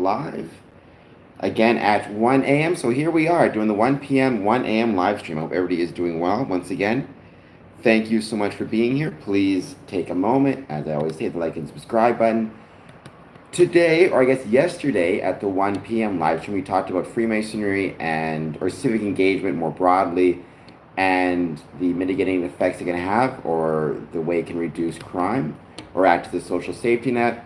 live again at 1 a.m. So here we are doing the 1 p.m., 1 a.m. live stream. I hope everybody is doing well. Once again, thank you so much for being here. Please take a moment, as I always say, hit the like and subscribe button. Today, or I guess yesterday, at the 1 p.m. live stream, we talked about Freemasonry or civic engagement more broadly, and the mitigating effects it can have, or the way it can reduce crime, or act as a social safety net.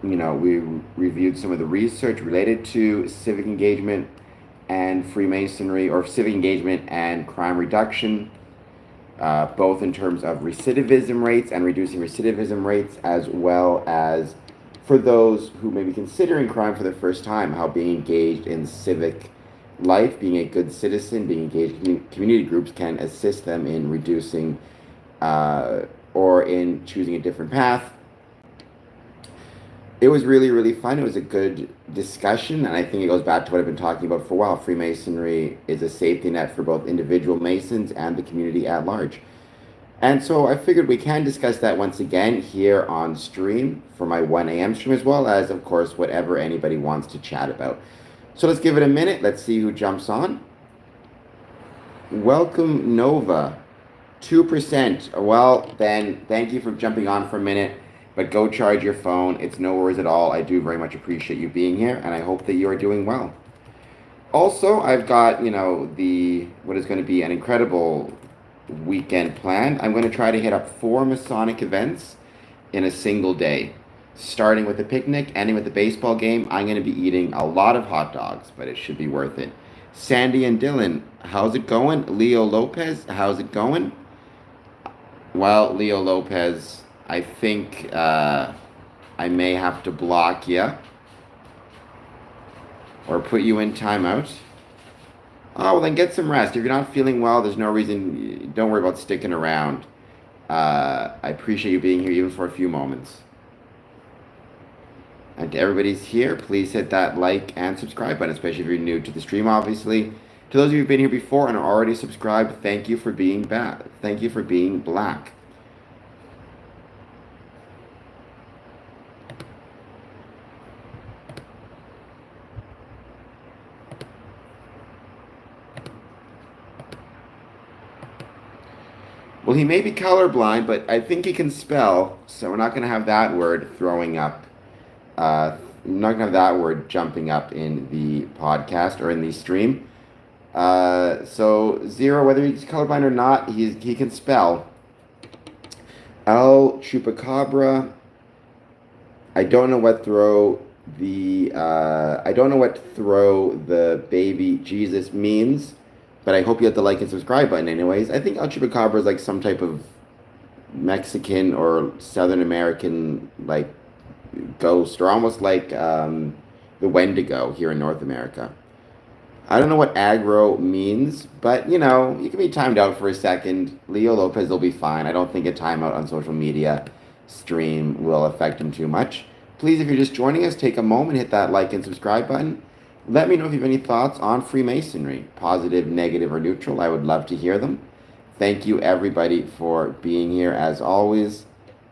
We reviewed some of the research related to civic engagement and Freemasonry, or civic engagement and crime reduction. Both in terms of recidivism rates and reducing recidivism rates, as well as for those who may be considering crime for the first time, how being engaged in civic life, being a good citizen, being engaged in community groups can assist them in reducing or in choosing a different path. It was really, really fun. It was a good discussion, and I think it goes back to what I've been talking about for a while. Freemasonry is a safety net for both individual Masons and the community at large. And so I figured we can discuss that once again here on stream for my 1 a.m. stream, as well as, of course, whatever anybody wants to chat about. So let's give it a minute. Let's see who jumps on. Welcome, Nova. 2%. Well, then, thank you for jumping on for a minute. But go charge your phone. It's no worries at all. I do very much appreciate you being here, and I hope that you are doing well. Also, I've got, what is going to be an incredible weekend planned. I'm going to try to hit up 4 Masonic events in a single day. Starting with a picnic, ending with a baseball game. I'm going to be eating a lot of hot dogs, but it should be worth it. Sandy and Dylan, how's it going? Leo Lopez, how's it going? Well, Leo Lopez, I think I may have to block you or put you in timeout. Oh, well, then get some rest. If you're not feeling well, there's no reason. Don't worry about sticking around. I appreciate you being here even for a few moments. And to everybody's here, please hit that like and subscribe button, especially if you're new to the stream, obviously. To those of you who've been here before and are already subscribed, thank you for being back. Thank you for being black. Well, he may be colorblind, but I think he can spell, so we're not going to have that word throwing up. We're not going to have that word jumping up in the podcast or in the stream. So, Zero, whether he's colorblind or not, he can spell. El Chupacabra. I don't know what throw the baby Jesus means. But I hope you hit the like and subscribe button anyways. I think El Chupacabra is like some type of Mexican or Southern American like ghost, or almost like the Wendigo here in North America. I don't know what aggro means, but you can be timed out for a second. Leo Lopez will be fine. I don't think a timeout on social media stream will affect him too much. Please, if you're just joining us, take a moment, hit that like and subscribe button. Let me know if you have any thoughts on Freemasonry, positive, negative, or neutral. I would love to hear them. Thank you, everybody, for being here, as always.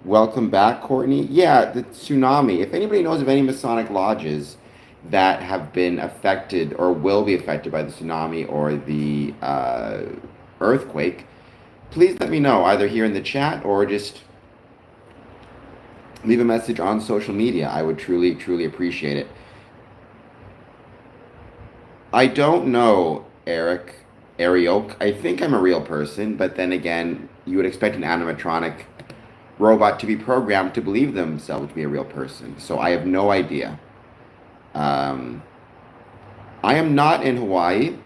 Welcome back, Courtney. Yeah, the tsunami. If anybody knows of any Masonic lodges that have been affected or will be affected by the tsunami or the earthquake, please let me know, either here in the chat or just leave a message on social media. I would truly, truly appreciate it. I don't know, Eric Arioke. I think I'm a real person, but then again, you would expect an animatronic robot to be programmed to believe themselves to be a real person. So I have no idea. I am not in Hawaii.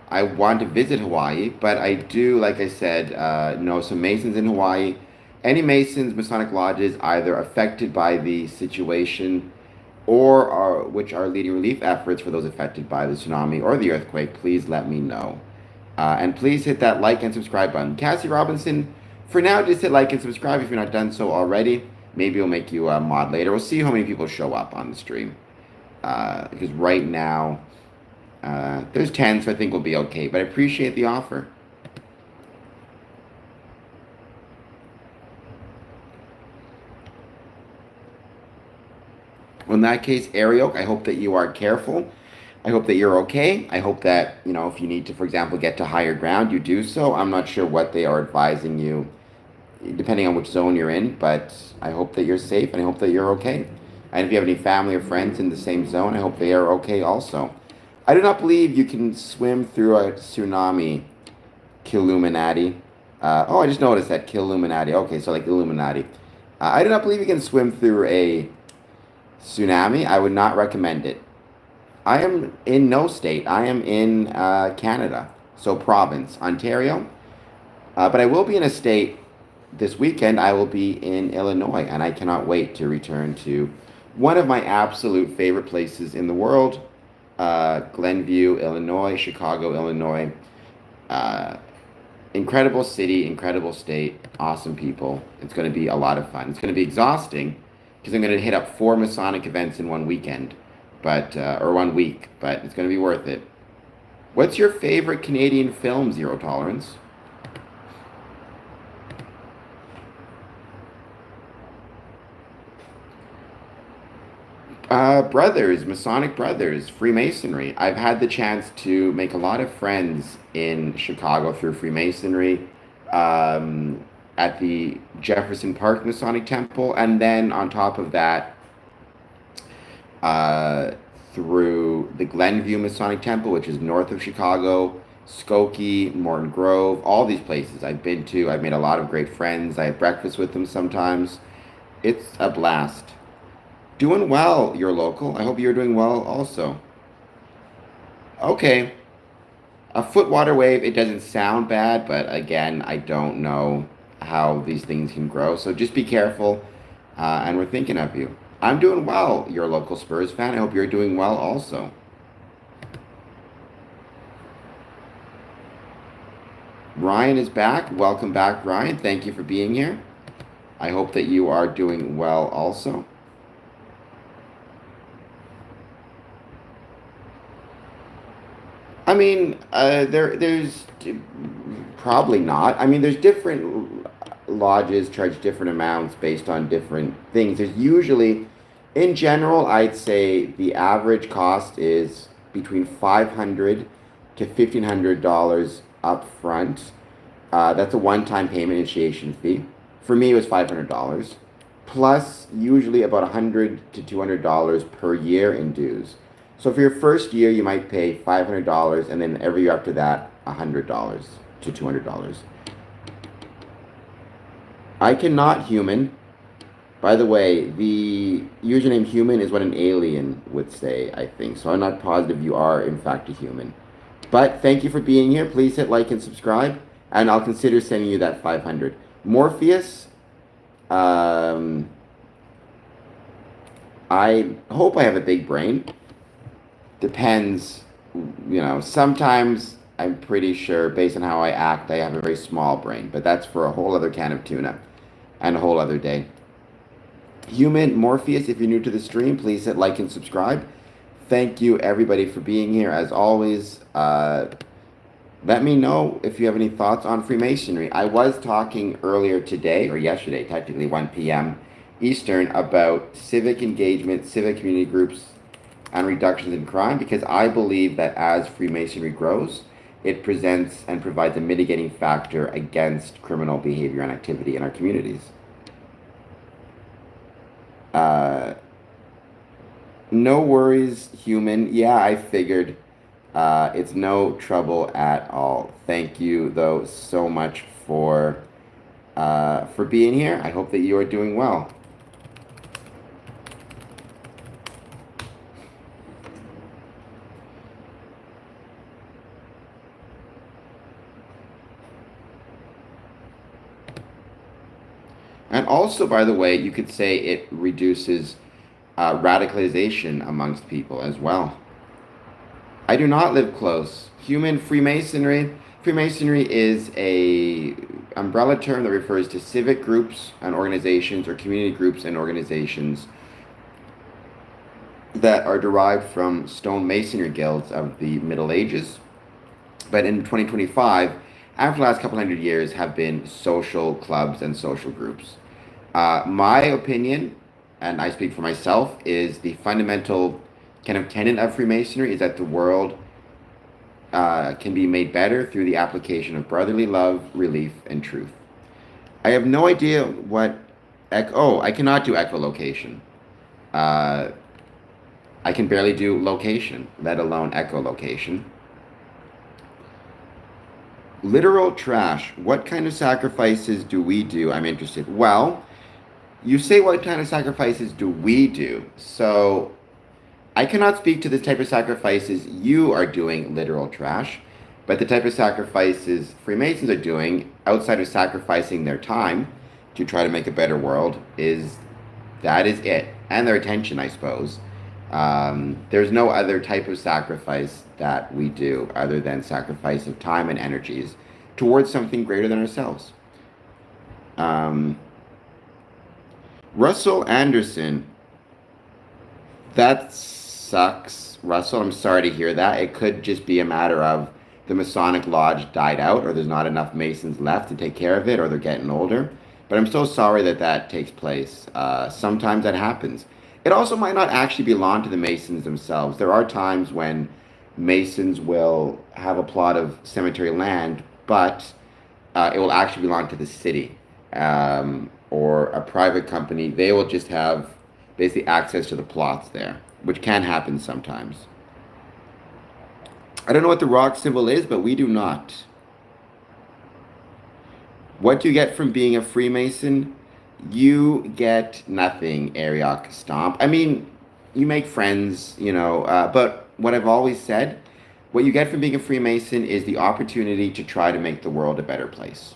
I want to visit Hawaii, but I do, like I said, know some Masons in Hawaii. Any Masons, Masonic lodges, either affected by the situation or which are leading relief efforts for those affected by the tsunami or the earthquake, please let me know. And please hit that like and subscribe button. Cassie Robinson, for now, just hit like and subscribe if you're not done so already. Maybe we'll make you a mod later. We'll see how many people show up on the stream. Because right now, there's 10, so I think we'll be okay. But I appreciate the offer. Well, in that case, Ariel, I hope that you are careful. I hope that you're okay. I hope that, if you need to, for example, get to higher ground, you do so. I'm not sure what they are advising you, depending on which zone you're in, but I hope that you're safe and I hope that you're okay. And if you have any family or friends in the same zone, I hope they are okay also. I do not believe you can swim through a tsunami, Killuminati. Oh, I just noticed that Killuminati. Okay, so like Illuminati. I do not believe you can swim through a tsunami. I would not recommend it. I am in no state. I am in Canada, so province, Ontario. But I will be in a state this weekend. I will be in Illinois, and I cannot wait to return to one of my absolute favorite places in the world, Glenview, Illinois, Chicago, Illinois. Uh, Incredible city, incredible state, awesome people. It's going to be a lot of fun. It's going to be exhausting because I'm going to hit up 4 Masonic events in one weekend, or 1 week, but it's going to be worth it. What's your favorite Canadian film, Zero Tolerance? Brothers, Masonic Brothers, Freemasonry. I've had the chance to make a lot of friends in Chicago through Freemasonry, um, at the Jefferson Park Masonic Temple, and then on top of that, uh, through the Glenview Masonic Temple, which is north of Chicago, Skokie, Morton Grove, all these places I've been to. I've made a lot of great friends. I have breakfast with them sometimes. It's a blast. Doing well, you're local. I hope you're doing well also. Okay, a foot water wave, it doesn't sound bad, but again, I don't know how these things can grow. So just be careful, and we're thinking of you. I'm doing well, you're a local Spurs fan. I hope you're doing well also. Ryan is back. Welcome back, Ryan. Thank you for being here. I hope that you are doing well also. I mean, there's probably not. I mean, there's different lodges charge different amounts based on different things. There's usually, in general, I'd say the average cost is between $500 to $1,500 up front. That's a one-time payment initiation fee. For me, it was $500, plus usually about $100 to $200 per year in dues. So for your first year, you might pay $500, and then every year after that, $100 to $200. I cannot human. By the way, the username human is what an alien would say, I think. So I'm not positive you are, in fact, a human. But thank you for being here. Please hit like and subscribe, and I'll consider sending you that 500. Morpheus, um, I hope I have a big brain. Depends, sometimes I'm pretty sure based on how I act, I have a very small brain, but that's for a whole other can of tuna and a whole other day. Human Morpheus, if you're new to the stream, please hit like and subscribe. Thank you everybody for being here. As always, let me know if you have any thoughts on Freemasonry. I was talking earlier today, or yesterday, technically 1 p.m. Eastern, about civic engagement, civic community groups, and reductions in crime, because I believe that as Freemasonry grows, it presents and provides a mitigating factor against criminal behavior and activity in our communities. Uh, no worries, human. Yeah, I figured. It's no trouble at all. Thank you, though, so much for being here. I hope that you are doing well. And also, by the way, you could say it reduces radicalization amongst people as well. I do not live close. Human Freemasonry. Freemasonry is a umbrella term that refers to civic groups and organizations, or community groups and organizations that are derived from stone masonry guilds of the Middle Ages. But in 2025, after the last couple hundred years, have been social clubs and social groups. My opinion, and I speak for myself, is the fundamental kind of tenet of Freemasonry is that the world can be made better through the application of brotherly love, relief, and truth. I have no idea what. Oh, I cannot do echolocation. Uh, I can barely do location, let alone echolocation. Literal trash. What kind of sacrifices do we do? I'm interested. Well, you say what kind of sacrifices do we do? So I cannot speak to the type of sacrifices you are doing, literal trash, but the type of sacrifices Freemasons are doing outside of sacrificing their time to try to make a better world that is it. And their attention, I suppose. There's no other type of sacrifice that we do other than sacrifice of time and energies towards something greater than ourselves. Russell Anderson. That sucks, Russell. I'm sorry to hear that. It could just be a matter of the Masonic Lodge died out, or there's not enough Masons left to take care of it, or they're getting older. But I'm so sorry that that takes place. Sometimes that happens. It also might not actually belong to the Masons themselves. There are times when Masons will have a plot of cemetery land, but it will actually belong to the city or a private company. They will just have basically access to the plots there, which can happen sometimes. I don't know what the rock symbol is, but we do not. What do you get from being a Freemason? You get nothing, Ariok Stomp. I mean, you make friends, but what I've always said, what you get from being a Freemason is the opportunity to try to make the world a better place,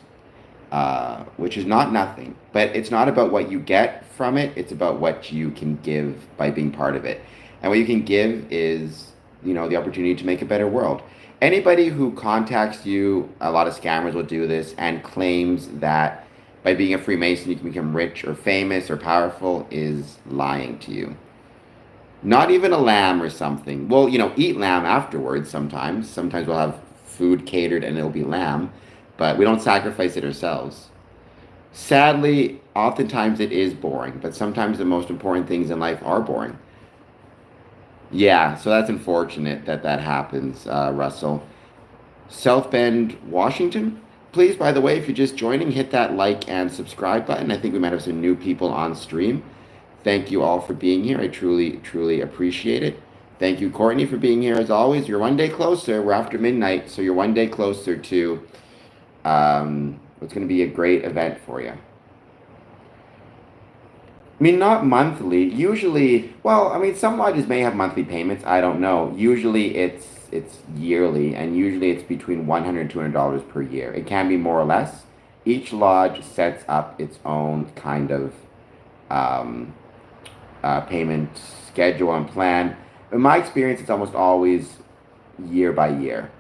which is not nothing. But it's not about what you get from it, it's about what you can give by being part of it. And what you can give is, the opportunity to make a better world. Anybody who contacts you, a lot of scammers will do this, and claims that by being a Freemason you can become rich or famous or powerful is lying to you. Not even a lamb or something. Well, eat lamb afterwards sometimes. Sometimes we'll have food catered and it'll be lamb, but we don't sacrifice it ourselves. Sadly, oftentimes it is boring, but sometimes the most important things in life are boring. Yeah, so that's unfortunate that that happens, Russell. South Bend, Washington. Please, by the way, if you're just joining, hit that like and subscribe button. I think we might have some new people on stream. Thank you all for being here. I truly, truly appreciate it. Thank you, Courtney, for being here as always. You're one day closer. We're after midnight, so you're one day closer to what's going to be a great event for you. I mean, not monthly. Usually, some lodges may have monthly payments. I don't know. Usually, it's yearly, and usually it's between $100 and $200 per year. It can be more or less. Each lodge sets up its own kind of payment schedule and plan. In my experience, it's almost always year by year.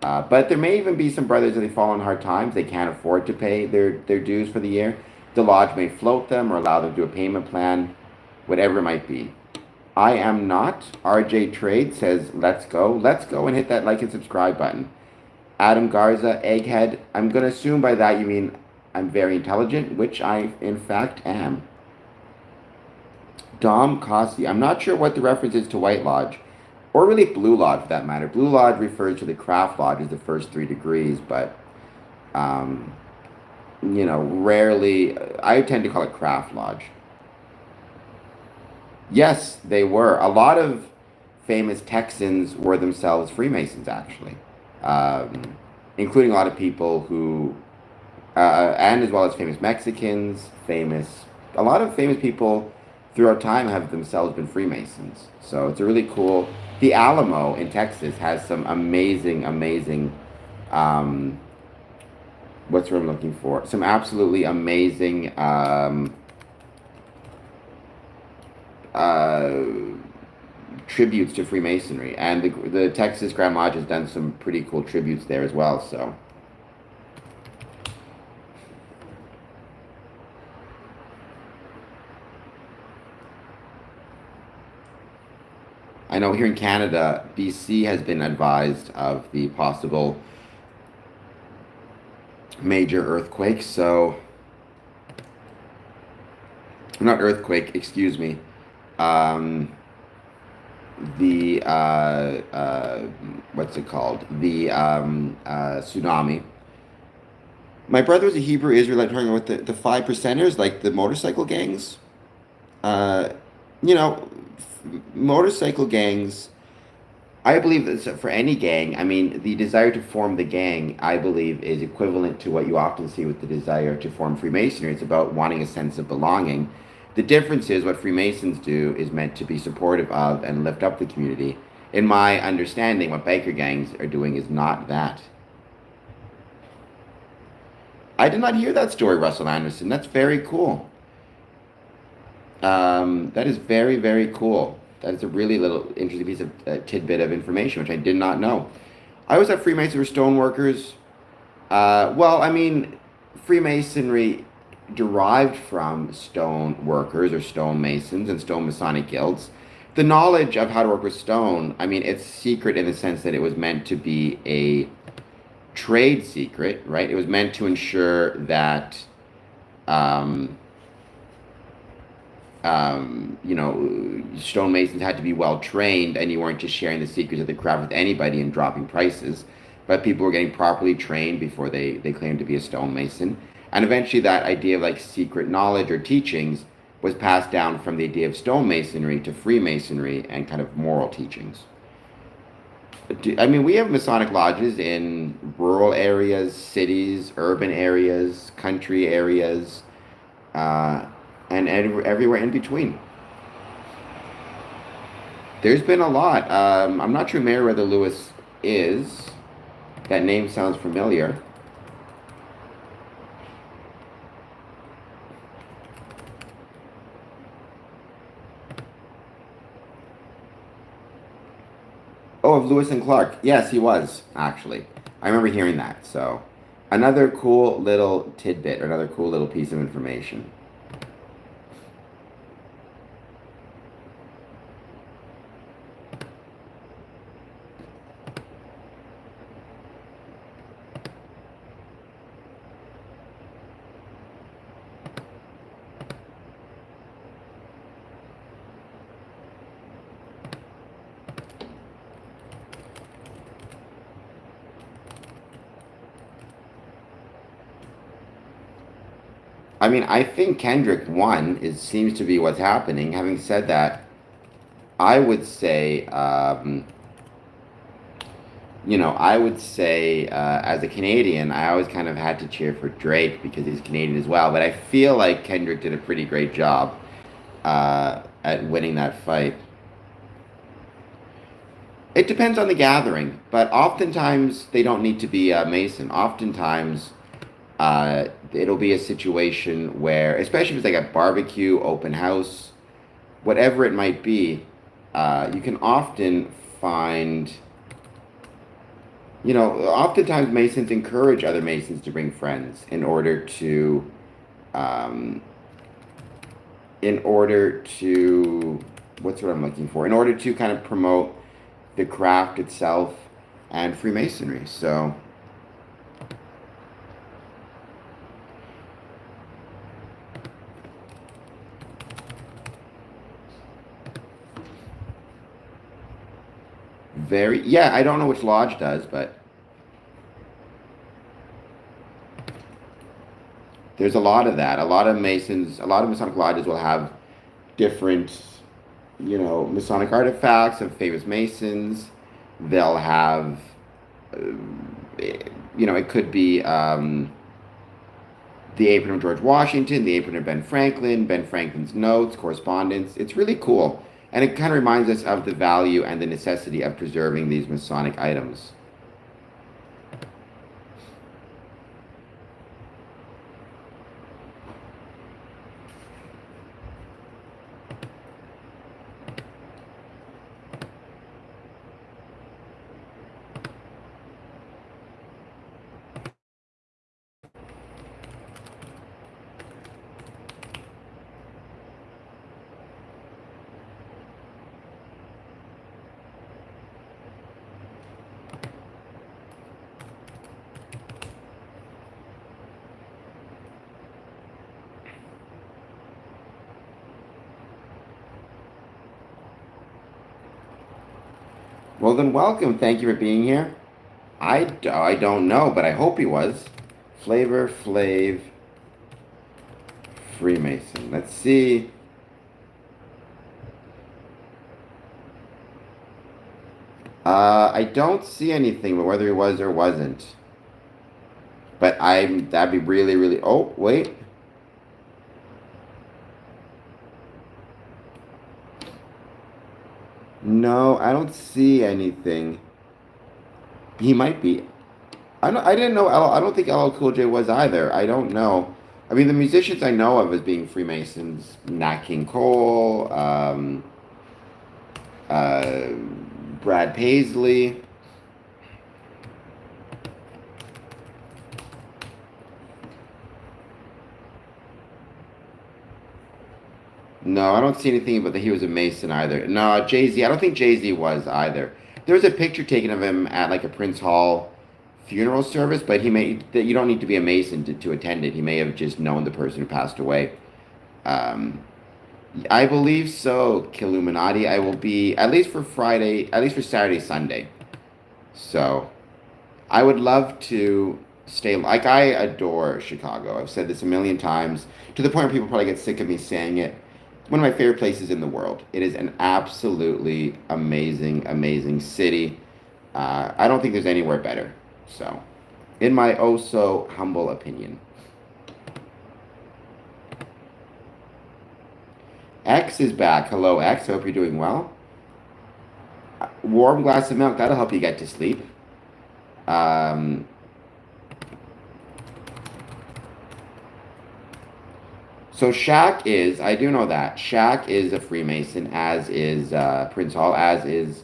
But there may even be some brothers that they fall in hard times. They can't afford to pay their dues for the year. The lodge may float them or allow them to do a payment plan, whatever it might be. I am not. RJ Trade says, let's go. Let's go and hit that like and subscribe button. Adam Garza, Egghead. I'm going to assume by that you mean I'm very intelligent, which I, in fact, am. Dom Cossey. I'm not sure what the reference is to White Lodge, or really Blue Lodge for that matter. Blue Lodge refers to the Craft Lodge as the first 3 degrees, but rarely, I tend to call it Craft Lodge. Yes, they were. A lot of famous Texans were themselves Freemasons, actually, including a lot of people who, and as well as famous Mexicans, a lot of famous people throughout time have themselves been Freemasons. So it's a really cool. The Alamo in Texas has some amazing, what's what I'm looking for? Some absolutely amazing tributes to Freemasonry, and the Texas Grand Lodge has done some pretty cool tributes there as well. So I know here in Canada, BC has been advised of the possible major earthquakes, so not earthquake, excuse me. Um, the what's it called? The tsunami. My brother was a Hebrew Israelite talking about the five percenters, like the motorcycle gangs. Uh, you know, motorcycle gangs. I believe that for any gang, I mean, the desire to form the gang, I believe, is equivalent to what you often see with the desire to form Freemasonry. It's about wanting a sense of belonging. The difference is what Freemasons do is meant to be supportive of and lift up the community. In my understanding, what biker gangs are doing is not that. I did not hear that story, Russell Anderson. That's very cool. That is very, very cool. That is a really little interesting piece of tidbit of information, which I did not know. I was at Freemasons were stoneworkers. Well, I mean, Freemasonry derived from stone workers or stonemasons and stone Masonic guilds. The knowledge of how to work with stone, I mean, it's secret in the sense that it was meant to be a trade secret, right? It was meant to ensure that um, stonemasons had to be well trained, and you weren't just sharing the secrets of the craft with anybody and dropping prices, but people were getting properly trained before they claimed to be a stonemason. And eventually, that idea of like secret knowledge or teachings was passed down from the idea of stonemasonry to Freemasonry and kind of moral teachings. I mean, we have Masonic lodges in rural areas, cities, urban areas, country areas, uh, and everywhere in between. There's been a lot. I'm not sure Meriwether Lewis is. That name sounds familiar. Oh, of Lewis and Clark. Yes, he was, actually. I remember hearing that. So, another cool little tidbit, or another cool little piece of information. I mean, I think Kendrick won is seems to be what's happening. Having said that, I would say, I would say as a Canadian, I always kind of had to cheer for Drake because he's Canadian as well. But I feel like Kendrick did a pretty great job at winning that fight. It depends on the gathering, but oftentimes they don't need to be a Mason. Oftentimes, it'll be a situation where, especially if it's like a barbecue, open house, whatever it might be, you can often find, oftentimes Masons encourage other Masons to bring friends um, what's what I'm looking for? In order to kind of promote the craft itself and Freemasonry. So, yeah, I don't know which lodge does, but there's a lot of that. A lot of Masonic lodges will have different, Masonic artifacts of famous Masons. They'll have, uh, it could be the apron of George Washington, the apron of Ben Franklin's notes, correspondence. It's really cool. And it kind of reminds us of the value and the necessity of preserving these Masonic items. Well, then welcome. Thank you for being here. I don't know, but I hope he was. Flavor Flav Freemason. Let's see. I don't see anything, but whether he was or wasn't. But that'd be really, really. Oh, wait. No, I don't see anything. He might be. I didn't know. I don't think LL Cool J was either. I don't know. I mean, the musicians I know of as being Freemasons: Nat King Cole, uh, Brad Paisley. No, I don't see anything about that he was a Mason either. No, Jay-Z, I don't think Jay-Z was either. There was a picture taken of him at like a Prince Hall funeral service, but he may that you don't need to be a Mason to attend it. He may have just known the person who passed away. Um, I believe so, Killuminati. I will be at least for Friday, at least for Saturday, Sunday. So I would love to stay. Like I adore Chicago. I've said this a million times to the point where people probably get sick of me saying it. It's one of my favorite places in the world. It is an absolutely amazing, amazing city. I don't think there's anywhere better. So, in my oh so humble opinion, X is back. Hello, X. I hope you're doing well. Warm glass of milk. That'll help you get to sleep. Um, So Shaq is, I do know that. Shaq is a Freemason, as is Prince Hall, as is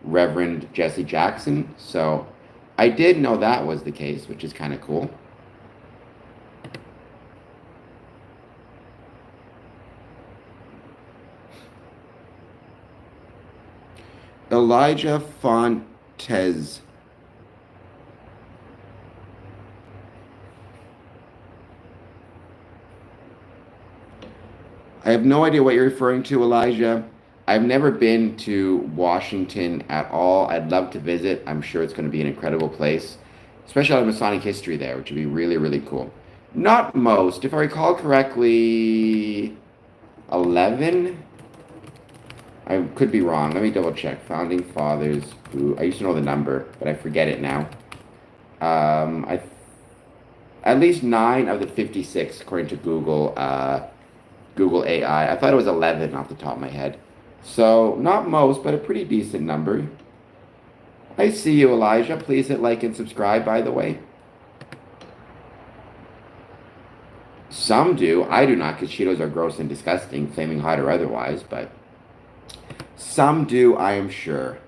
Reverend Jesse Jackson. So I did know that was the case, which is kind of cool. Elijah Fontes. I have no idea what you're referring to, Elijah. I've never been to Washington at all. I'd love to visit. I'm sure it's going to be an incredible place, especially on Masonic history there, which would be really, really cool. Not most. If I recall correctly, 11? I could be wrong. Let me double check. Founding fathers who I used to know the number, but I forget it now. I at least 9 of the 56, according to Google AI. I thought it was 11 off the top of my head. So, not most, but a pretty decent number. I see you, Elijah. Please hit like and subscribe, by the way. Some do. I do not, because Cheetos are gross and disgusting, flaming hot or otherwise, but some do, I am sure.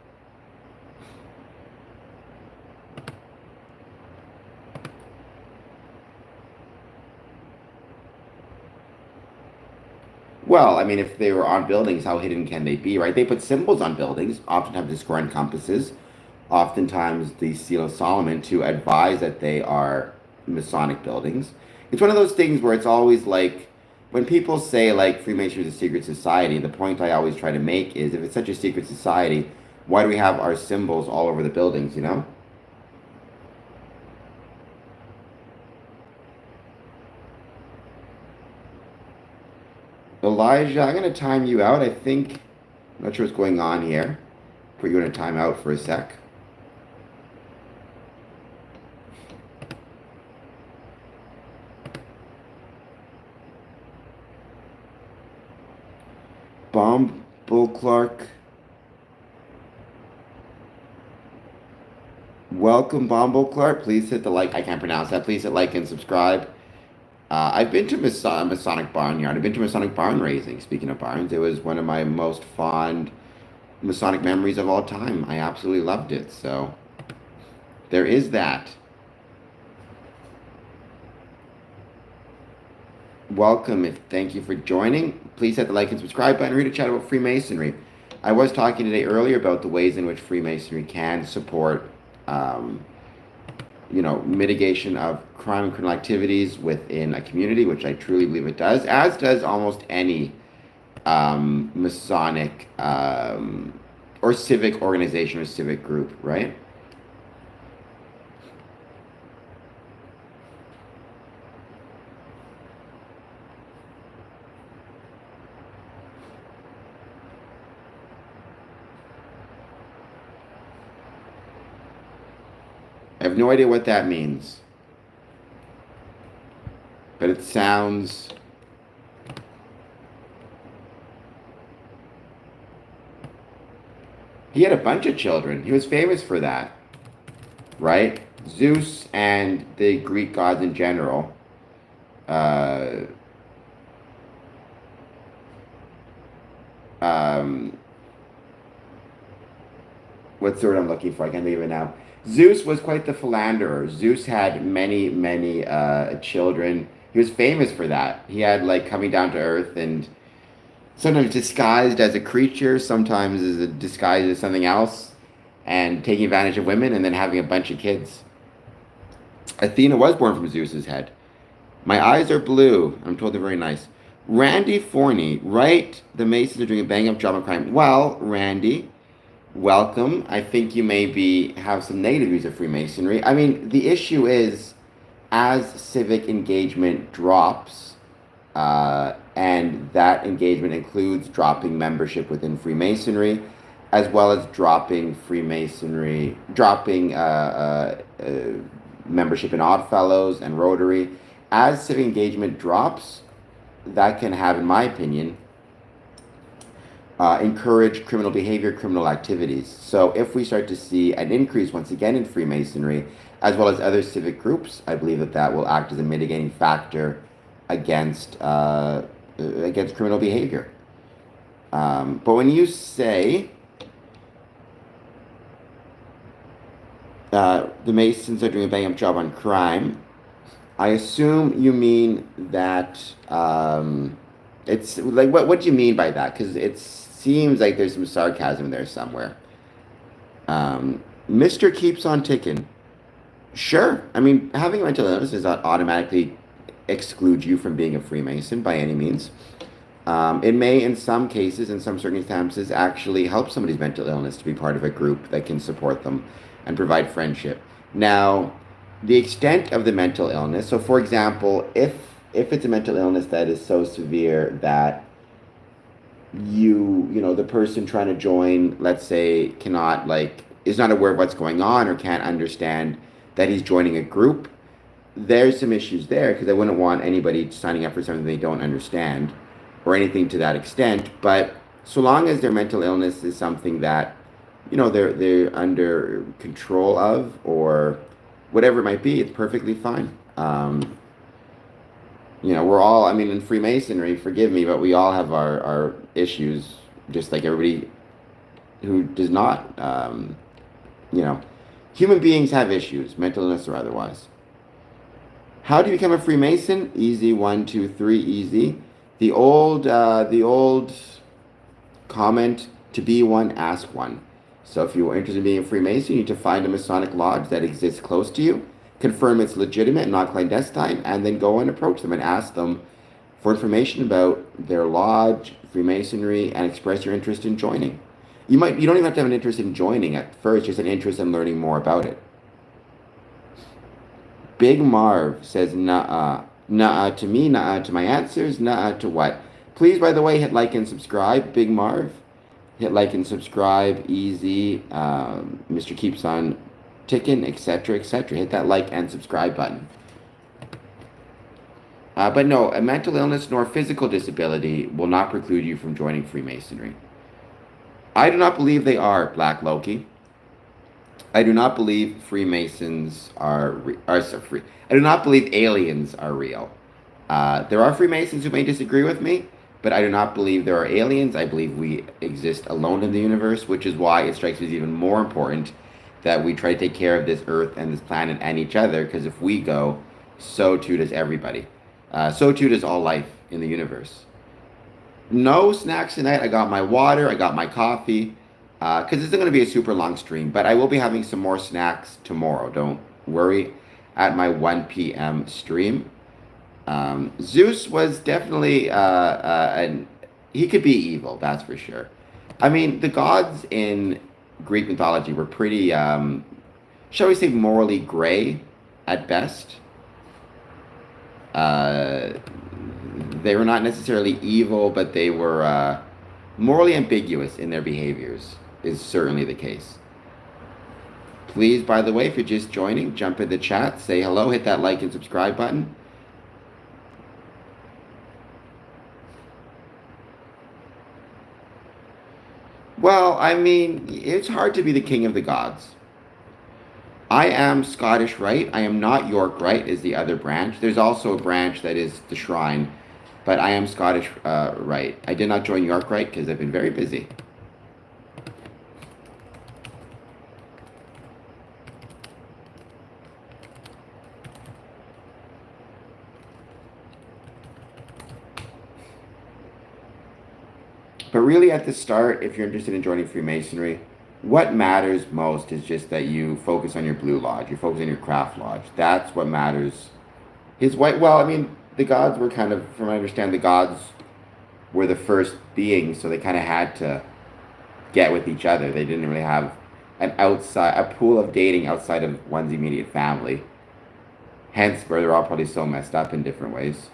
Well, I mean, if they were on buildings, how hidden can they be, right? They put symbols on buildings, often have the square and compasses, oftentimes the Seal of Solomon to advise that they are Masonic buildings. It's one of those things where it's always like, when people say like Freemasonry is a secret society, the point I always try to make is if it's such a secret society, why do we have our symbols all over the buildings, you know? Elijah, I'm going to time you out. I think, I'm not sure what's going on here. Put you in a timeout for a sec. Bull Clark. Welcome, Bombo Clark. Please hit the like. I can't pronounce that. Please hit like and subscribe. I've been to Masonic Barnyard. I've been to Masonic Barn Raising. Speaking of barns, it was one of my most fond Masonic memories of all time. I absolutely loved it. So there is that. Welcome. Thank you for joining. Please hit the like and subscribe button. Read a chat about Freemasonry. I was talking today earlier about the ways in which Freemasonry can support, um, mitigation of crime and criminal activities within a community, which I truly believe it does, as does almost any Masonic or civic organization or civic group, right? I have no idea what that means, but it sounds. He had a bunch of children. He was famous for that, right? Zeus and the Greek gods in general. Uh, um, what's the word I'm looking for? I can't think of it now. Zeus was quite the philanderer. Zeus had many, many children. He was famous for that. He had like coming down to earth and sometimes disguised as a creature, sometimes as a disguised as something else, and taking advantage of women and then having a bunch of kids. Athena was born from Zeus's head. My eyes are blue. I'm told they're very nice. Randy Forney, right? The Masons are doing a bang up job of crime. Well, Randy, welcome. I think you maybe have some negative views of Freemasonry. I mean, the issue is as civic engagement drops, and that engagement includes dropping membership within Freemasonry, as well as dropping Freemasonry, dropping membership in Odd Fellows and Rotary. As civic engagement drops, that can have, in my opinion, encourage criminal behavior, criminal activities. So if we start to see an increase once again in Freemasonry, as well as other civic groups, I believe that that will act as a mitigating factor against criminal behavior. But when you say the Masons are doing a bang-up job on crime, I assume you mean that it's like what do you mean by that? Because it seems like there's some sarcasm there somewhere. Mr. keeps on ticking. Sure. I mean, having a mental illness does not automatically exclude you from being a Freemason by any means. It may, in some cases, in some circumstances, actually help somebody's mental illness to be part of a group that can support them and provide friendship. Now, the extent of the mental illness. So, for example, if it's a mental illness that is so severe that the person trying to join, let's say, cannot is not aware of what's going on or can't understand that he's joining a group, there's some issues there because I wouldn't want anybody signing up for something they don't understand or anything to that extent. But so long as their mental illness is something that they're under control of or whatever it might be, it's perfectly fine. We're all, I mean, in Freemasonry, forgive me, but we all have our issues, just like everybody who does not. Human beings have issues, mental illness or otherwise. How do you become a Freemason? Easy, 1, 2, 3, easy. The old comment: to be one, ask one. So if you're interested in being a Freemason, you need to find a Masonic lodge that exists close to you, confirm it's legitimate and not clandestine, and then go and approach them and ask them for information about their lodge, Freemasonry, and express your interest in joining. You don't even have to have an interest in joining at first, just an interest in learning more about it. Big Marv says, nuh-uh. Nuh-uh to me, nuh-uh to my answers, nuh-uh to what? Please, by the way, hit like and subscribe, Big Marv. Hit like and subscribe, easy. Mr. Keeps on ticking, etc., etc. Hit that like and subscribe button. But no, a mental illness nor physical disability will not preclude you from joining Freemasonry. I do not believe they are, Black Loki. I do not believe Freemasons are free. I do not believe aliens are real. There are Freemasons who may disagree with me, but I do not believe there are aliens. I believe we exist alone in the universe, which is why it strikes me as even more important that we try to take care of this earth and this planet and each other, because if we go, so too does everybody. So too does all life in the universe. No snacks tonight. I got my water. I got my coffee. Because this isn't going to be a super long stream, but I will be having some more snacks tomorrow. Don't worry, at my 1 p.m. stream. Zeus was definitely, he could be evil, that's for sure. I mean, the gods in Greek mythology were pretty, shall we say, morally gray at best. Uh, they were not necessarily evil, but they were morally ambiguous in their behaviors, is certainly the case. Please, by the way, if you're just joining, jump in the chat, say hello, hit that like and subscribe button. Well, I mean, it's hard to be the king of the gods. I am Scottish Rite. I am not York Rite, is the other branch. There's also a branch that is the Shrine, but I am Scottish Rite. I did not join York Rite because I've been very busy. But really, at the start, if you're interested in joining Freemasonry, what matters most is just that you focus on your Blue Lodge, you focus on your Craft Lodge. That's what matters. His white, well, I mean, the gods were kind of, from what I understand, the gods were the first beings, so they kind of had to get with each other. They didn't really have a pool of dating outside of one's immediate family. Hence, where they're all probably so messed up in different ways.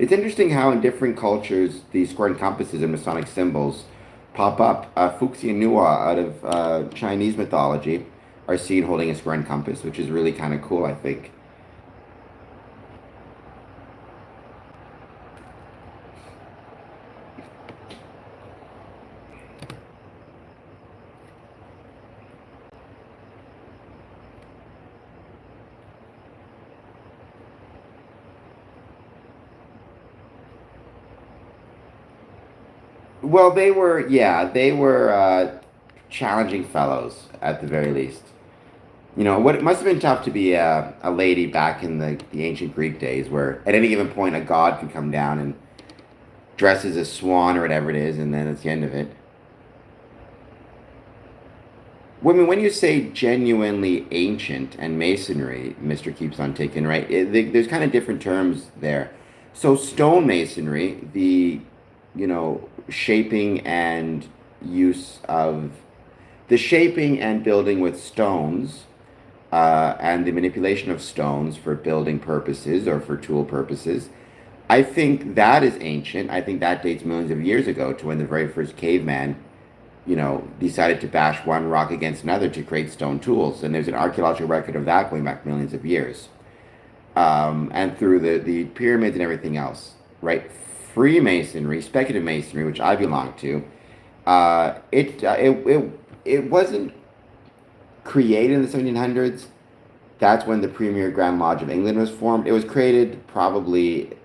It's interesting how in different cultures these square and compasses and Masonic symbols pop up. Fuxi and Nuwa out of Chinese mythology are seen holding a square and compass, which is really kind of cool, I think. Well, they were challenging fellows at the very least. You know, what it must have been tough to be a lady back in the ancient Greek days where at any given point a god could come down and dress as a swan or whatever it is, and then it's the end of it. Well, I mean, when you say genuinely ancient and masonry, Mr. Keeps on Ticking, right? There's kind of different terms there. So stone masonry, shaping and use of the shaping and building with stones, and the manipulation of stones for building purposes or for tool purposes. I think that is ancient. I think that dates millions of years ago to when the very first caveman, decided to bash one rock against another to create stone tools. And there's an archaeological record of that going back millions of years. And through the pyramids and everything else, right? Freemasonry, speculative masonry, which I belong to, it wasn't created in the 1700s. That's when the Premier Grand Lodge of England was formed. It was created probably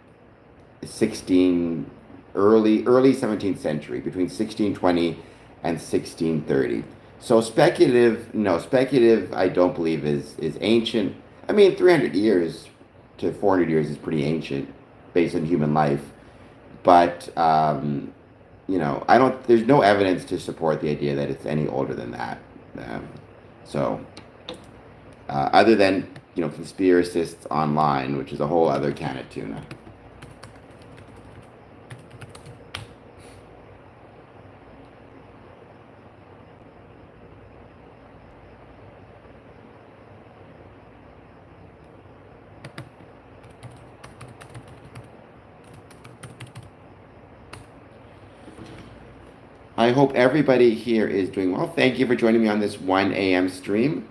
16 early 17th century, between 1620 and 1630. So speculative, no, speculative I don't believe is ancient. I mean, 300 years to 400 years is pretty ancient based on human life. But I don't. There's no evidence to support the idea that it's any older than that. So, other than conspiracists online, which is a whole other can of tuna. I hope everybody here is doing well. Thank you for joining me on this 1 a.m. stream.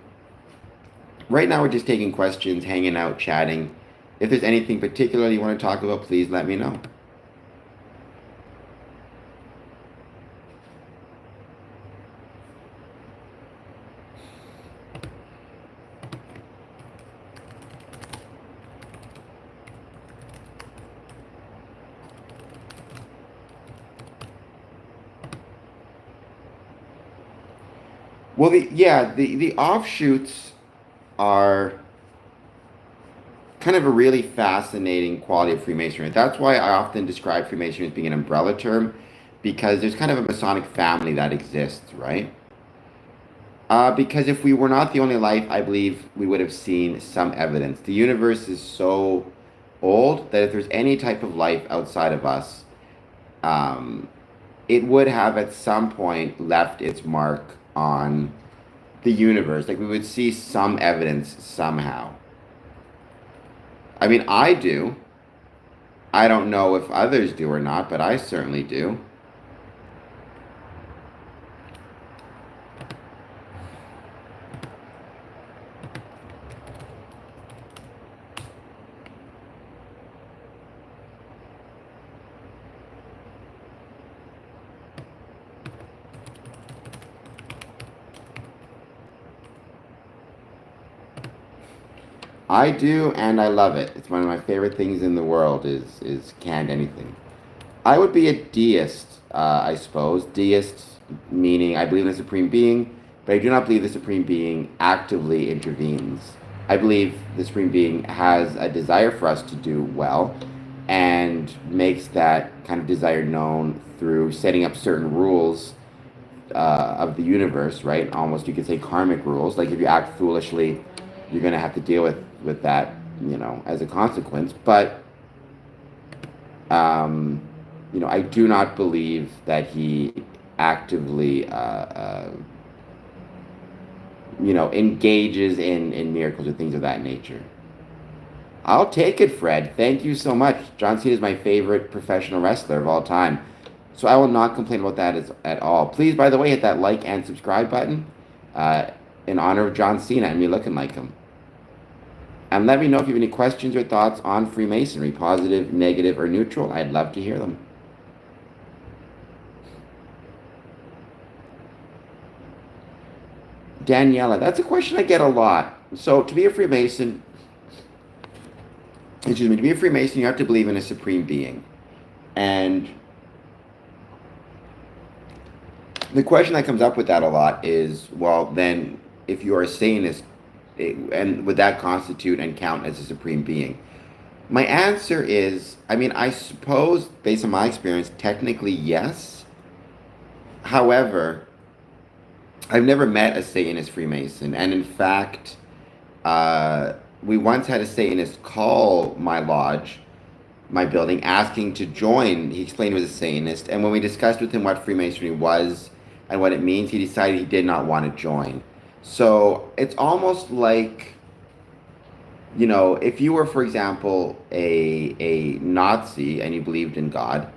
Right now, we're just taking questions, hanging out, chatting. If there's anything particular you want to talk about, please let me know. Well, the offshoots are kind of a really fascinating quality of Freemasonry. That's why I often describe Freemasonry as being an umbrella term, because there's kind of a Masonic family that exists, right? Because if we were not the only life, I believe we would have seen some evidence. The universe is so old that if there's any type of life outside of us, um, it would have at some point left its mark on the universe. Like we would see some evidence somehow. I mean, I do. I don't know if others do or not, but I certainly do. I do, and I love it. It's one of my favorite things in the world is canned anything. I would be a deist, I suppose. Deist meaning I believe in a supreme being, but I do not believe the supreme being actively intervenes. I believe the supreme being has a desire for us to do well and makes that kind of desire known through setting up certain rules of the universe, right? Almost you could say karmic rules. Like if you act foolishly, you're going to have to deal with that, as a consequence. But I do not believe that he actively, engages in miracles or things of that nature. I'll take it, Fred. Thank you so much. John Cena is my favorite professional wrestler of all time. So I will not complain about that at all. Please, by the way, hit that like and subscribe button in honor of John Cena and me looking like him. And let me know if you have any questions or thoughts on Freemasonry, positive, negative, or neutral. I'd love to hear them. Daniela, that's a question I get a lot. So to be a Freemason, to be a Freemason, you have to believe in a supreme being. And the question that comes up with that a lot is, well, then if you are a Satanist, and would that constitute and count as a supreme being? My answer is, I suppose, based on my experience, technically yes. However, I've never met a Satanist Freemason. And in fact, we once had a Satanist call my lodge, my building, asking to join. He explained he was a Satanist. And when we discussed with him what Freemasonry was and what it means, he decided he did not want to join. So it's almost like, if you were, for example, a Nazi and you believed in God,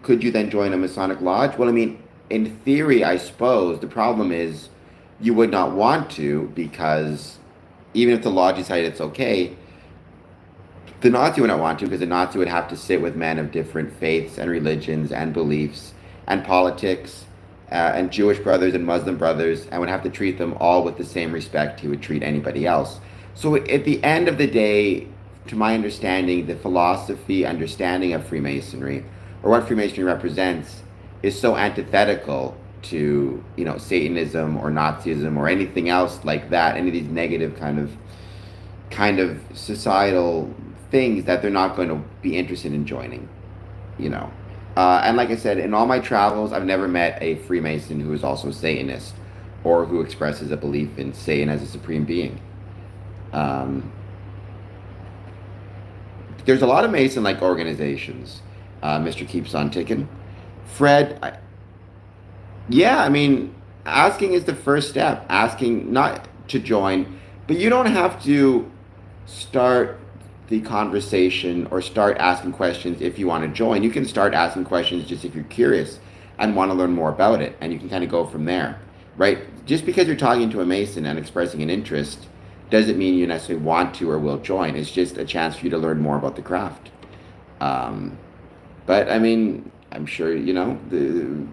could you then join a Masonic lodge? Well, in theory, I suppose. The problem is you would not want to, because even if the lodge decided it's okay, the Nazi would not want to, because the Nazi would have to sit with men of different faiths and religions and beliefs and politics, and Jewish brothers and Muslim brothers, and would have to treat them all with the same respect he would treat anybody else. So at the end of the day, to my understanding, the understanding of Freemasonry, or what Freemasonry represents, is so antithetical to, Satanism or Nazism or anything else like that, any of these negative kind of societal things, that they're not going to be interested in joining, And like I said, in all my travels, I've never met a Freemason who is also a Satanist or who expresses a belief in Satan as a supreme being. There's a lot of Mason-like organizations. Mr. Keeps on Ticking. Fred, asking is the first step. Asking not to join, but you don't have to start the conversation or start asking questions if you want to join. You can start asking questions just if you're curious and want to learn more about it, and you can kind of go from there, right? Just because you're talking to a Mason and expressing an interest doesn't mean you necessarily want to or will join. It's just a chance for you to learn more about the craft. But I'm sure you'd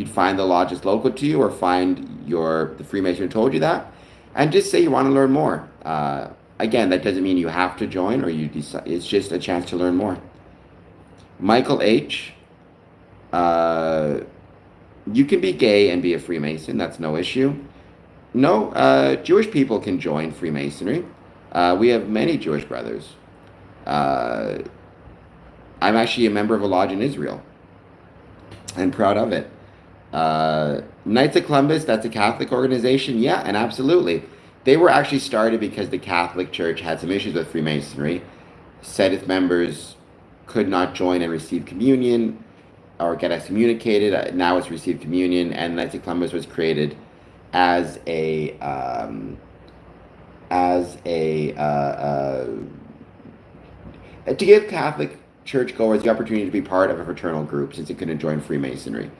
find the lodges local to you, or find the Freemason who told you that, and just say you want to learn more. Again, that doesn't mean you have to join, or you decide. It's just a chance to learn more. Michael H. You can be gay and be a Freemason. That's no issue. No, Jewish people can join Freemasonry. We have many Jewish brothers. I'm actually a member of a lodge in Israel, and proud of it. Knights of Columbus, that's a Catholic organization. Yeah, and absolutely. They were actually started because the Catholic Church had some issues with Freemasonry, said its members could not join and receive communion or get excommunicated. Now it's received communion, and Knights of Columbus was created as a to give Catholic churchgoers the opportunity to be part of a fraternal group since it couldn't join Freemasonry.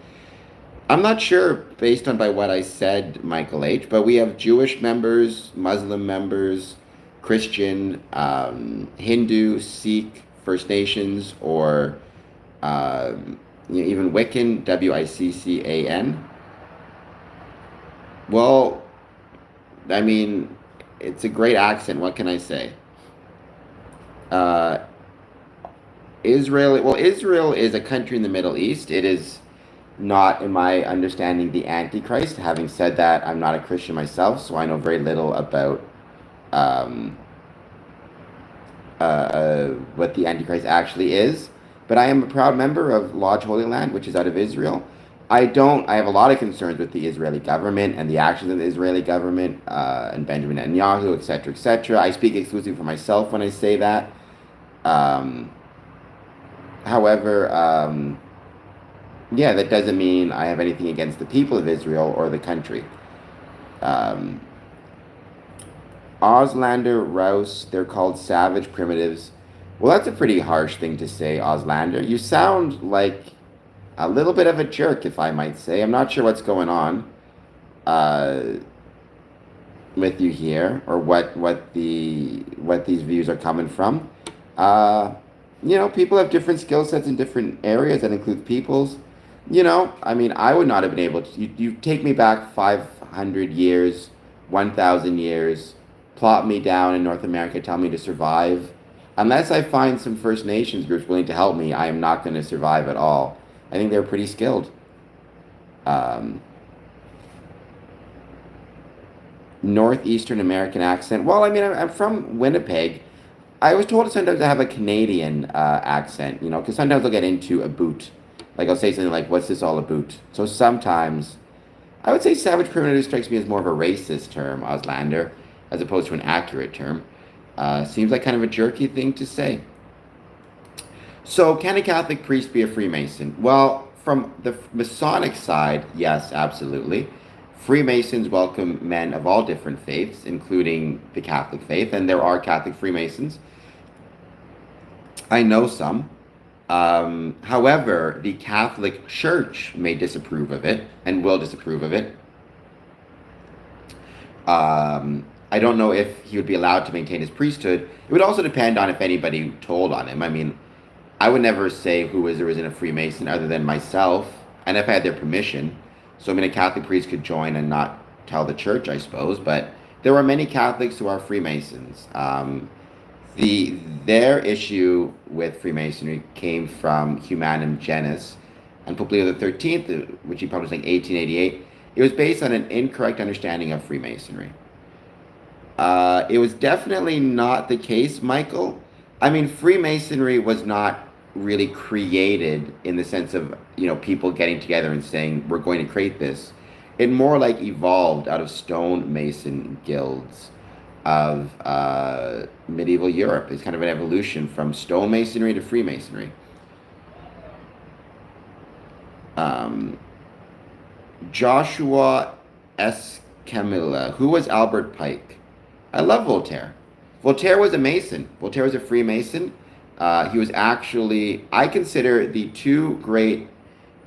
I'm not sure, based on by what I said, Michael H., but we have Jewish members, Muslim members, Christian, Hindu, Sikh, First Nations, or even Wiccan, Wiccan. Well, I mean, it's a great accent. What can I say? Uh, Israel is a country in the Middle East. It is not, in my understanding, the Antichrist. Having said that, I'm not a Christian myself, so I know very little about um, what the Antichrist actually is. But I am a proud member of Lodge Holy Land, which is out of Israel. I have a lot of concerns with the Israeli government and the actions of the Israeli government and Benjamin Netanyahu, etc., etc. I speak exclusively for myself when I say that. Um, however, yeah, that doesn't mean I have anything against the people of Israel or the country. Um, Auslander, Rouse, they're called savage primitives. Well, that's a pretty harsh thing to say, Auslander. You sound like a little bit of a jerk, if I might say. I'm not sure what's going on uh, with you here, or what these views are coming from. Uh, people have different skill sets in different areas. That includes peoples. I mean, I would not have been able to. You take me back 500 years, 1,000 years, plot me down in North America, tell me to survive. Unless I find some First Nations groups willing to help me, I am not going to survive at all. I think they're pretty skilled. Um, Northeastern American accent. Well, I mean, I'm from Winnipeg. I was told sometimes I have a Canadian accent, because sometimes I'll get into a boot. Like I'll say something like, "What's this all about?" So sometimes I would say savage primitive strikes me as more of a racist term, Auslander, as opposed to an accurate term. Seems like kind of a jerky thing to say. So, can a Catholic priest be a Freemason? Well, from the Masonic side, yes, absolutely. Freemasons welcome men of all different faiths, including the Catholic faith, and there are Catholic Freemasons. I know some. However, the Catholic Church may disapprove of it and will disapprove of it. I don't know if he would be allowed to maintain his priesthood. It would also depend on if anybody told on him. I mean, I would never say who is or isn't a Freemason other than myself, and if I had their permission. So, I mean, a Catholic priest could join and not tell the church, I suppose, but there are many Catholics who are Freemasons. Their issue with Freemasonry came from Humanum Genus, and Pope Leo XIII, which he published in 1888. It was based on an incorrect understanding of Freemasonry. It was definitely not the case, Michael. I mean, Freemasonry was not really created in the sense of, people getting together and saying, we're going to create this. It more like evolved out of stonemason guilds of medieval Europe. It's kind of an evolution from stonemasonry to Freemasonry. Joshua S. Camilla. Who was Albert Pike? I love Voltaire. Voltaire was a Mason. Voltaire was a Freemason. He was actually, I consider the two great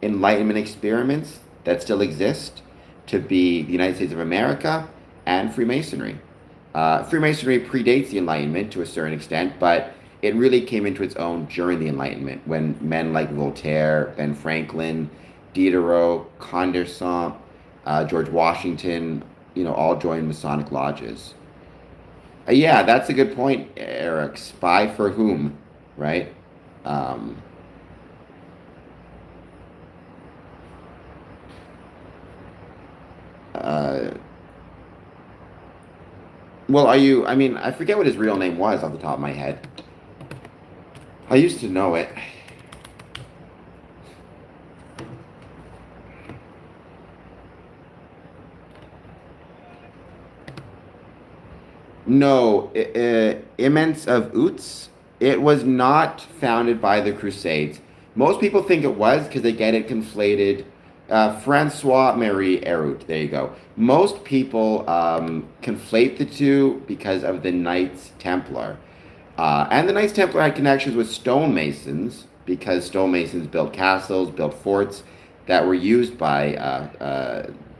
Enlightenment experiments that still exist to be the United States of America and Freemasonry. Freemasonry predates the Enlightenment to a certain extent, but it really came into its own during the Enlightenment when men like Voltaire, Ben Franklin, Diderot, Condorcet, George Washington, all joined Masonic lodges. Yeah, that's a good point, Eric. Spy for whom, right? Um, uh, well, I mean, I forget what his real name was off the top of my head. I used to know it. No, Immense of Utes. It was not founded by the Crusades. Most people think it was because they get it conflated. Francois Marie Erut. There you go. Most people conflate the two because of the Knights Templar. And the Knights Templar had connections with stonemasons because stonemasons built castles, built forts that were used by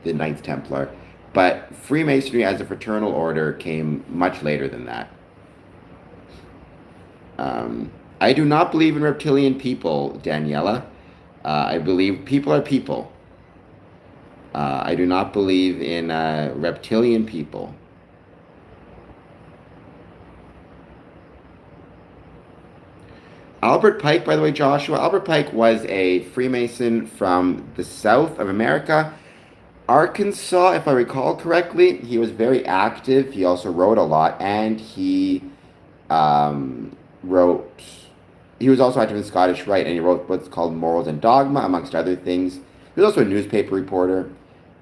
the Knights Templar. But Freemasonry as a fraternal order came much later than that. I do not believe in reptilian people, Daniela. I believe people are people. I do not believe in reptilian people. Albert Pike, by the way, Joshua, Albert Pike was a Freemason from the south of America. Arkansas, if I recall correctly, he was very active. He also wrote a lot, and he wrote. He was also active in Scottish Rite, and he wrote what's called Morals and Dogma, amongst other things. He was also a newspaper reporter.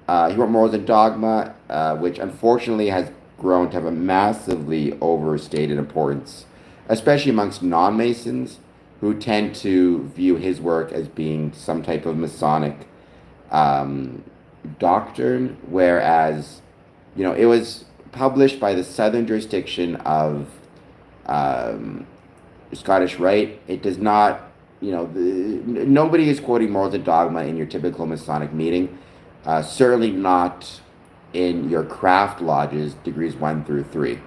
He wrote Morals and Dogma, which unfortunately has grown to have a massively overstated importance, especially amongst non-Masons, who tend to view his work as being some type of Masonic um, doctrine, whereas, it was published by the Southern jurisdiction of um, Scottish Rite. It does not, nobody is quoting Morals and Dogma in your typical Masonic meeting. Certainly not in your craft lodges, degrees 1 through 3.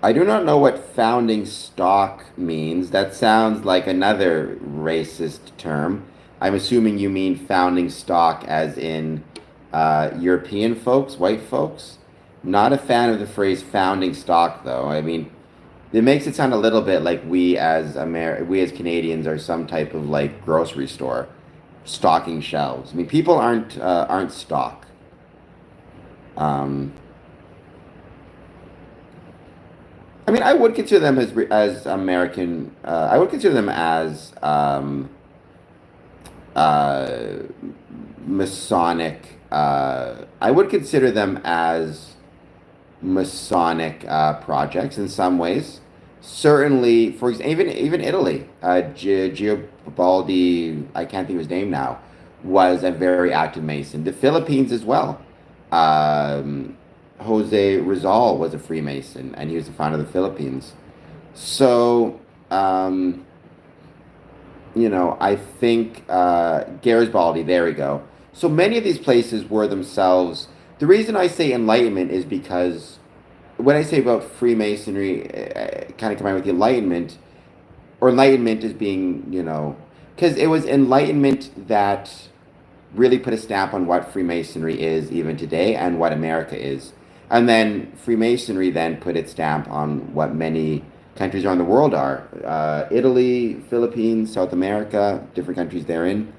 I do not know what founding stock means. That sounds like another racist term. I'm assuming you mean founding stock as in European folks, white folks. Not a fan of the phrase founding stock, though. I mean, it makes it sound a little bit like we as Canadians are some type of like grocery store, stocking shelves. I mean, people aren't stock. Um, I mean, I would consider them as American. I would consider them as uh, Masonic. I would consider them as Masonic projects in some ways. Certainly, for example, even Italy, Giobaldi, I can't think of his name now, was a very active Mason. The Philippines as well. Um, Jose Rizal was a Freemason, and he was the founder of the Philippines. So, I think Garibaldi, there we go. So many of these places were themselves. The reason I say enlightenment is because when I say about Freemasonry, kind of combined with the enlightenment, or enlightenment as being, because it was enlightenment that really put a stamp on what Freemasonry is even today and what America is. And then Freemasonry then put its stamp on what many countries around the world are. Italy, Philippines, South America, different countries therein.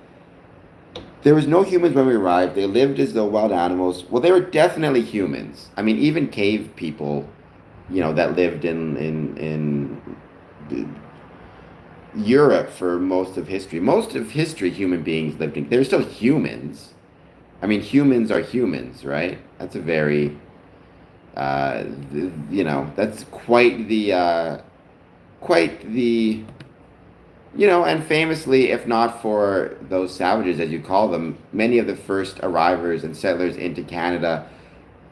There was no humans when we arrived. They lived as though wild animals. Well, they were definitely humans. I mean, even cave people, that lived in Europe for most of history. Most of history, human beings lived in. They're still humans. I mean, humans are humans, right? That's a very, that's quite the, and famously, if not for those savages, as you call them, many of the first arrivers and settlers into Canada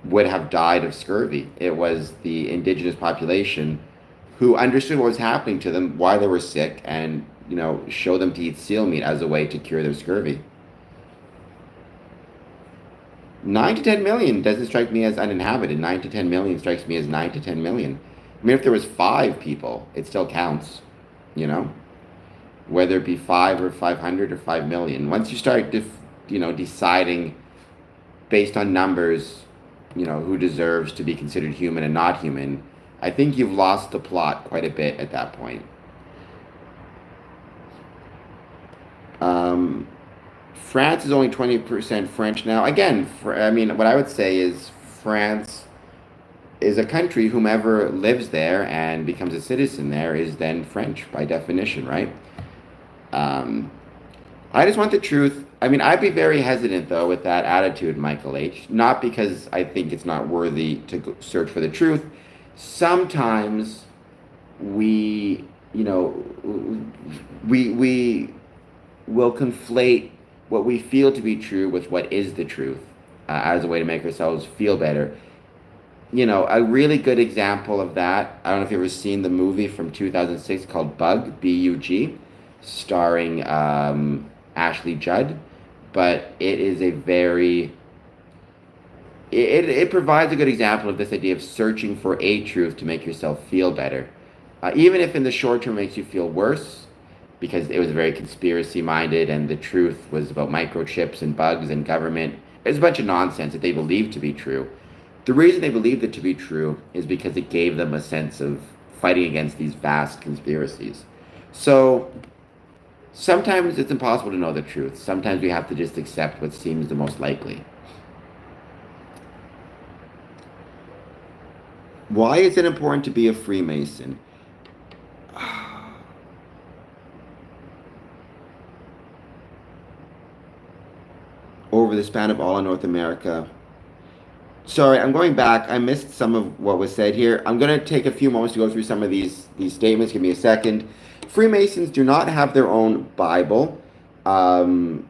would have died of scurvy. It was the indigenous population who understood what was happening to them, why they were sick, and, show them to eat seal meat as a way to cure their scurvy. 9 to 10 million doesn't strike me as uninhabited. 9 to 10 million strikes me as 9 to 10 million. I mean, if there was 5 people, it still counts, you know, whether it be 5 or 500 or 5 million. Once you start, deciding based on numbers, who deserves to be considered human and not human, I think you've lost the plot quite a bit at that point. Um, France is only 20% French now. Again, I mean, what I would say is France is a country, whomever lives there and becomes a citizen there is then French by definition, right? Um, I just want the truth. I mean, I'd be very hesitant though with that attitude, Michael H. Not because I think it's not worthy to search for the truth. Sometimes we, you know, we will conflate what we feel to be true with what is the truth as a way to make ourselves feel better. You know, a really good example of that. I don't know if you've ever seen the movie from 2006 called Bug, B-U-G, starring Ashley Judd, but it is a very it provides a good example of this idea of searching for a truth to make yourself feel better, even if in the short term it makes you feel worse, because it was very conspiracy minded and the truth was about microchips and bugs and government. It's a bunch of nonsense that they believed to be true. The reason they believed it to be true is because it gave them a sense of fighting against these vast conspiracies. So sometimes it's impossible to know the truth. Sometimes we have to just accept what seems the most likely. Why is it important to be a Freemason? Over the span of all of North America. Sorry, I'm going back. I missed some of what was said here. I'm going to take a few moments to go through some of these statements. Give me a second. Freemasons do not have their own Bible. The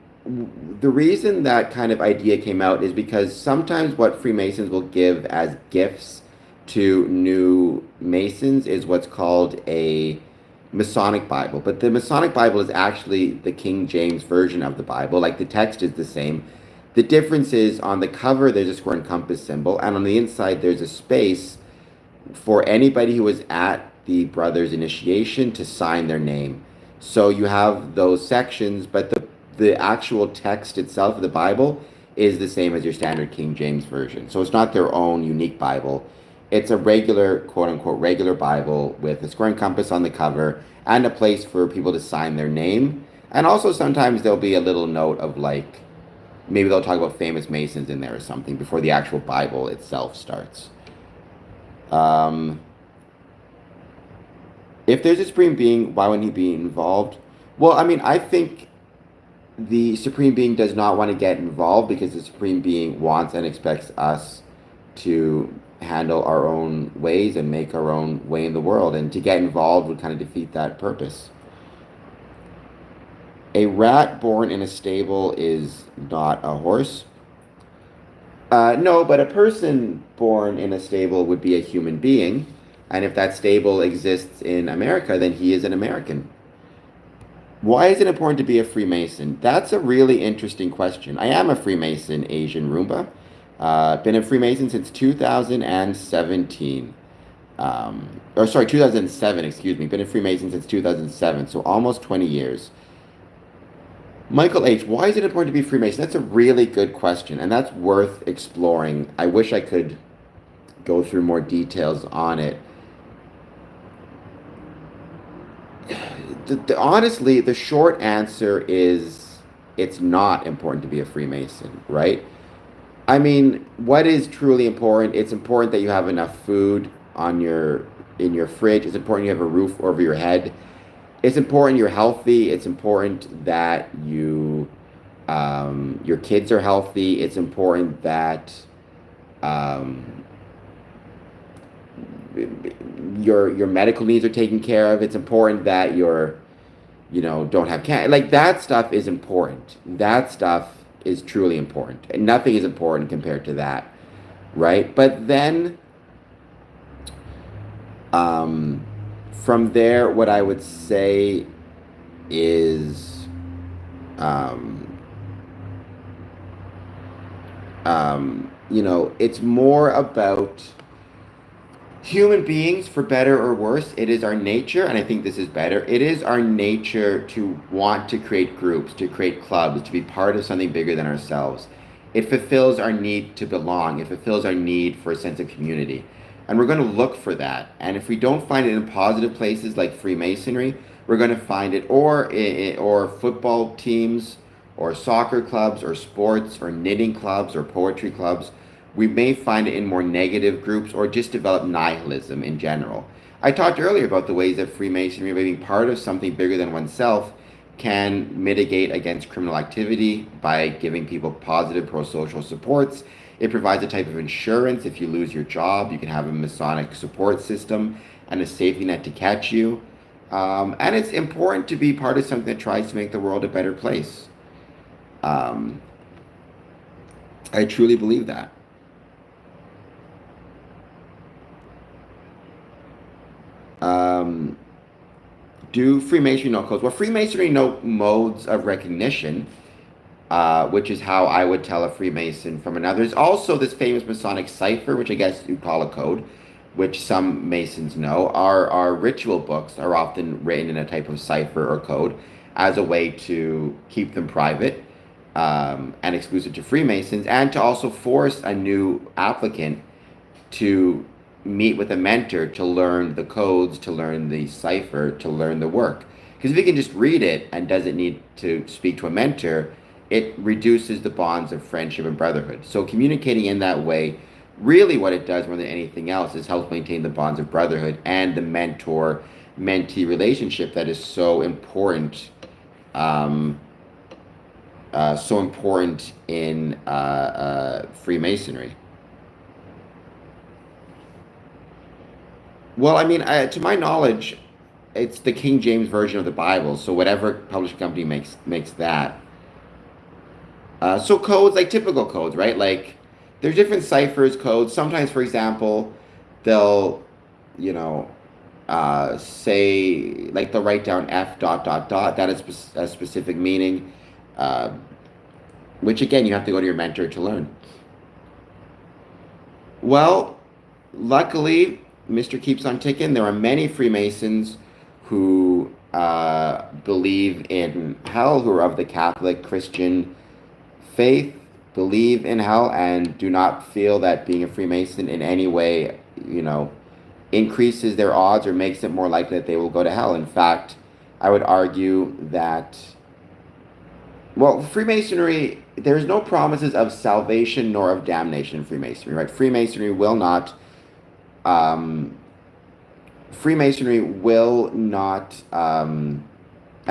reason that kind of idea came out is because sometimes what Freemasons will give as gifts to new Masons is what's called a Masonic Bible. But the Masonic Bible is actually the King James version of the Bible. Like the text is the same. The difference is on the cover, there's a square and compass symbol, and on the inside, there's a space for anybody who was at the brother's initiation to sign their name. So you have those sections, but the actual text itself of the Bible is the same as your standard King James version. So it's not their own unique Bible. It's a regular, quote unquote, regular Bible with a square and compass on the cover and a place for people to sign their name. And also sometimes there'll be a little note of like, maybe they'll talk about famous Masons in there or something before the actual Bible itself starts. If there's a Supreme Being, why wouldn't he be involved? Well, I mean, I think the Supreme Being does not want to get involved because the Supreme Being wants and expects us to handle our own ways and make our own way in the world. And to get involved would kind of defeat that purpose. A rat born in a stable is not a horse. No, but a person born in a stable would be a human being. And if that stable exists in America, then he is an American. Why is it important to be a Freemason? That's a really interesting question. I am a Freemason, Asian Roomba. Been a Freemason since 2017. 2007, excuse me. Been a Freemason since 2007, so almost 20 years. Michael H., why is it important to be Freemason? That's a really good question, and that's worth exploring. I wish I could go through more details on it. Honestly, the short answer is it's not important to be a Freemason, right? I mean, what is truly important? It's important that you have enough food on in your fridge. It's important you have a roof over your head. It's important you're healthy. It's important that your kids are healthy. It's important that your medical needs are taken care of. It's important that don't have cancer. Like that stuff is important. That stuff is truly important, and nothing is important compared to that, right? But then, from there, what I would say is, it's more about human beings, for better or worse. It is our nature, and I think this is better. It is our nature to want to create groups, to create clubs, to be part of something bigger than ourselves. It fulfills our need to belong. It fulfills our need for a sense of community. And we're going to look for that. And if we don't find it in positive places like Freemasonry, we're going to find it or football teams or soccer clubs or sports or knitting clubs or poetry clubs. We may find it in more negative groups or just develop nihilism in general. I talked earlier about the ways that Freemasonry may be part of something bigger than oneself can mitigate against criminal activity by giving people positive pro-social supports. It provides a type of insurance. If you lose your job, you can have a Masonic support system and a safety net to catch you. And it's important to be part of something that tries to make the world a better place. Um, I truly believe that. Um, do Freemasonry know codes? Well, Freemasonry know modes of recognition, which is how I would tell a Freemason from another. There's also this famous Masonic cipher, which I guess you'd call a code, which some Masons know. Our ritual books are often written in a type of cipher or code as a way to keep them private and exclusive to Freemasons, and to also force a new applicant to meet with a mentor to learn the codes, to learn the cipher, to learn the work. Because if he can just read it and doesn't need to speak to a mentor, it reduces the bonds of friendship and brotherhood. So communicating in that way, really what it does more than anything else is helps maintain the bonds of brotherhood and the mentor-mentee relationship that is so important, in Freemasonry. Well, I mean, to my knowledge, it's the King James version of the Bible. So whatever publishing company makes that. So codes, like typical codes, right? Like there's different ciphers, codes. Sometimes, for example, they'll, you know, say like they'll write down F dot dot dot. That is a specific meaning, uh, which again you have to go to your mentor to learn. Well, luckily, Mr. Keeps on Ticking. There are many Freemasons who believe in hell, who are of the Catholic Christian faith, believe in hell, and do not feel that being a Freemason in any way, increases their odds or makes it more likely that they will go to hell. In fact, I would argue that, well, Freemasonry, there's no promises of salvation nor of damnation in Freemasonry, right? Um, Freemasonry will not, and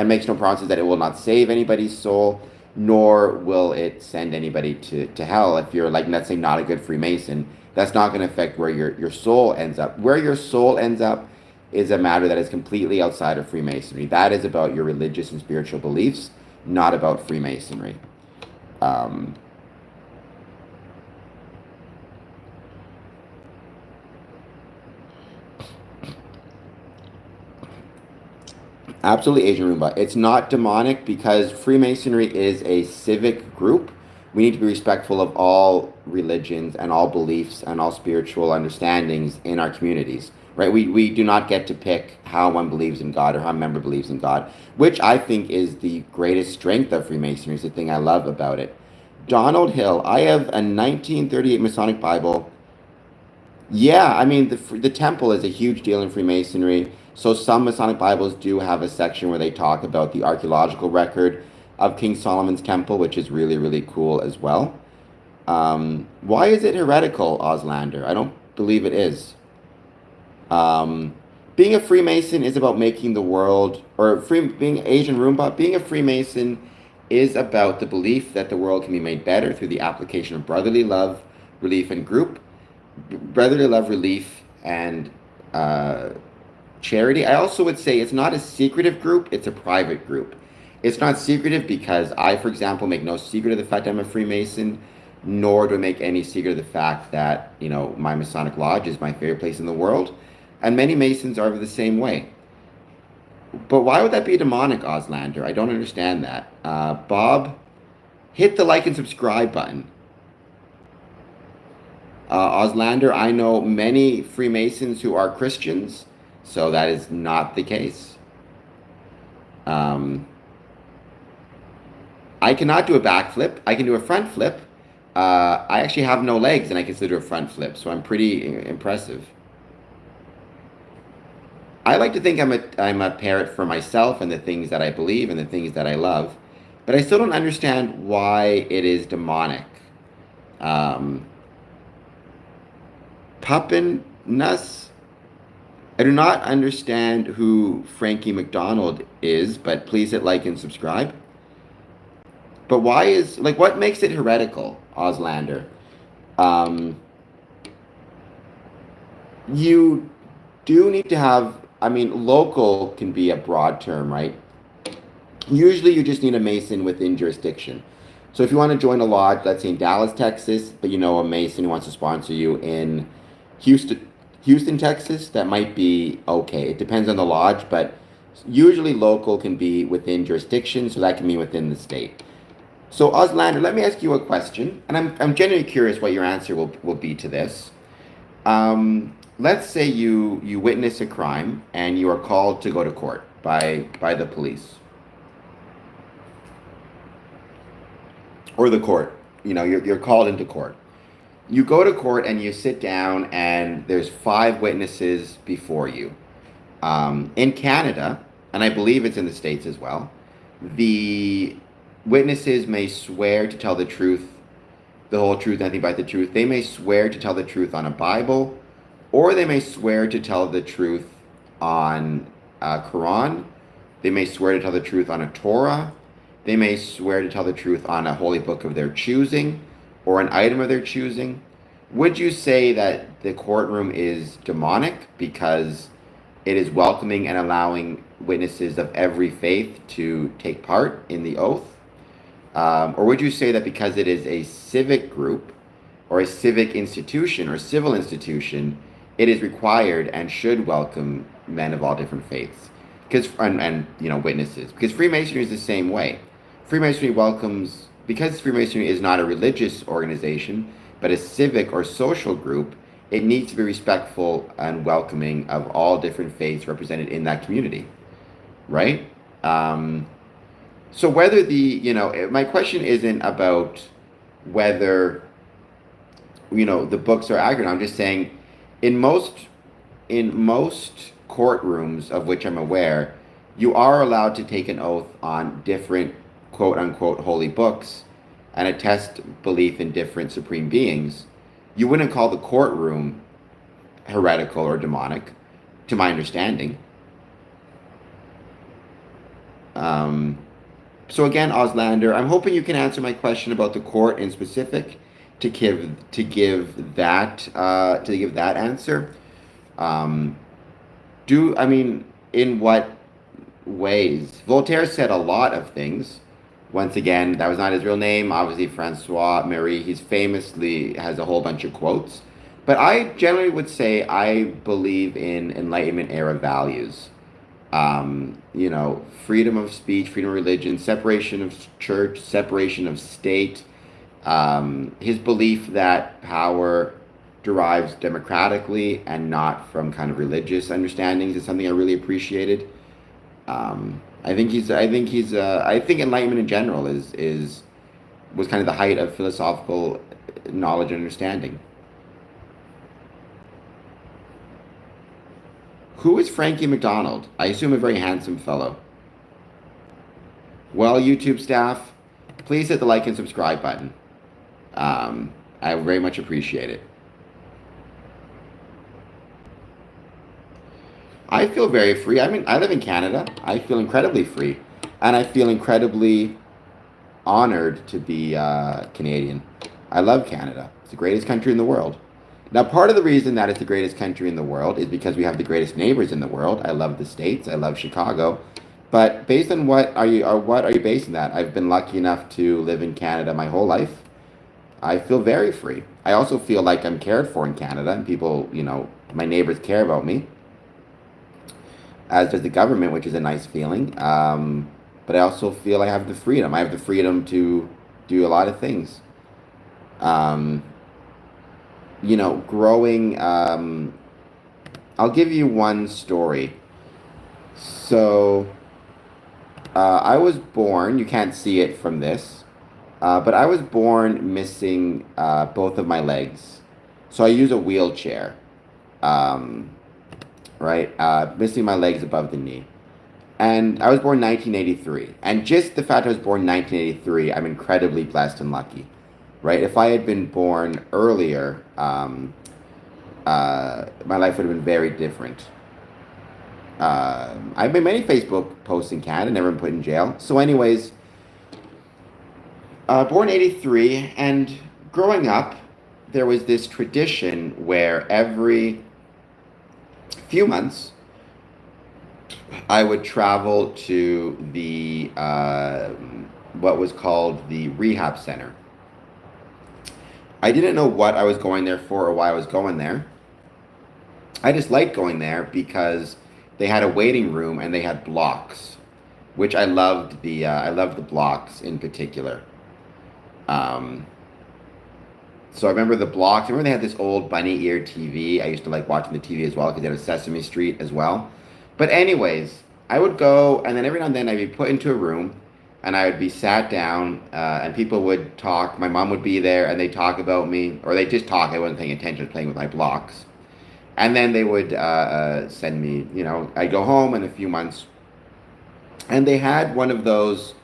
makes no promises that it will not save anybody's soul, nor will it send anybody to hell. If you're, like, let's say, not a good Freemason, that's not going to affect where your soul ends up. Where your soul ends up is a matter that is completely outside of Freemasonry. That is about your religious and spiritual beliefs, not about Freemasonry. Um, Absolutely, Asian Roomba. It's not demonic because Freemasonry is a civic group. We need to be respectful of all religions and all beliefs and all spiritual understandings in our communities, right? We do not get to pick how one believes in God or how a member believes in God, which I think is the greatest strength of Freemasonry. It's the thing I love about it. Donald Hill, I have a 1938 Masonic Bible. Yeah, I mean, the temple is a huge deal in Freemasonry. So some Masonic Bibles do have a section where they talk about the archaeological record of King Solomon's temple, which is really, really cool as well. Why is it heretical, Oslander? I don't believe it is. Um, Being a Freemason is about making the world, being Asian Roomba, being a Freemason is about the belief that the world can be made better through the application of brotherly love, relief, and brotherly love, relief, and charity. I also would say it's not a secretive group, it's a private group. It's not secretive because I, for example, make no secret of the fact I'm a Freemason, nor do I make any secret of the fact that, my Masonic Lodge is my favorite place in the world. And many Masons are the same way. But why would that be demonic, Oslander? I don't understand that. Bob, hit the like and subscribe button. Oslander, I know many Freemasons who are Christians, so that is not the case. I cannot do a backflip. I can do a front flip. I actually have no legs, and I can still do a front flip, so I'm pretty impressive. I like to think I'm a parrot for myself and the things that I believe and the things that I love, but I still don't understand why it is demonic. Um, Puppin Nuss. I do not understand who Frankie McDonald is, but please hit like and subscribe. But why is, like, what makes it heretical, Auslander? Um, you do need to have, I mean, local can be a broad term, right? Usually you just need a Mason within jurisdiction. So if you want to join a lodge, let's say in Dallas, Texas, but you know a Mason who wants to sponsor you in Houston, Texas, that might be okay. It depends on the lodge, but usually local can be within jurisdiction, so that can be within the state. So Auslander, let me ask you a question, and I'm genuinely curious what your answer will be to this. Let's say you witness a crime and you are called to go to court by the police or the court. You know, you're called into court. You go to court and you sit down and there's five witnesses before you. In Canada, and I believe it's in the States as well, the witnesses may swear to tell the truth, the whole truth, nothing but the truth. They may swear to tell the truth on a Bible, or they may swear to tell the truth on a Quran. They may swear to tell the truth on a Torah. They may swear to tell the truth on a holy book of their choosing or an item of their choosing. Would you say that the courtroom is demonic because it is welcoming and allowing witnesses of every faith to take part in the oath? Or would you say that because it is a civic group or a civic institution or civil institution, it is required and should welcome men of all different faiths? Because and you know, witnesses. Because Freemasonry is the same way. Freemasonry welcomes, because Freemasonry is not a religious organization, but a civic or social group, it needs to be respectful and welcoming of all different faiths represented in that community, right? So whether my question isn't about whether, the books are accurate. I'm just saying, in most courtrooms of which I'm aware, you are allowed to take an oath on different quote unquote holy books and attest belief in different supreme beings. You wouldn't call the courtroom heretical or demonic, to my understanding. So again, Auslander, I'm hoping you can answer my question about the court in specific to give that answer. In what ways? Voltaire said a lot of things. Once again, that was not his real name. Obviously, Francois Marie. He's famously has a whole bunch of quotes. But I generally would say I believe in Enlightenment era values. Freedom of speech, freedom of religion, separation of church, separation of state. His belief that power derives democratically and not from kind of religious understandings is something I really appreciated. I think Enlightenment in general was kind of the height of philosophical knowledge and understanding. Who is Frankie McDonald? I assume a very handsome fellow. Well, YouTube staff, please hit the like and subscribe button. I very much appreciate it. I feel very free. I mean, I live in Canada. I feel incredibly free. And I feel incredibly honored to be Canadian. I love Canada. It's the greatest country in the world. Now, part of the reason that it's the greatest country in the world is because we have the greatest neighbors in the world. I love the States. I love Chicago. But based on what are you basing that? I've been lucky enough to live in Canada my whole life. I feel very free. I also feel like I'm cared for in Canada, and people, my neighbors care about me, as does the government, which is a nice feeling. But I also feel I have the freedom. I have the freedom to do a lot of things. Growing, I'll give you one story. So, I was born, you can't see it from this, but I was born missing both of my legs. So I use a wheelchair, missing my legs above the knee. And I was born 1983. And just the fact I was born 1983, I'm incredibly blessed and lucky. Right? If I had been born earlier, my life would have been very different. I've made many Facebook posts in Canada, never been put in jail. So, anyways, born '83, and growing up, there was this tradition where every few months I would travel to the what was called the rehab center. I didn't know what I was going there for or why I was going there. I just liked going there because they had a waiting room and they had blocks, which I loved the blocks in particular. Um, so I remember the blocks. I remember they had this old bunny ear TV. I used to like watching the TV as well because they had a Sesame Street as well. But anyways, I would go, and then every now and then I'd be put into a room, and I would be sat down, and people would talk. My mom would be there, and they talk about me, or they just talk. I wasn't paying attention, playing with my blocks. And then they would send me, I'd go home in a few months, and they had one of those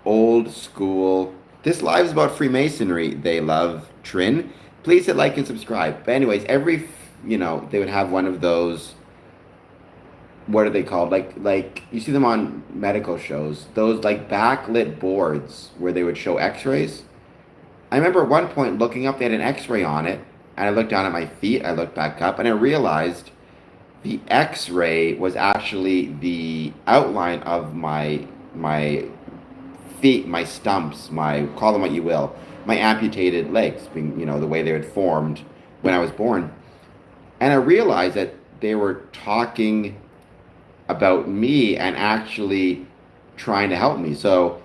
old school. This live's about Freemasonry. They love Trin. Please hit like and subscribe. But anyways, they would have one of those. What are they called? Like you see them on medical shows. Those like backlit boards where they would show X-rays. I remember at one point looking up, they had an X-ray on it, and I looked down at my feet. I looked back up, and I realized the X-ray was actually the outline of my feet, my stumps, my call them what you will, my amputated legs, being the way they had formed when I was born. And I realized that they were talking about me and actually trying to help me. So,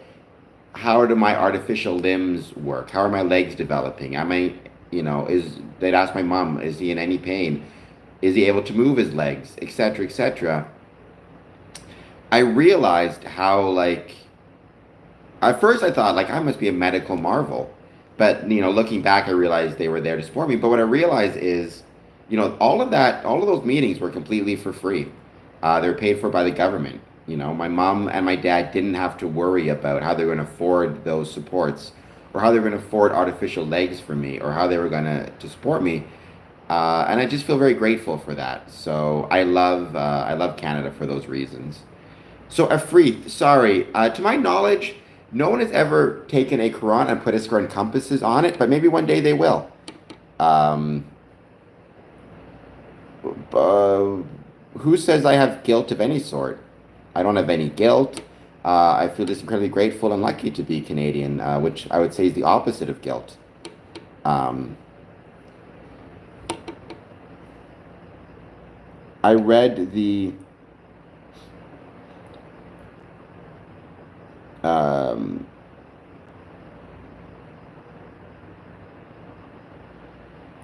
how do my artificial limbs work? How are my legs developing? Am I, they'd ask my mom, is he in any pain? Is he able to move his legs, etc., etc. I realized how, like, at first I thought, like, I must be a medical marvel. But, looking back, I realized they were there to support me. But what I realized is, all of those meetings were completely for free. They were paid for by the government. My mom and my dad didn't have to worry about how they were going to afford those supports, or how they were going to afford artificial legs for me, or how they were going to support me. And I just feel very grateful for that. So I love Canada for those reasons. So Afreeth, sorry, to my knowledge, no one has ever taken a Quran and put a square and compasses on it, but maybe one day they will. Um, uh, who says I have guilt of any sort? I don't have any guilt. I feel just incredibly grateful and lucky to be Canadian, which I would say is the opposite of guilt. Um, I read the um,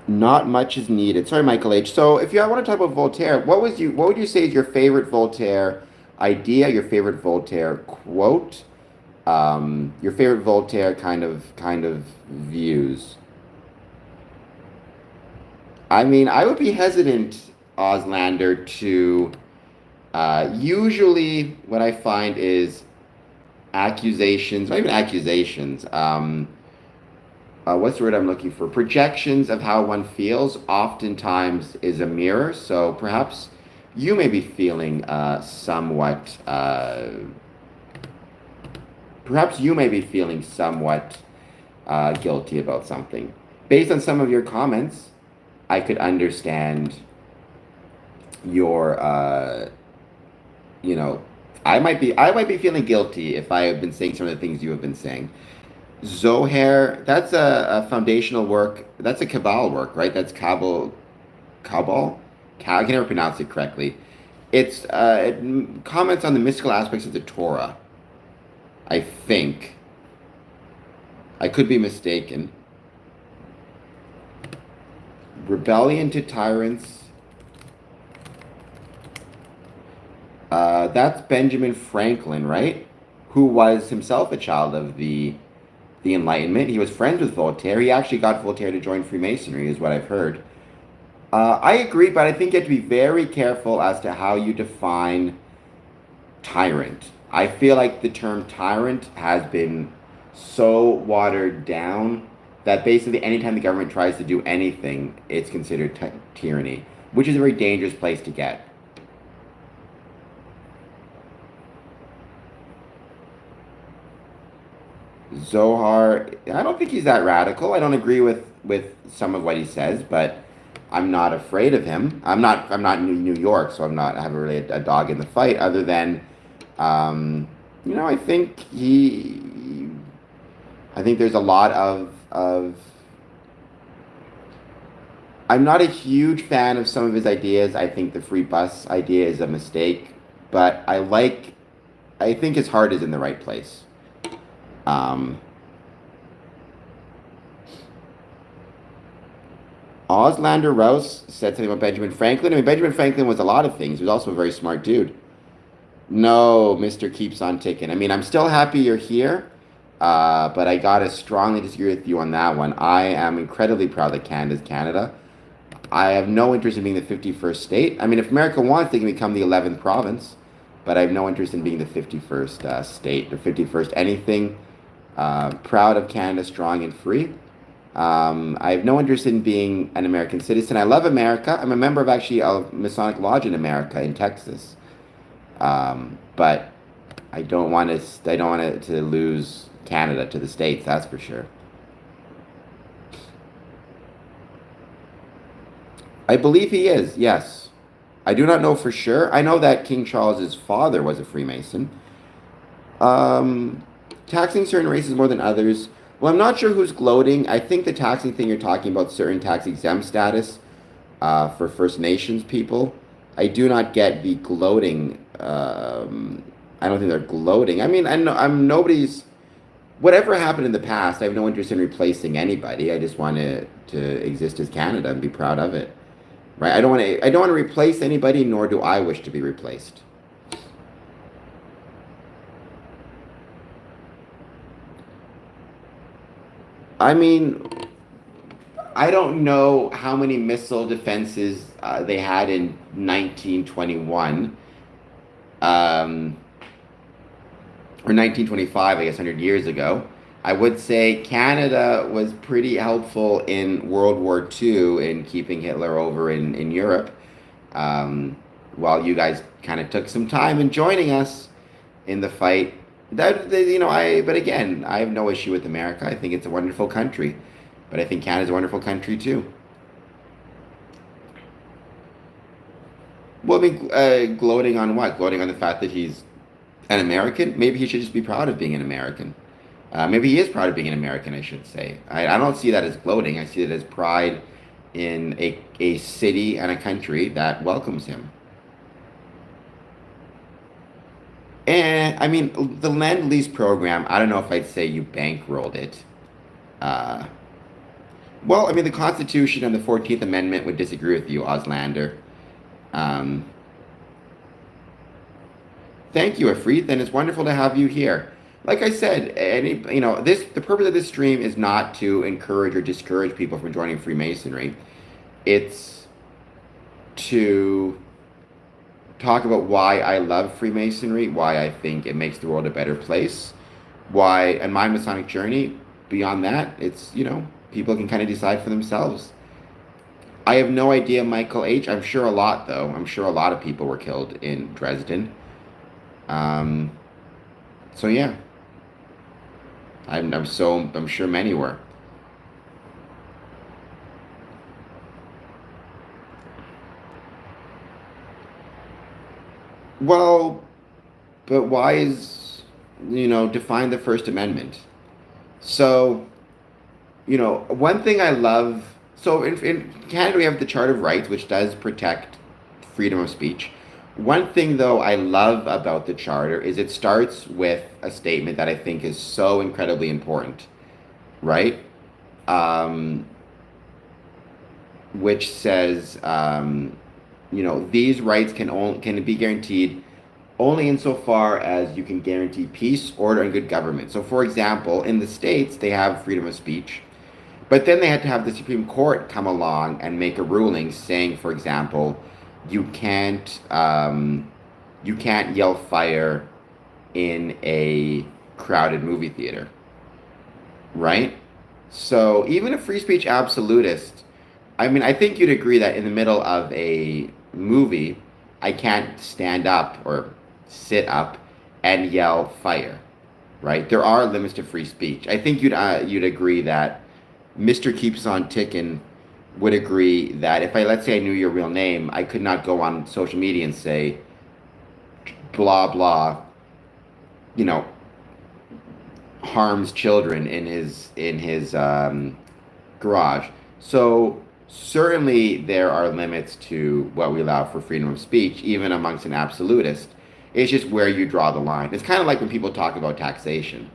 not much is needed. Sorry, Michael H. So, if you want to talk about Voltaire, what would you say is your favorite Voltaire idea, your favorite Voltaire quote, your favorite Voltaire kind of views? I mean, I would be hesitant, Oslander, to. Usually, what I find is accusations, not even accusations. What's the word I'm looking for? Projections of how one feels oftentimes is a mirror. So perhaps you may be feeling perhaps you may be feeling somewhat guilty about something. Based on some of your comments, I could understand your, I might be feeling guilty if I have been saying some of the things you have been saying. Zohar, that's a foundational work. That's a Kabbalah work, right? That's Kabbalah? I can never pronounce it correctly. It comments on the mystical aspects of the Torah, I think. I could be mistaken. Rebellion to tyrants. That's Benjamin Franklin, right? Who was himself a child of the Enlightenment. He was friends with Voltaire. He actually got Voltaire to join Freemasonry, is what I've heard. I agree, but I think you have to be very careful as to how you define tyrant. I feel like the term tyrant has been so watered down that basically anytime the government tries to do anything, it's considered tyranny, which is a very dangerous place to get. Zohar, I don't think he's that radical. I don't agree with some of what he says, but I'm not afraid of him. I'm not in New York, so I haven't really a dog in the fight. Other than, um, I think I think there's a lot of. I'm not a huge fan of some of his ideas. I think the free bus idea is a mistake, but I think his heart is in the right place. Um, Oslander Rouse said something about Benjamin Franklin. I mean, Benjamin Franklin was a lot of things. He was also a very smart dude. No, Mr. Keeps on Ticking. I mean, I'm still happy you're here, but I gotta strongly disagree with you on that one. I am incredibly proud that Canada's Canada. I have no interest in being the 51st state. I mean, if America wants, they can become the 11th province, but I have no interest in being the 51st state or 51st anything. Proud of Canada, strong and free. I have no interest in being an American citizen. I love America. I'm a member of actually a Masonic Lodge in America, in Texas. But I don't want to. I don't want to lose Canada to the states. That's for sure. I believe he is. Yes, I do not know for sure. I know that King Charles's father was a Freemason. Um, Taxing certain races more than others. Well, I'm not sure who's gloating. I think the taxing thing you're talking about certain tax exempt status for First Nations people. I do not get the gloating. I don't think they're gloating. I mean, I'm nobody's. Whatever happened in the past, I have no interest in replacing anybody. I just want to exist as Canada and be proud of it. Right? I don't want to replace anybody, nor do I wish to be replaced. I mean, I don't know how many missile defenses they had in 1921 um, or 1925, I guess, 100 years ago. I would say Canada was pretty helpful in World War II in keeping Hitler over in Europe, um, while you guys kind of took some time in joining us in the fight. But again, I have no issue with America. I think it's a wonderful country, but I think Canada's a wonderful country too. Well, I mean, gloating on what? Gloating on the fact that he's an American? Maybe he should just be proud of being an American. Maybe he is proud of being an American, I should say. I don't see that as gloating. I see it as pride in a city and a country that welcomes him. And I mean, the Land Lease program, I don't know if I'd say you bankrolled it. Uh, well, I mean, the Constitution and the 14th Amendment would disagree with you, Auslander. Um, Thank you, Afreet, and it's wonderful to have you here. Like I said, the purpose of this stream is not to encourage or discourage people from joining Freemasonry. It's to talk about why I love Freemasonry, why I think it makes the world a better place, why, and my Masonic journey. Beyond that, it's people can kind of decide for themselves. I have no idea, Michael H. I'm sure a lot, though. I'm sure a lot of people were killed in Dresden. Um, so yeah, I'm sure many were. Well, but why is define the First Amendment? So one thing I love. So in Canada we have the Charter of Rights, which does protect freedom of speech. One thing, though, I love about the Charter is it starts with a statement that I think is so incredibly important, right? Um, which says, these rights can be guaranteed only insofar as you can guarantee peace, order, and good government. So, for example, in the States, they have freedom of speech, but then they had to have the Supreme Court come along and make a ruling saying, for example, you can't you can't yell fire in a crowded movie theater, right? So even a free speech absolutist, I mean, I think you'd agree that in the middle of a movie, I can't stand up or sit up and yell fire, right? There are limits to free speech. I think you'd agree that Mr. Keeps on Tickin' would agree that if I, let's say I knew your real name, I could not go on social media and say blah blah, you know, harms children in his garage. So certainly there are limits to what we allow for freedom of speech, even amongst an absolutist. It's just where you draw the line. It's kind of like when people talk about taxation,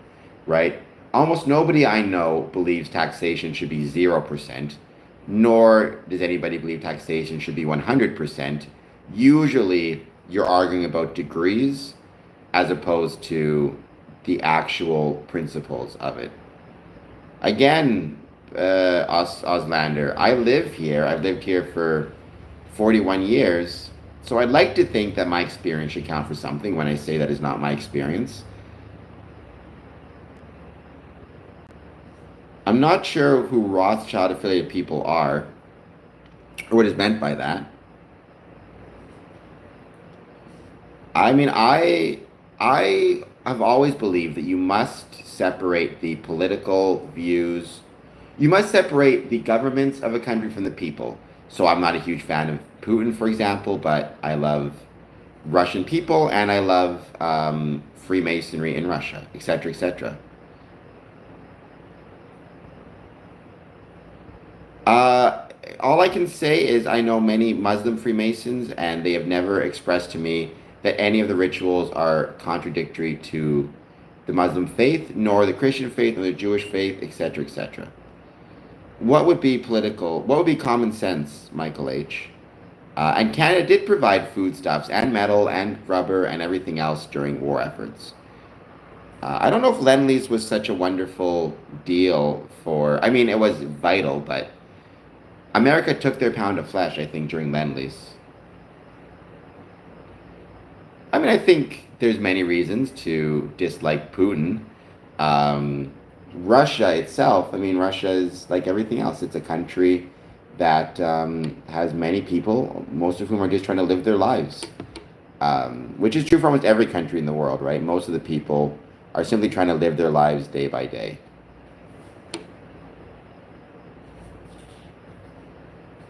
right? Almost nobody I know believes taxation should be 0%, nor does anybody believe taxation should be 100%. Usually you're arguing about degrees as opposed to the actual principles of it. Again, Auslander, I live here. I've lived here for 41 years. So I'd like to think that my experience should count for something when I say that is not my experience. I'm not sure who Rothschild affiliated people are or what is meant by that. I mean, I have always believed that you must separate the political views. You must separate the governments of a country from the people. So I'm not a huge fan of Putin, for example, but I love Russian people and I love Freemasonry in Russia, etc., etc. Uh, all I can say is I know many Muslim Freemasons, and they have never expressed to me that any of the rituals are contradictory to the Muslim faith, nor the Christian faith, nor the Jewish faith, etc., etc. What would be political? What would be common sense, Michael H? And Canada did provide foodstuffs and metal and rubber and everything else during war efforts. I don't know if Lend-Lease was such a wonderful deal for. I mean, it was vital, but America took their pound of flesh, I think, during Lend-Lease. I mean, I think there's many reasons to dislike Putin. Um, Russia itself, I mean, Russia is like everything else. It's a country that has many people, most of whom are just trying to live their lives, which is true for almost every country in the world, right? Most of the people are simply trying to live their lives day by day.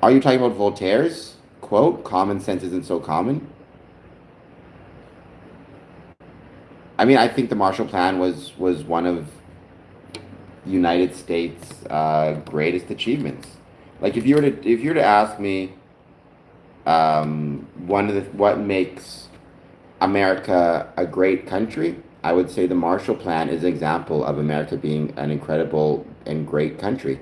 Are you talking about Voltaire's quote, common sense isn't so common? I mean, I think the Marshall Plan was one of the United States' greatest achievements. Like if you were to ask me, one of the what makes America a great country, I would say the Marshall Plan is an example of America being an incredible and great country.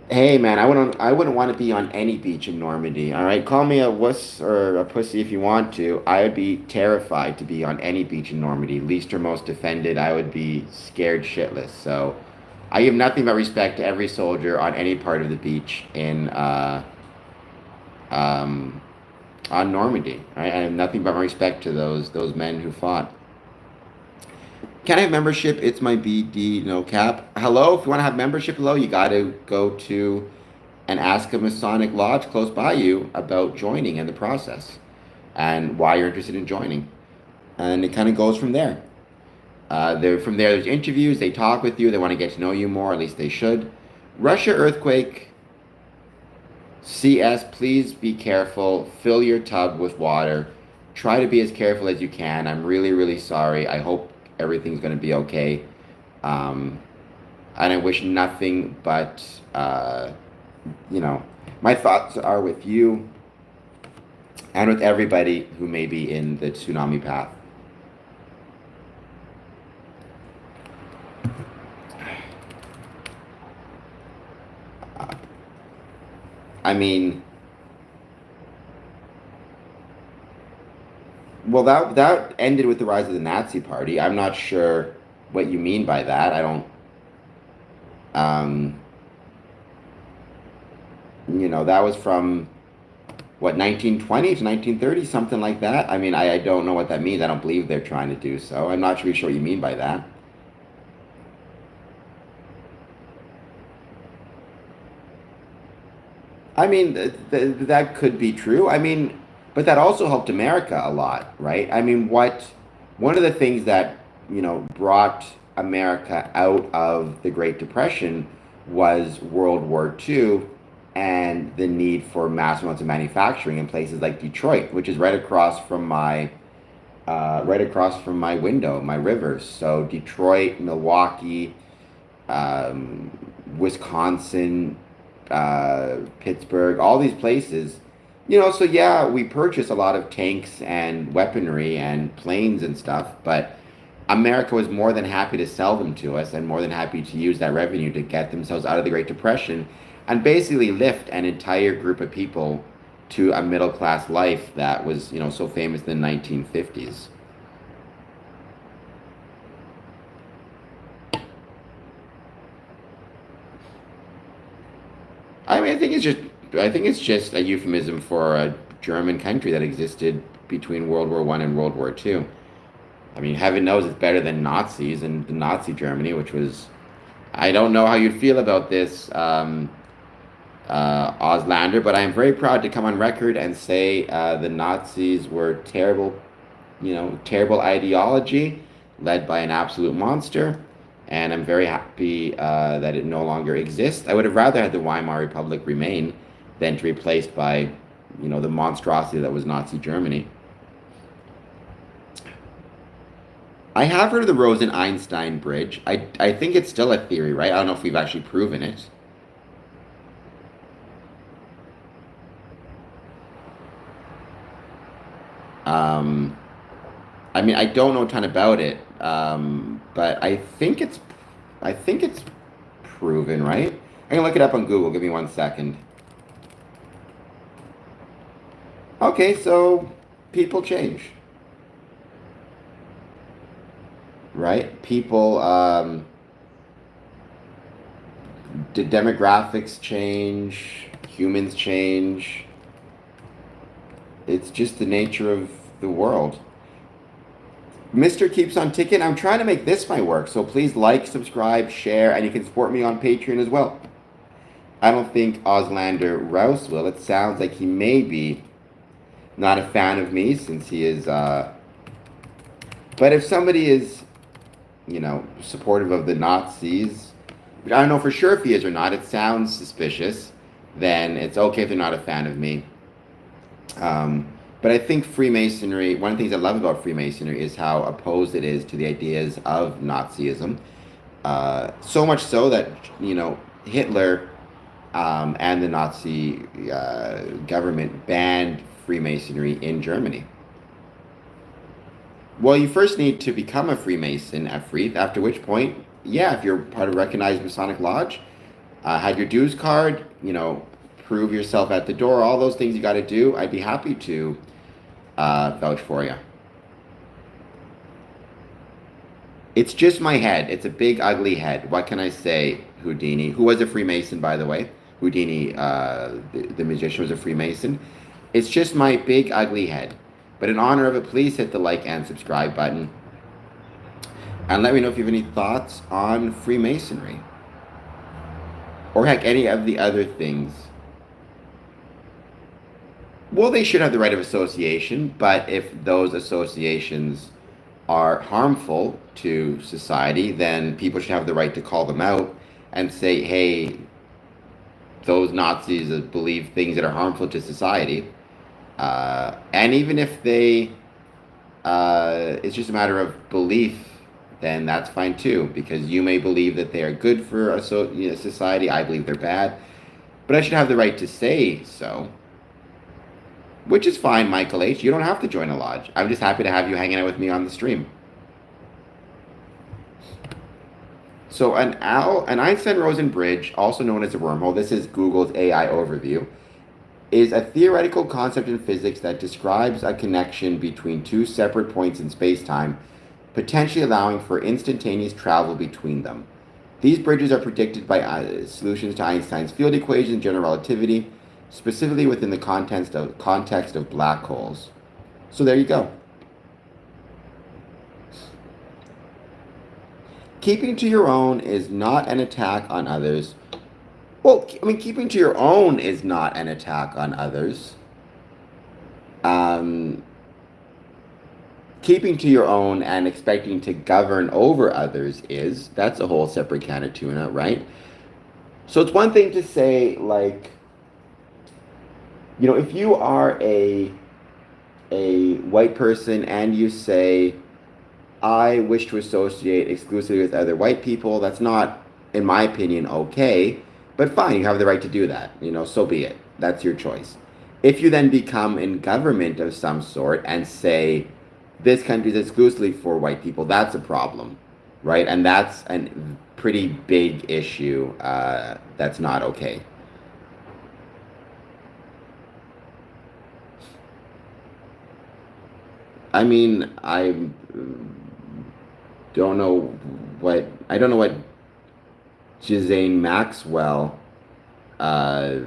Hey man, I wouldn't want to be on any beach in Normandy. All right, call me a wuss or a pussy if you want to. I would be terrified to be on any beach in Normandy. Least or most offended, I would be scared shitless. So, I give nothing but respect to every soldier on any part of the beach in um, on Normandy. Right, I have nothing but respect to those men who fought. Can I have membership? It's my BD, no cap. Hello, if you want to have membership, hello, you got to go to and ask a Masonic lodge close by you about joining and the process and why you're interested in joining. And it kind of goes from there. From there, there's interviews. They talk with you. They want to get to know you more. At least they should. Russia earthquake. CS, please be careful. Fill your tub with water. Try to be as careful as you can. I'm really, really sorry. I hope everything's going to be okay. Um, and I wish nothing but, my thoughts are with you and with everybody who may be in the tsunami path. I mean, well, that ended with the rise of the Nazi Party. I'm not sure what you mean by that. I don't. Um, that was from what 1920 to 1930, something like that. I mean, I don't know what that means. I don't believe they're trying to do so. I'm not really sure what you mean by that. I mean, that could be true. I mean, But that also helped America a lot, right? I mean, one of the things that, brought America out of the Great Depression was World War II and the need for mass amounts of manufacturing in places like Detroit, which is right across from my window, my rivers. So Detroit, Milwaukee, um, Wisconsin, Pittsburgh, all these places. So yeah, we purchase a lot of tanks and weaponry and planes and stuff, but America was more than happy to sell them to us and more than happy to use that revenue to get themselves out of the Great Depression and basically lift an entire group of people to a middle class life that was, so famous in the 1950s. I mean, I think it's just a euphemism for a German country that existed between World War One and World War Two. I mean, heaven knows it's better than Nazis and the Nazi Germany, which was. I don't know how you'd feel about this, Auslander, but I am very proud to come on record and say the Nazis were terrible, terrible ideology led by an absolute monster. And I'm very happy that it no longer exists. I would have rather had the Weimar Republic remain than to be replaced by, the monstrosity that was Nazi Germany. I have heard of the Rosen-Einstein Bridge. I think it's still a theory, right? I don't know if we've actually proven it. Um, I mean, I don't know a ton about it, but I think it's proven, right? I can look it up on Google. Give me 1 second. Okay, so people change, right? The demographics change, humans change. It's just the nature of the world. Mr. Keeps on Ticking. I'm trying to make this my work, so please like, subscribe, share, and you can support me on Patreon as well. I don't think Auslander Rouse will. It sounds like he may be not a fan of me since he is. But if somebody is, supportive of the Nazis, which I don't know for sure if he is or not, it sounds suspicious, then it's okay if they're not a fan of me. But I think Freemasonry, one of the things I love about Freemasonry is how opposed it is to the ideas of Nazism. So much so that, Hitler and the Nazi government banned Freemasonry in Germany. Well, you first need to become a Freemason at Free, after which point, yeah, if you're part of a recognized Masonic Lodge, had your dues card, prove yourself at the door, all those things you got to do, I'd be happy to vouch for you. It's just my head. It's a big, ugly head. What can I say, Houdini? Who was a Freemason, by the way? Houdini, the magician, was a Freemason. It's just my big, ugly head. But in honor of it, please hit the like and subscribe button. And let me know if you have any thoughts on Freemasonry. Or heck, any of the other things. Well, they should have the right of association, but if those associations are harmful to society, then people should have the right to call them out and say, hey, those Nazis believe things that are harmful to society. And even if it's just a matter of belief, then that's fine too, because you may believe that they are good for society. I believe they're bad, but I should have the right to say so. Which is fine, Michael H. You don't have to join a lodge. I'm just happy to have you hanging out with me on the stream. So an Einstein-Rosen bridge, also known as a wormhole, this is Google's AI overview, is a theoretical concept in physics that describes a connection between two separate points in space-time, potentially allowing for instantaneous travel between them. These bridges are predicted by solutions to Einstein's field equation and general relativity, specifically within the context of black holes. So there you go. Keeping to your own is not an attack on others. Well, I mean, keeping to your own is not an attack on others. Um, Keeping to your own and expecting to govern over others that's a whole separate can of tuna, right? So it's one thing to say, like, if you are a white person and you say, I wish to associate exclusively with other white people, that's not, in my opinion, okay. But fine, you have the right to do that. So be it. That's your choice. If you then become in government of some sort and say, this country is exclusively for white people, that's a problem, right? And that's a pretty big issue. That's not okay. I mean, I don't know what Ghislaine Maxwell uh,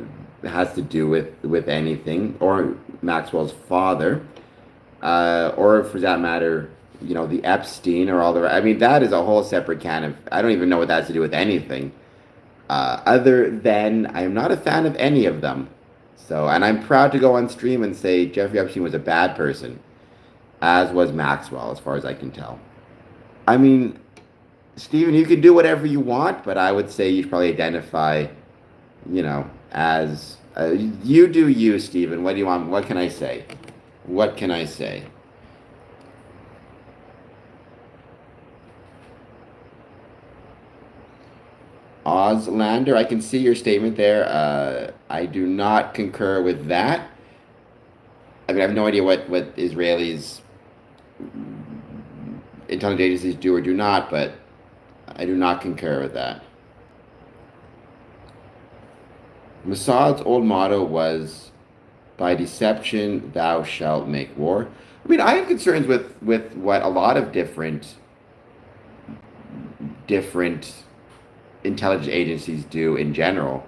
has to do with anything, or Maxwell's father, or for that matter, the Epstein or all the. I mean, that is a whole separate can of. I don't even know what that has to do with anything. Other than I am not a fan of any of them. So, and I'm proud to go on stream and say Jeffrey Epstein was a bad person, as was Maxwell, as far as I can tell. I mean, Stephen, you can do whatever you want, but I would say you should probably identify, as you do you, Stephen. What do you want? What can I say? What can I say? Ozlander, I can see your statement there. I do not concur with that. I mean, I have no idea what Israelis intelligence agencies do or do not, but I do not concur with that. Mossad's old motto was, "By deception thou shalt make war." I mean, I have concerns with what a lot of different intelligence agencies do in general,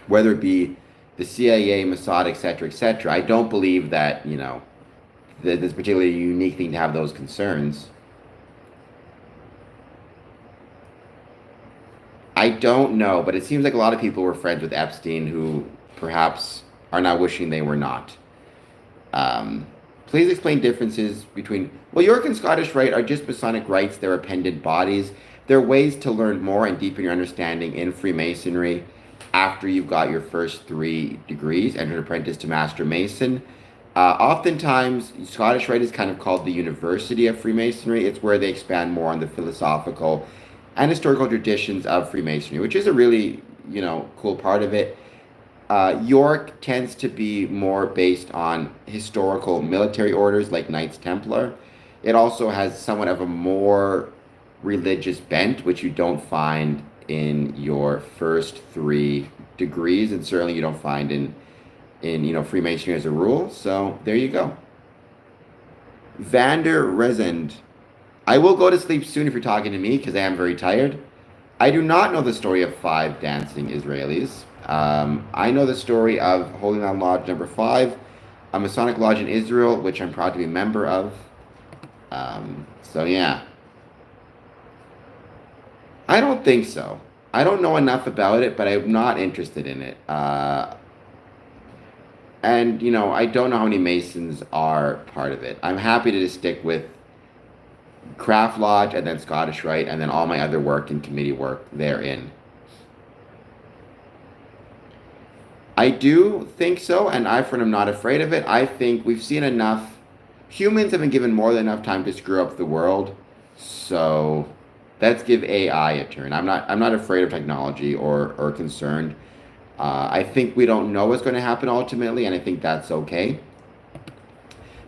whether it be the CIA, Mossad, etc., etc. I don't believe that that this particularly unique thing to have those concerns. I don't know, but it seems like a lot of people were friends with Epstein who perhaps are now wishing they were not. Please explain differences between. Well, York and Scottish Rite are just Masonic rites. They're appended bodies. They're ways to learn more and deepen your understanding in Freemasonry after you've got your first 3 degrees, entered apprentice to Master Mason. Oftentimes, Scottish Rite is kind of called the University of Freemasonry. It's where they expand more on the philosophical and historical traditions of Freemasonry, which is a really, cool part of it. York tends to be more based on historical military orders like Knights Templar. It also has somewhat of a more religious bent, which you don't find in your first 3 degrees, and certainly you don't find in Freemasonry as a rule. So there you go. Vander Resend. I will go to sleep soon if you're talking to me because I am very tired. I do not know the story of 5 dancing Israelis. I know the story of Holy Land Lodge number 5, a Masonic lodge in Israel, which I'm proud to be a member of. So yeah. I don't think so. I don't know enough about it, but I'm not interested in it. And I don't know how many Masons are part of it. I'm happy to just stick with Craft Lodge and then Scottish Rite and then all my other work and committee work therein. I do think so, and I, for am not afraid of it. I think we've seen enough. Humans have been given more than enough time to screw up the world, so let's give AI a turn. I'm not afraid of technology or concerned. I think we don't know what's going to happen ultimately, and I think that's okay.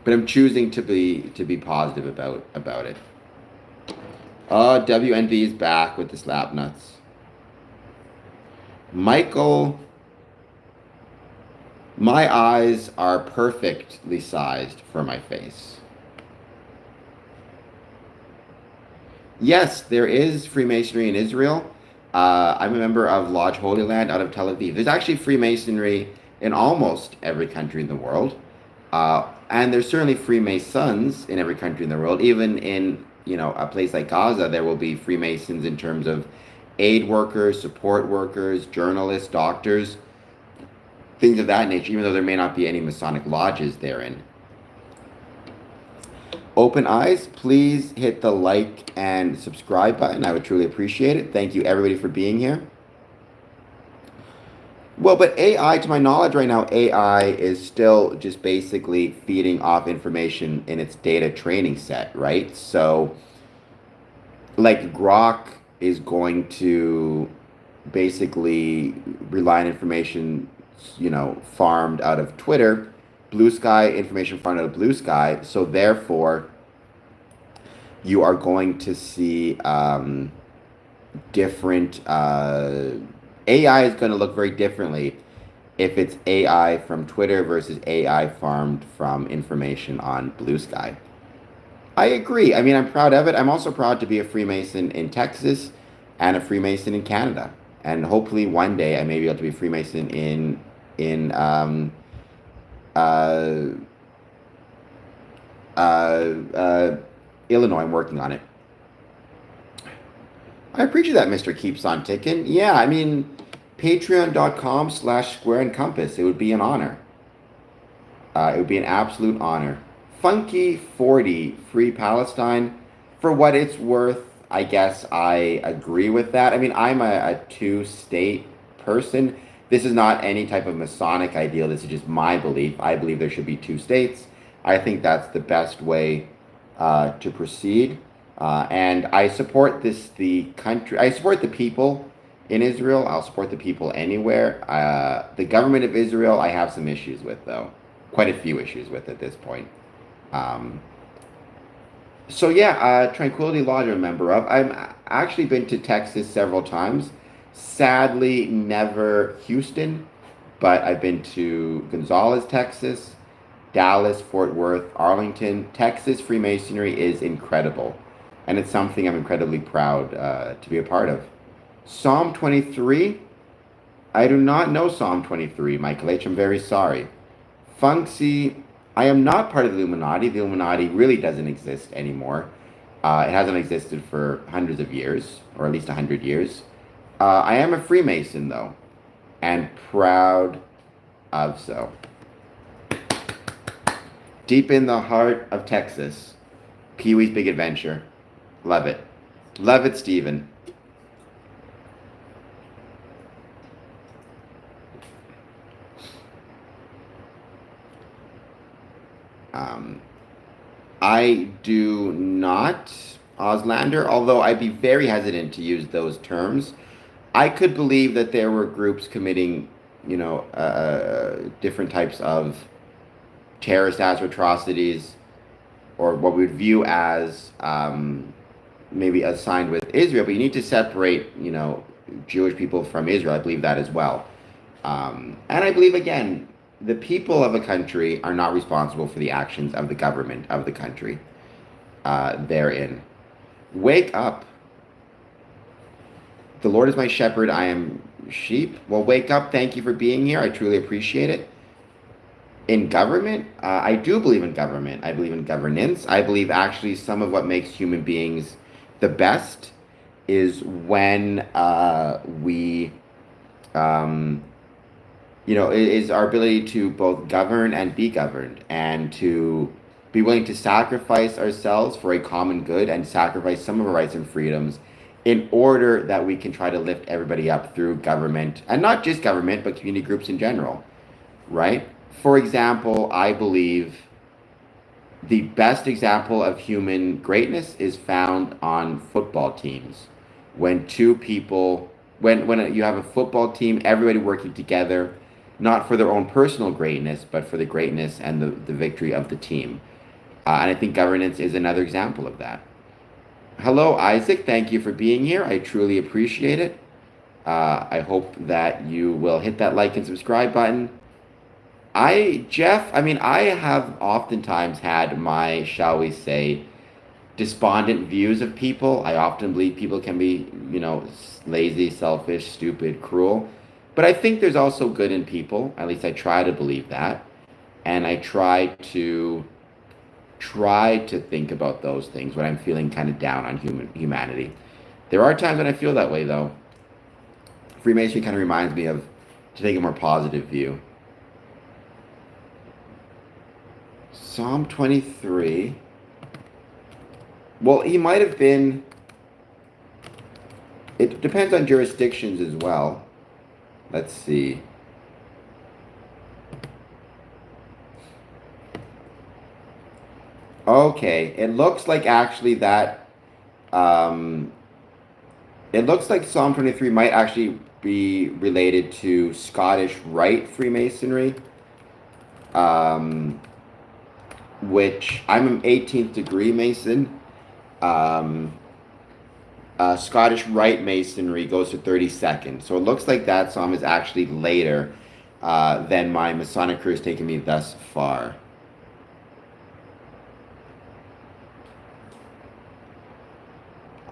But I'm choosing to be positive about it. WNV is back with the slap nuts. Michael, my eyes are perfectly sized for my face. Yes, there is Freemasonry in Israel. I'm a member of Lodge Holy Land out of Tel Aviv. There's actually Freemasonry in almost every country in the world. And there's certainly Freemasons in every country in the world. Even in, a place like Gaza, there will be Freemasons in terms of aid workers, support workers, journalists, doctors. things of that nature, even though there may not be any Masonic lodges therein. Open eyes, please hit the like and subscribe button. I would truly appreciate it. Thank you, everybody, for being here. Well, but AI, to my knowledge right now, AI is still just basically feeding off information in its data training set, right? So, like Grok is going to basically rely on information, farmed out of Twitter, Blue Sky information farmed out of Blue Sky. So therefore, you are going to see different. AI is going to look very differently if it's AI from Twitter versus AI farmed from information on Blue Sky. I agree. I mean, I'm proud of it. I'm also proud to be a Freemason in Texas and a Freemason in Canada. And hopefully one day I may be able to be a Freemason in uh, Illinois. I'm working on it. I appreciate that, Mr. Keeps on Ticking. Yeah, I mean, patreon.com/square and compass. It would be an honor. It would be an absolute honor. Funky40, Free Palestine. For what it's worth, I guess I agree with that. I mean, I'm a two-state person. This is not any type of Masonic ideal. This is just my belief. I believe there should be two states. I think that's the best way to proceed. And I support the country. I support the people in Israel. I'll support the people anywhere. The government of Israel, I have some issues with, though. Quite a few issues with at this point. So yeah, Tranquility Lodge I'm a member of. I've actually been to Texas several times. Sadly, never Houston, but I've been to Gonzales, Texas, Dallas, Fort Worth, Arlington. Texas Freemasonry is incredible, and it's something I'm incredibly proud to be a part of. Psalm 23. I do not know Psalm 23, Michael H. I'm very sorry. Funksy. I am not part of the Illuminati. The Illuminati really doesn't exist anymore. It hasn't existed for hundreds of years, or at least 100 years. I am a Freemason, though, and proud of so. Deep in the heart of Texas, Pee-wee's Big Adventure. Love it. Love it, Stephen. I do not, Auslander, although I'd be very hesitant to use those terms. I could believe that there were groups committing, different types of terrorist acts, atrocities, or what we would view as maybe assigned with Israel. But you need to separate, Jewish people from Israel. I believe that as well. And I believe, again, the people of a country are not responsible for the actions of the government of the country therein. Wake up. The Lord is my shepherd, I am sheep. Well, wake up. Thank you for being here. I truly appreciate it. In government, I do believe in government. I believe in governance. I believe actually some of what makes human beings the best is when we is our ability to both govern and be governed, and to be willing to sacrifice ourselves for a common good and sacrifice some of our rights and freedoms in order that we can try to lift everybody up through government, and not just government, but community groups in general, right? For example, I believe the best example of human greatness is found on football teams. When two people, when you have a football team, everybody working together, not for their own personal greatness, but for the greatness and the victory of the team. And I think governance is another example of that. Hello, Isaac. Thank you for being here. I truly appreciate it. I hope that you will hit that like and subscribe button. Jeff, I have oftentimes had my, shall we say, despondent views of people. I often believe people can be, lazy, selfish, stupid, cruel. But I think there's also good in people. At least I try to believe that. And I try to think about those things when I'm feeling kind of down on humanity. There are times when I feel that way, though. Freemasonry kind of reminds me of to take a more positive view. Psalm 23. Well, he might have been. It depends on jurisdictions as well. Let's see. Okay, it looks like actually that. Um, it looks like Psalm 23 might actually be related to Scottish Rite Freemasonry, um, which I'm an 18th degree Mason. Um, Scottish Rite Masonry goes to 32nd. So it looks like that psalm is actually later than my Masonic career has taken me thus far.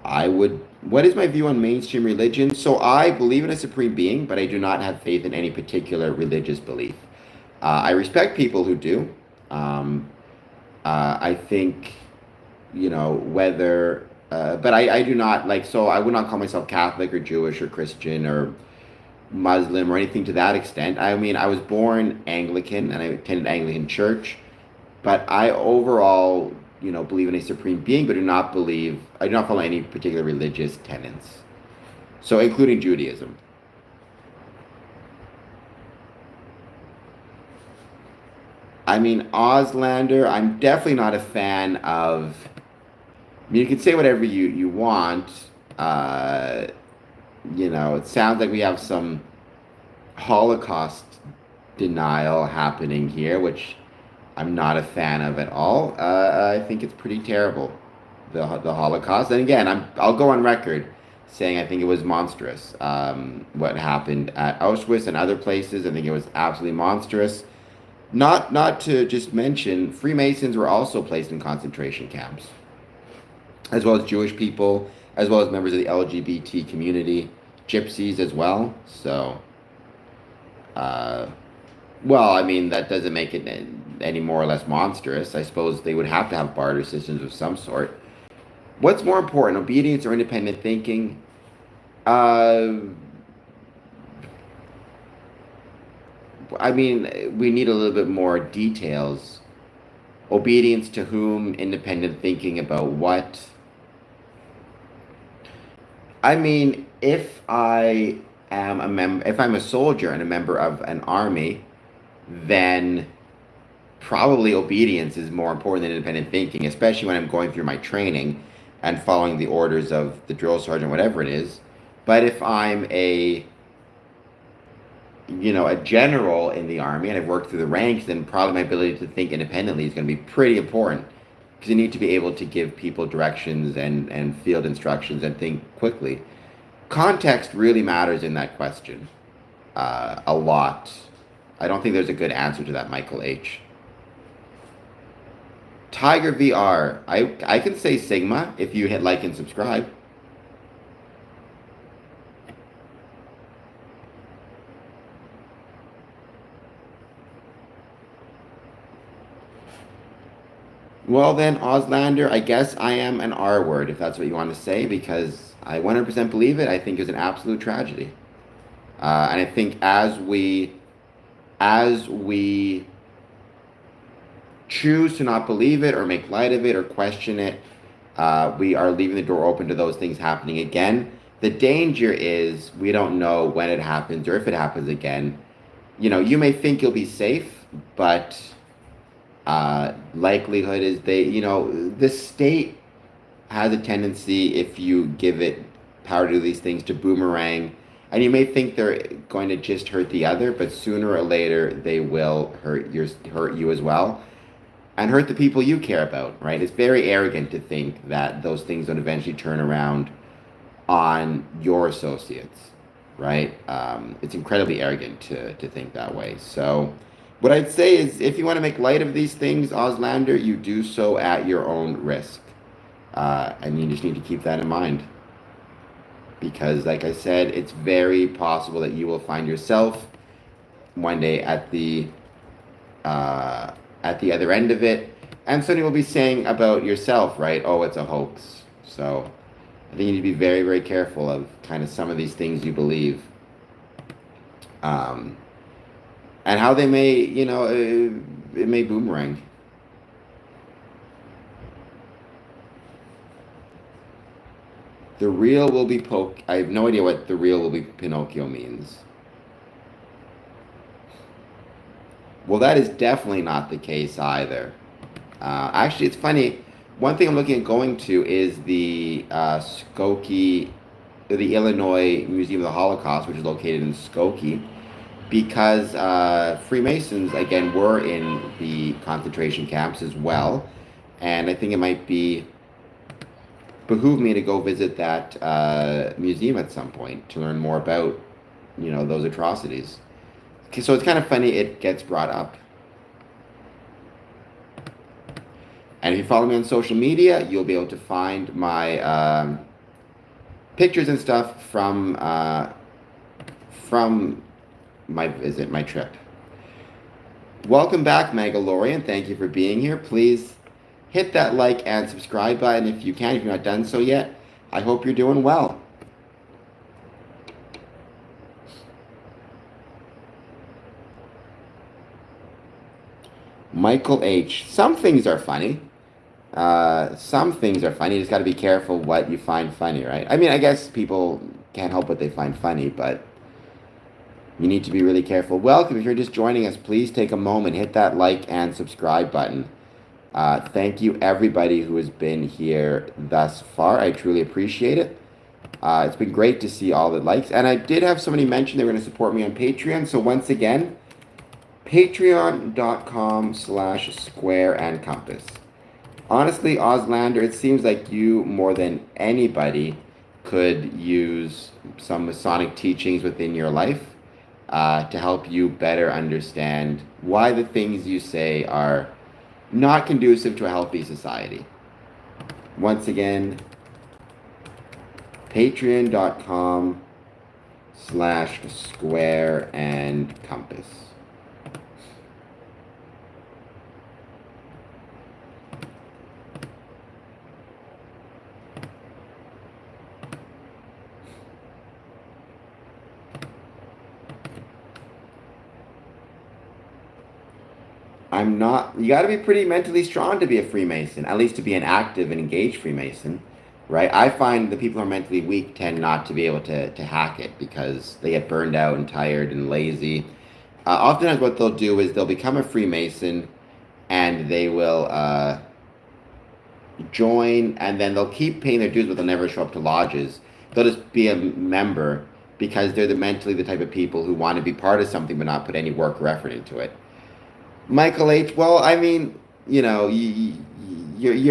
I would. What is my view on mainstream religion? So I believe in a supreme being, but I do not have faith in any particular religious belief. I respect people who do. Um, I think, whether, but I do not like, so I would not call myself Catholic or Jewish or Christian or Muslim or anything to that extent. I mean, I was born Anglican and I attended Anglican church, but I overall, believe in a supreme being, but I do not follow any particular religious tenets. So, including Judaism. I mean, Auslander, I'm definitely not a fan of. I mean, you can say whatever you want. Uh, it sounds like we have some Holocaust denial happening here, which I'm not a fan of at all. I think it's pretty terrible, the Holocaust. And again, I'll go on record saying I think it was monstrous. What happened at Auschwitz and other places, I think it was absolutely monstrous. Not to just mention, Freemasons were also placed in concentration camps, as well as Jewish people, as well as members of the LGBT community, gypsies as well. So, uh, well, I mean, that doesn't make it any more or less monstrous. I suppose they would have to have barter systems of some sort. What's more important, obedience or independent thinking? Uh, I mean, we need a little bit more details. Obedience to whom? Independent thinking about what? I mean, if I'm a soldier and a member of an army, then probably obedience is more important than independent thinking, especially when I'm going through my training and following the orders of the drill sergeant, whatever it is. But if I'm a general in the army and I've worked through the ranks, then probably my ability to think independently is going to be pretty important because you need to be able to give people directions and field instructions and think quickly. Context really matters in that question a lot. I don't think there's a good answer to that, Michael H. Tiger VR. I can say Sigma if you hit like and subscribe. Well then, Auslander, I guess I am an R word if that's what you want to say because I 100% believe it. I think it's an absolute tragedy, and I think as we choose to not believe it or make light of it or question it, we are leaving the door open to those things happening again. The danger is we don't know when it happens or if it happens again. You may think you'll be safe, but likelihood is the state has a tendency, if you give it power to do these things, to boomerang. And you may think they're going to just hurt the other, but sooner or later they will hurt you as well and hurt the people you care about, right? It's very arrogant to think that those things don't eventually turn around on your associates, right? It's incredibly arrogant to think that way. So, what I'd say is if you want to make light of these things, Auslander, you do so at your own risk. And you just need to keep that in mind. Because, like I said, it's very possible that you will find yourself one day at the other end of it, and somebody will be saying about yourself, right? Oh, it's a hoax. So I think you need to be very, very careful of kind of some of these things you believe, and how they may, it may boomerang. The real will be I have no idea what the real will be Pinocchio means. Well, that is definitely not the case either. Actually, it's funny. One thing I'm looking at going to is the Skokie, the Illinois Museum of the Holocaust, which is located in Skokie, because Freemasons, again, were in the concentration camps as well. And I think it might behoove me to go visit that museum at some point to learn more about, those atrocities. So it's kind of funny it gets brought up. And if you follow me on social media, you'll be able to find my pictures and stuff from my visit, my trip. Welcome back, Megalorian. Thank you for being here. Please hit that like and subscribe button if you can, if you're not done so yet. I hope you're doing well. Michael H. Some things are funny. Some things are funny. You just got to be careful what you find funny, right? I mean, I guess people can't help what they find funny, but you need to be really careful. Welcome. If you're just joining us, please take a moment, hit that like and subscribe button. Thank you, everybody who has been here thus far. I truly appreciate it. It's been great to see all the likes. And I did have somebody mention they were going to support me on Patreon. So once again, patreon.com/square-and-compass. Honestly, Oslander, it seems like you, more than anybody, could use some Masonic teachings within your life to help you better understand why the things you say are not conducive to a healthy society. Once again, patreon.com/square-and-compass. You got to be pretty mentally strong to be a Freemason, at least to be an active and engaged Freemason, right? I find the people who are mentally weak tend not to be able to hack it because they get burned out and tired and lazy. Oftentimes what they'll do is they'll become a Freemason and they will join, and then they'll keep paying their dues, but they'll never show up to lodges. They'll just be a member because they're mentally the type of people who want to be part of something but not put any work or effort into it. Michael H. Well, I mean, you're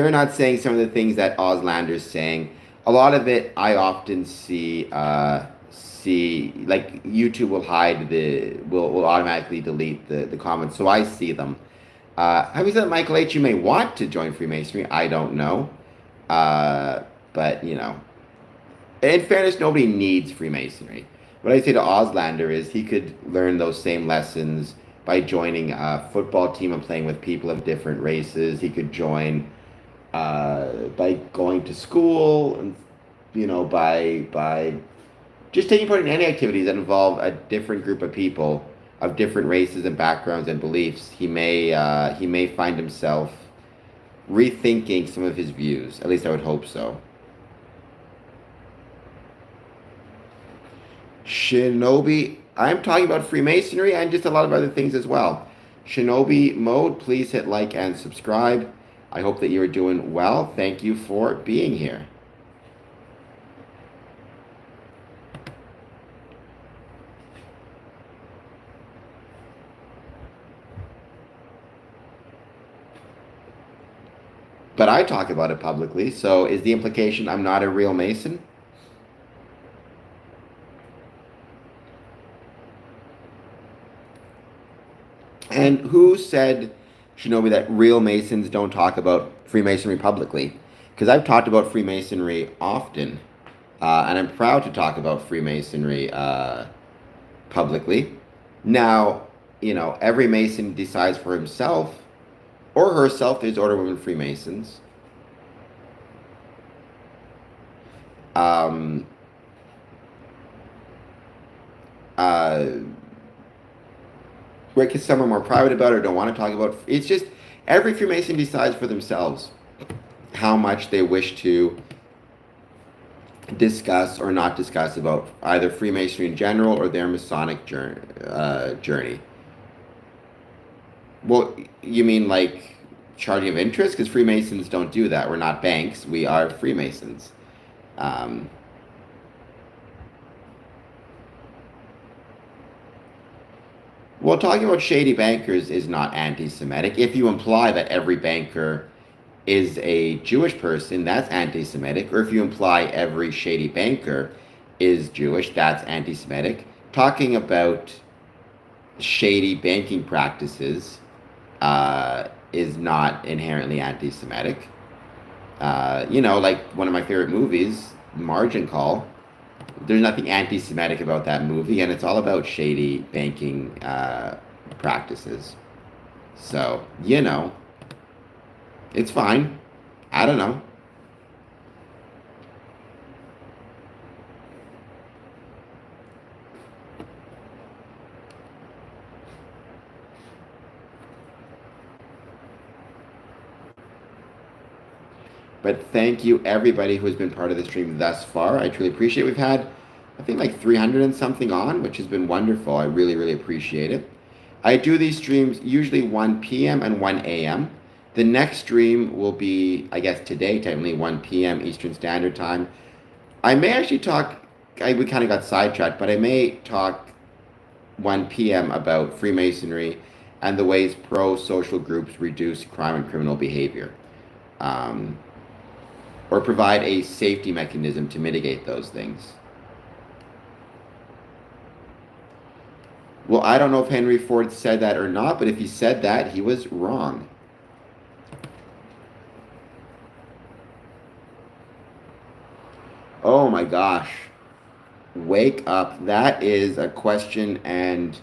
not saying some of the things that Oslander's saying. A lot of it I often see like YouTube will will automatically delete the comments, so I see them. Having said that, Michael H., you may want to join Freemasonry. I don't know, but in fairness, nobody needs Freemasonry. What I say to Oslander is he could learn those same lessons by joining a football team and playing with people of different races. He could join by going to school, and by just taking part in any activities that involve a different group of people of different races and backgrounds and beliefs. He may find himself rethinking some of his views. At least I would hope so. Shinobi, I'm talking about Freemasonry and just a lot of other things as well. Shinobi Mode, please hit like and subscribe. I hope that you are doing well. Thank you for being here. But I talk about it publicly, so is the implication I'm not a real Mason? And who said, Shinobi, that real Masons don't talk about Freemasonry publicly? Because I've talked about Freemasonry often, and I'm proud to talk about Freemasonry publicly. Now, every Mason decides for himself or herself. There's Order of Women Freemasons. Because some are more private about it or don't want to talk about it. It's just every Freemason decides for themselves how much they wish to discuss or not discuss about either Freemasonry in general or their Masonic journey. Well, you mean like charging of interest? Because Freemasons don't do that. We're not banks. We are Freemasons. Um, well, talking about shady bankers is not anti-Semitic. If you imply that every banker is a Jewish person, that's anti-Semitic. Or if you imply every shady banker is Jewish, that's anti-Semitic. Talking about shady banking practices is not inherently anti-Semitic. Like one of my favorite movies, Margin Call. There's nothing anti-Semitic about that movie, and it's all about shady banking practices. So, it's fine. I don't know. But thank you, everybody who has been part of the stream thus far. I truly appreciate it. We've had, I think, like 300 and something on, which has been wonderful. I really, really appreciate it. I do these streams usually 1 p.m. and 1 a.m. The next stream will be, I guess, today, technically 1 p.m. Eastern Standard Time. I may actually talk, we kind of got sidetracked, but I may talk 1 p.m. about Freemasonry and the ways pro-social groups reduce crime and criminal behavior. Um, or provide a safety mechanism to mitigate those things. Well, I don't know if Henry Ford said that or not, but if he said that, he was wrong. Oh my gosh. Wake up. That is a question, and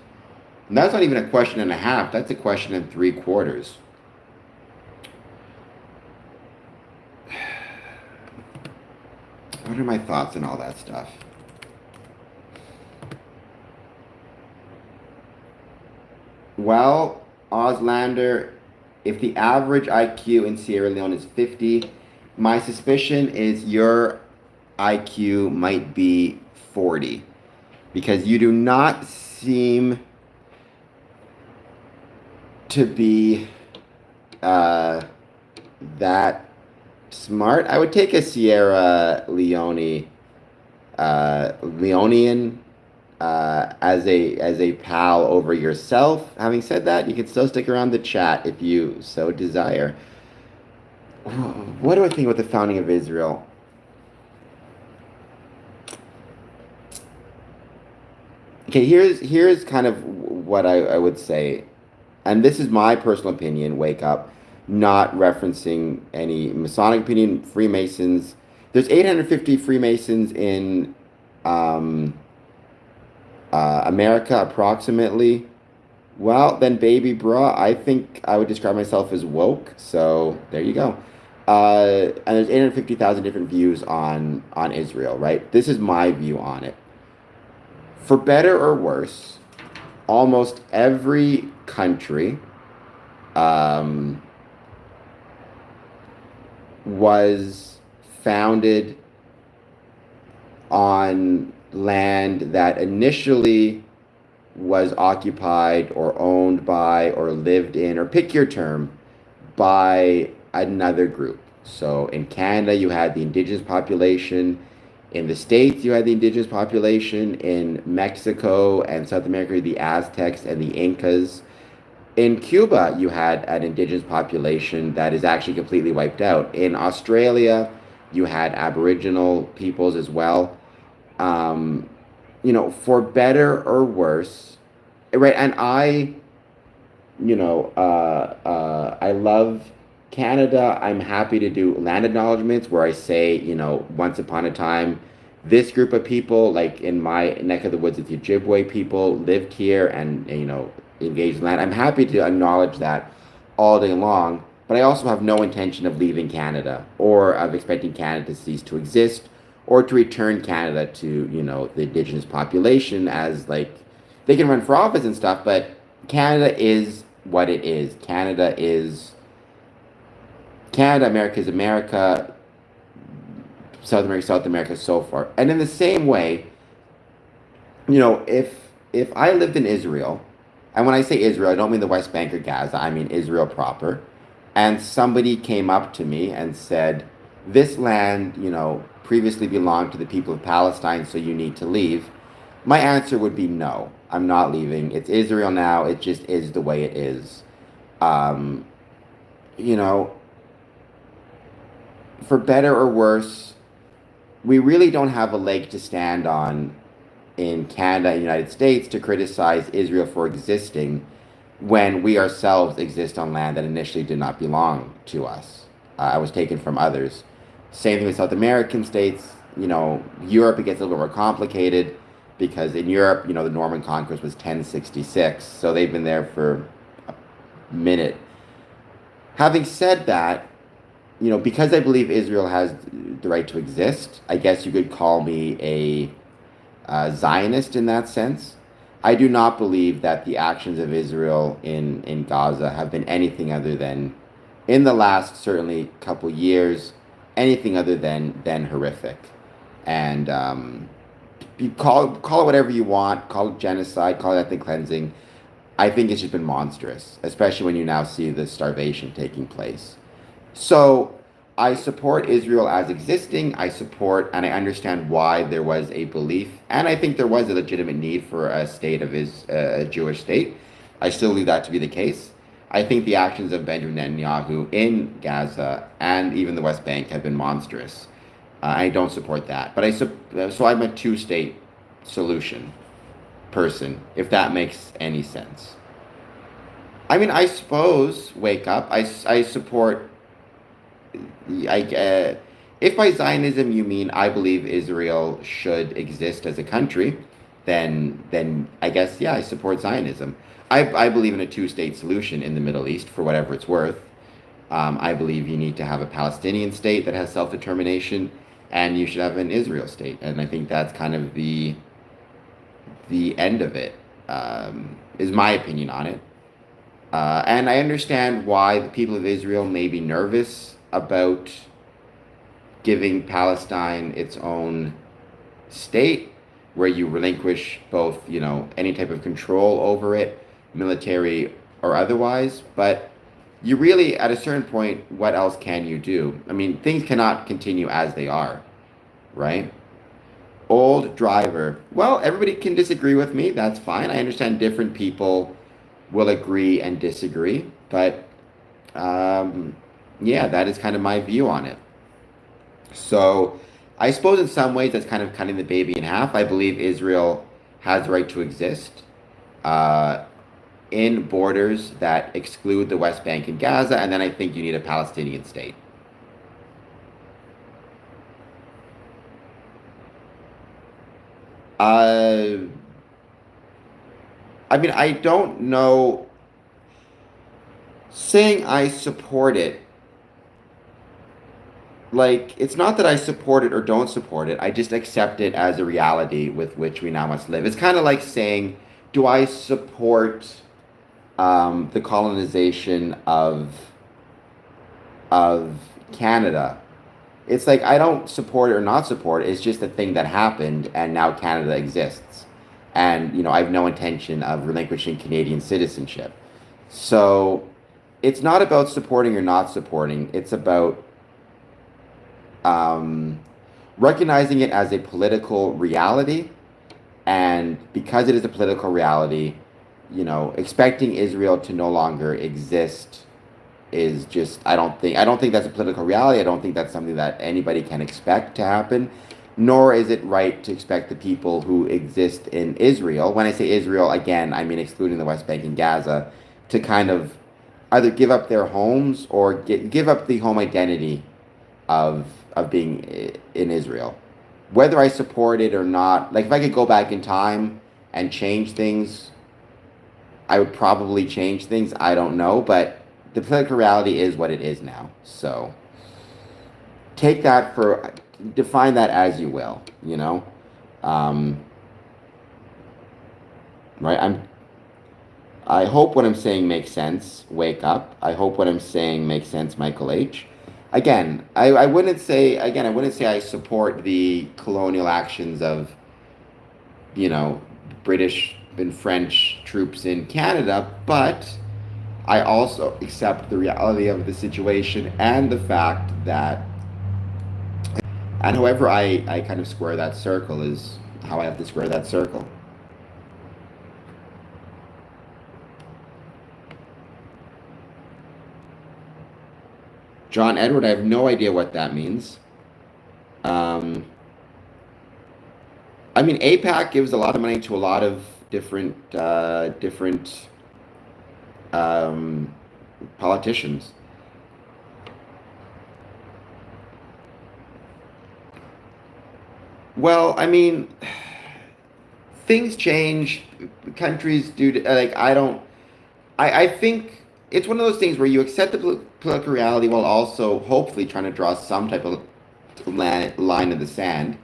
that's not even a question and a half. That's a question and 3/4. What are my thoughts on all that stuff? Well, Auslander, if the average IQ in Sierra Leone is 50, my suspicion is your IQ might be 40 because you do not seem to be that smart. I would take a Sierra Leonean as a pal over yourself. Having said that, you can still stick around the chat if you so desire. What do I think about the founding of Israel? Okay, here's kind of what I would say, and this is my personal opinion. Wake up, not referencing any Masonic opinion. Freemasons. There's 850 Freemasons in America, approximately. Well, then, baby bruh, I think I would describe myself as woke. So there you go. And there's 850,000 different views on Israel, right? This is my view on it. For better or worse, almost every country was founded on land that initially was occupied or owned by or lived in, or pick your term, by another group. So in Canada, you had the indigenous population. In the States, you had the indigenous population. In Mexico and South America, the Aztecs and the Incas. In Cuba, you had an indigenous population that is actually completely wiped out. In Australia, you had Aboriginal peoples as well. For better or worse, right? And I love Canada. I'm happy to do land acknowledgements where I say, once upon a time, this group of people, like in my neck of the woods, the Ojibwe people, lived here and engaged in land. I'm happy to acknowledge that all day long, but I also have no intention of leaving Canada or of expecting Canada to cease to exist or to return Canada to, the indigenous population as like they can run for office and stuff, but Canada is what it is. Canada, America is America. South America so far. And in the same way, if I lived in Israel, and when I say Israel, I don't mean the West Bank or Gaza, I mean Israel proper, and somebody came up to me and said, "This land, previously belonged to the people of Palestine, so you need to leave." My answer would be no. I'm not leaving. It's Israel now. It just is the way it is. Um, you know, for better or worse, we really don't have a leg to stand on in Canada and the United States to criticize Israel for existing when we ourselves exist on land that initially did not belong to us. I was taken from others. Same thing with South American states. Europe, it gets a little more complicated because in Europe, the Norman conquest was 1066, so they've been there for a minute. Having said that, because I believe Israel has the right to exist, I guess you could call me a Zionist in that sense. I do not believe that the actions of Israel in Gaza have been anything other than, in the last certainly couple years, anything other than horrific. And you call it whatever you want, call it genocide, call it ethnic cleansing. I think it's just been monstrous, especially when you now see the starvation taking place. So I support Israel as existing. I support and I understand why there was a belief, and I think there was a legitimate need for a state of a Jewish state. I still believe that to be the case. I think the actions of Benjamin Netanyahu in Gaza and even the West Bank have been monstrous. I don't support that, but so I'm a two-state solution person, if that makes any sense. I mean, I suppose wake up. I support. If by Zionism you mean I believe Israel should exist as a country, then I guess yeah, I support Zionism. I believe in a two-state solution in the Middle East for whatever it's worth. I believe you need to have a Palestinian state that has self-determination, and you should have an Israel state. And I think that's kind of the end of it. Is my opinion on it. And I understand why the people of Israel may be nervous about giving Palestine its own state, where you relinquish both, any type of control over it, military or otherwise. But you really, at a certain point, what else can you do? I mean, things cannot continue as they are, right? Old driver. Well, everybody can disagree with me. That's fine. I understand different people will agree and disagree, but yeah, that is kind of my view on it. So I suppose in some ways that's kind of cutting the baby in half. I believe Israel has the right to exist uh, in borders that exclude the West Bank and Gaza, and then I think you need a Palestinian state. Uh, I mean, I don't know. Saying I support it, like, it's not that I support it or don't support it. I just accept it as a reality with which we now must live. It's kind of like saying, do I support the colonization of Canada? It's like I don't support it or not support it. It's just a thing that happened, and now Canada exists. And, I have no intention of relinquishing Canadian citizenship. So it's not about supporting or not supporting. It's about um, recognizing it as a political reality. And because it is a political reality, expecting Israel to no longer exist is just I don't think that's a political reality. I don't think that's something that anybody can expect to happen, nor is it right to expect the people who exist in Israel, when I say Israel again, I mean excluding the West Bank and Gaza, to kind of either give up their homes or give up the home identity of being in Israel. Whether I support it or not, like if I could go back in time and change things, I would probably change things. I don't know, but the political reality is what it is now. So take that define that as you will, Um, right? I hope what I'm saying makes sense. Wake up. I hope what I'm saying makes sense, Michael H. Again, I wouldn't say I support the colonial actions of, you know, British and French troops in Canada, but I also accept the reality of the situation and the fact that, and however I kind of square that circle is how I have to square that circle. John Edward, I have no idea what that means. Um, I mean, APAC gives a lot of money to a lot of different um, politicians. Well, I mean, things change, countries do. Like I don't. I think it's one of those things where you accept the political reality while also hopefully trying to draw some type of line in the sand.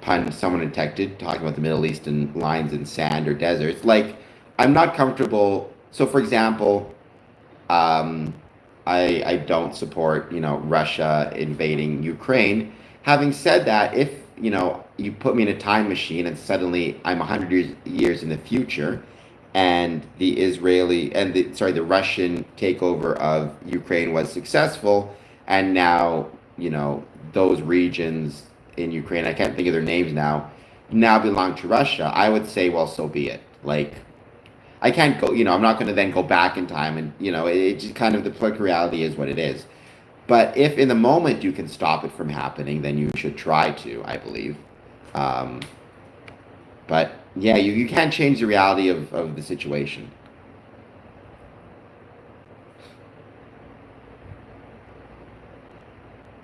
Pun someone detected talking about the Middle Eastern lines in sand or deserts. Like I'm not comfortable. So, for example, um, I don't support Russia invading Ukraine. Having said that, if you put me in a time machine and suddenly I'm 100 years in the future, and the Russian takeover of Ukraine was successful, and now those regions in Ukraine, I can't think of their names now belong to Russia. I would say, well, so be it. Like I can't go, I'm not going to then go back in time and, it just kind of the political reality is what it is. But if in the moment you can stop it from happening, then you should try to, I believe. Um, but yeah, you can't change the reality of the situation.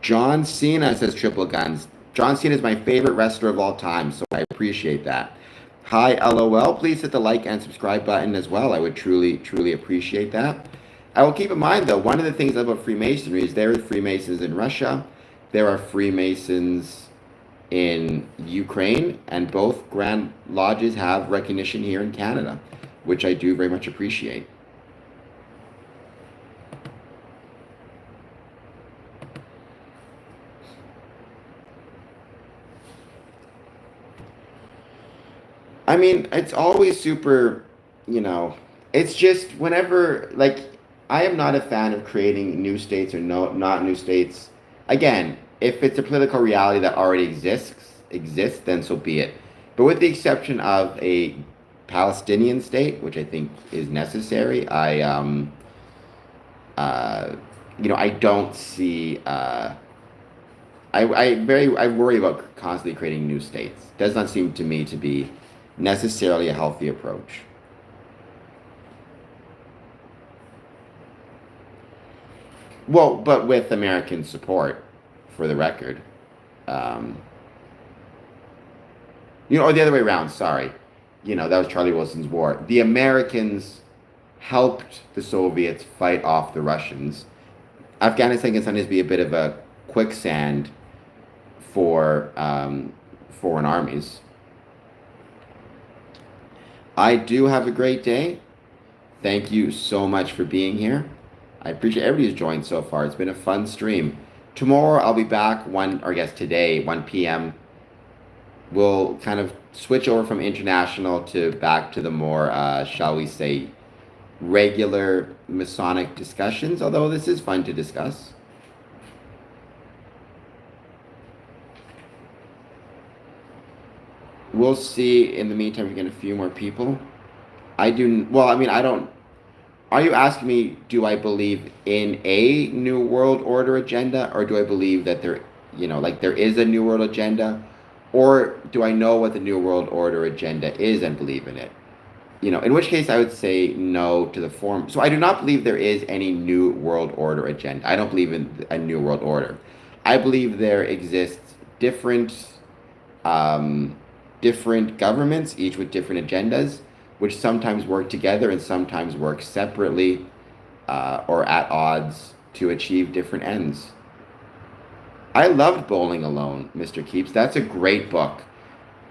John Cena says triple guns. John Cena is my favorite wrestler of all time, so I appreciate that. Hi, LOL. Please hit the like and subscribe button as well. I would truly, truly appreciate that. I will keep in mind, though, one of the things about Freemasonry is there are Freemasons in Russia, there are Freemasons in Ukraine, and both Grand Lodges have recognition here in Canada, which I do very much appreciate. I mean, it's always super, you know, it's just whenever, like, I am not a fan of creating new states or no, not new states. Again, if it's a political reality that already exists, then so be it. But with the exception of a Palestinian state, which I think is necessary, uh, I don't see, I worry about constantly creating new states. Does not seem to me to be necessarily a healthy approach. Well, but with American support, for the record. Um, or the other way around, sorry. That was Charlie Wilson's war. The Americans helped the Soviets fight off the Russians. Afghanistan can sometimes be a bit of a quicksand for foreign armies. I do have a great day. Thank you so much for being here. I appreciate everybody who's joined so far. It's been a fun stream. Tomorrow I'll be back or I guess today, 1 p.m. We'll kind of switch over from international to back to the more, shall we say, regular Masonic discussions, although this is fun to discuss. We'll see in the meantime if we get a few more people. Well, I mean, I don't. Are you asking me, do I believe in a New World Order agenda, or do I believe that there is a New World agenda, or do I know what the New World Order agenda is and believe in it? In which case I would say no to the form. So I do not believe there is any New World Order agenda. I don't believe in a New World Order. I believe there exists um, different governments, each with different agendas, which sometimes work together and sometimes work separately or at odds to achieve different ends. I loved Bowling Alone, Mr. Keeps. That's a great book.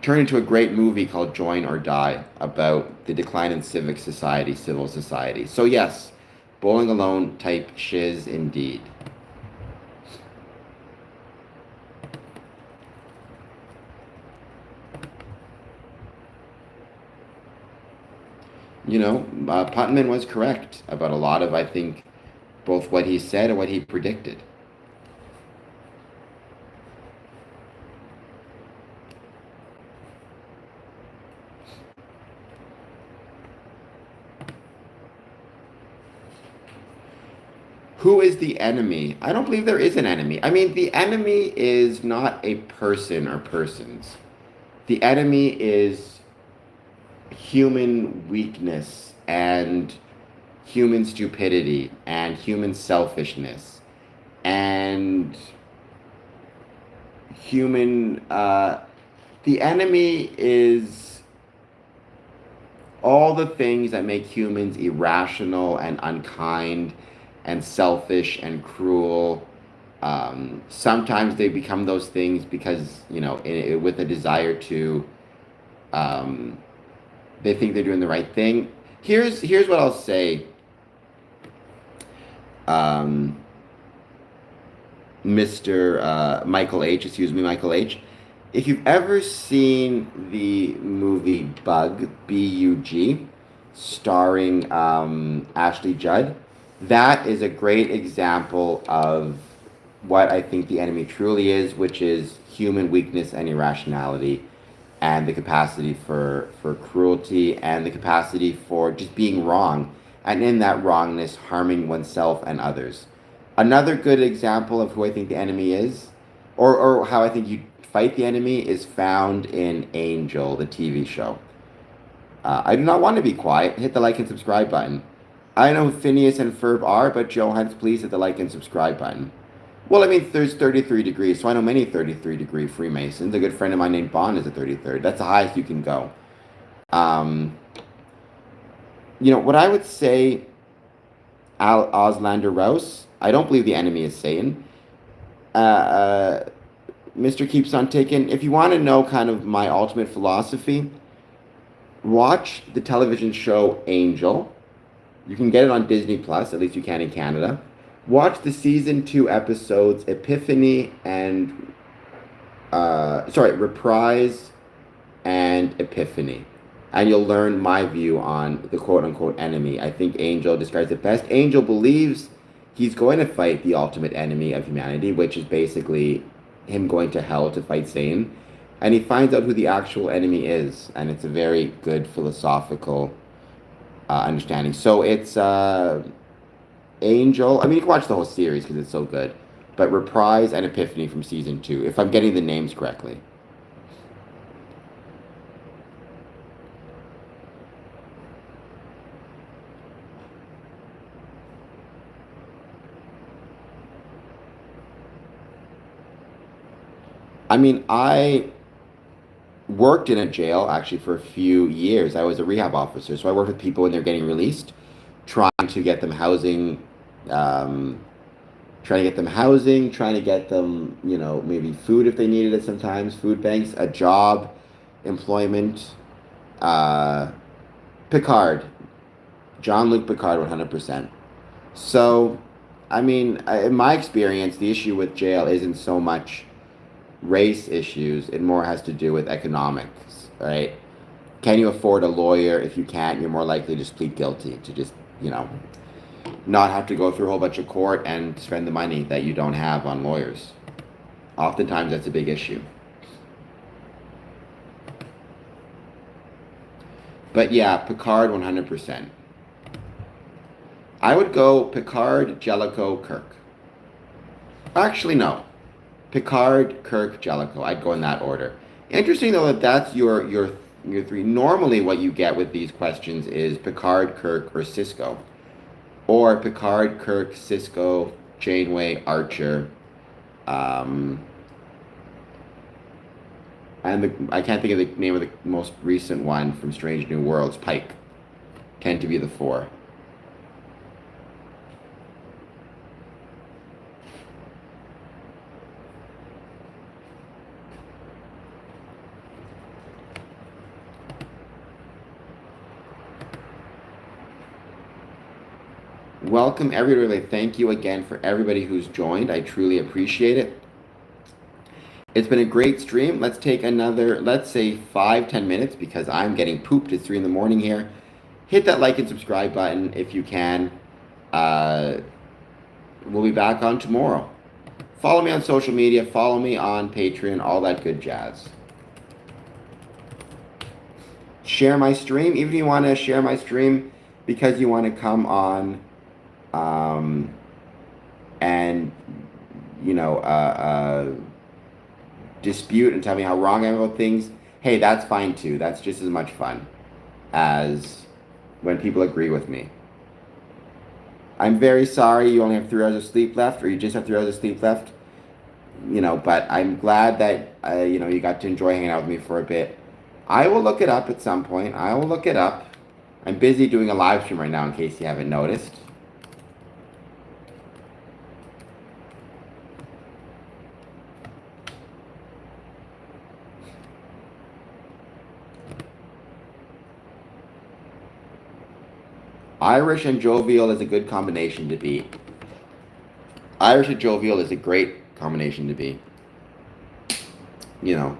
Turned into a great movie called Join or Die about the decline in civil society. So yes, Bowling Alone type shiz indeed. Putnam was correct about a lot of, I think, both what he said and what he predicted. Who is the enemy? I don't believe there is an enemy. I mean, the enemy is not a person or persons. The enemy is human weakness and human stupidity and human selfishness and human. The enemy is all the things that make humans irrational and unkind and selfish and cruel. Sometimes they become those things because, with a desire to, they think they're doing the right thing. Here's what I'll say, Mr. Michael H. Excuse me, Michael H. If you've ever seen the movie Bug, B-U-G, starring Ashley Judd, that is a great example of what I think the enemy truly is, which is human weakness and irrationality, and the capacity for cruelty, and the capacity for just being wrong, and in that wrongness, harming oneself and others. Another good example of who I think the enemy is, or how I think you fight the enemy, is found in Angel, the TV show. I do not want to be quiet. Hit the like and subscribe button. I know who Phineas and Ferb are, but Johans, please hit the like and subscribe button. Well, I mean, there's 33 degrees, so I know many 33-degree Freemasons. A good friend of mine named Bond is a 33rd. That's the highest you can go. What I would say, Auslander Rouse, I don't believe the enemy is Satan. Mr. Keeps on Ticking, if you want to know kind of my ultimate philosophy, watch the television show Angel. You can get it on Disney Plus, at least you can in Canada. Watch the season 2 episodes Epiphany and Reprise and Epiphany, and you'll learn my view on the quote-unquote enemy. I think Angel describes it best. Angel believes he's going to fight the ultimate enemy of humanity, which is basically him going to hell to fight Satan, and he finds out who the actual enemy is, and it's a very good philosophical understanding. So it's Angel. I mean, you can watch the whole series because it's so good, but Reprise and Epiphany from season 2, if I'm getting the names correctly. I mean, I worked in a jail actually for a few years. I was a rehab officer, so I worked with people when they're getting released, trying to get them housing, trying to get them, maybe food if they needed it sometimes, food banks, a job, employment. Picard, Jean-Luc Picard, 100%. So, I mean, in my experience, the issue with jail isn't so much race issues. It more has to do with economics, right? Can you afford a lawyer? If you can't, you're more likely to just plead guilty, to just, not have to go through a whole bunch of court and spend the money that you don't have on lawyers. Oftentimes, that's a big issue. But yeah, Picard, 100%. I would go Picard, Jellicoe, Kirk. Actually, no. Picard, Kirk, Jellicoe. I'd go in that order. Interesting though that that's your three. Normally, what you get with these questions is Picard, Kirk, or Cisco, or Picard, Kirk, Cisco, Janeway, Archer, and I can't think of the name of the most recent one from Strange New Worlds. Pike tend to be the 4. Welcome everybody. Thank you again for everybody who's joined. I truly appreciate it. It's been a great stream. Let's take another, let's say 5-10 minutes, because I'm getting pooped. It's 3 in the morning here. hit that like and subscribe button if you can. Uh, we'll be back on tomorrow. Follow me on social media. Follow me on Patreon. All that good jazz. Share my stream. Even if you want to share my stream because you want to come on and, you know, dispute and tell me how wrong I am about things. Hey, that's fine too. That's just as much fun as when people agree with me. I'm very sorry you only have 3 hours of sleep left, or you just have 3 hours of sleep left. You know, but I'm glad that, you know, you got to enjoy hanging out with me for a bit. I will look it up at some point. I will look it up. I'm busy doing a live stream right now in case you haven't noticed. Irish and jovial is a good combination to be. Irish and jovial is a great combination to be. You know,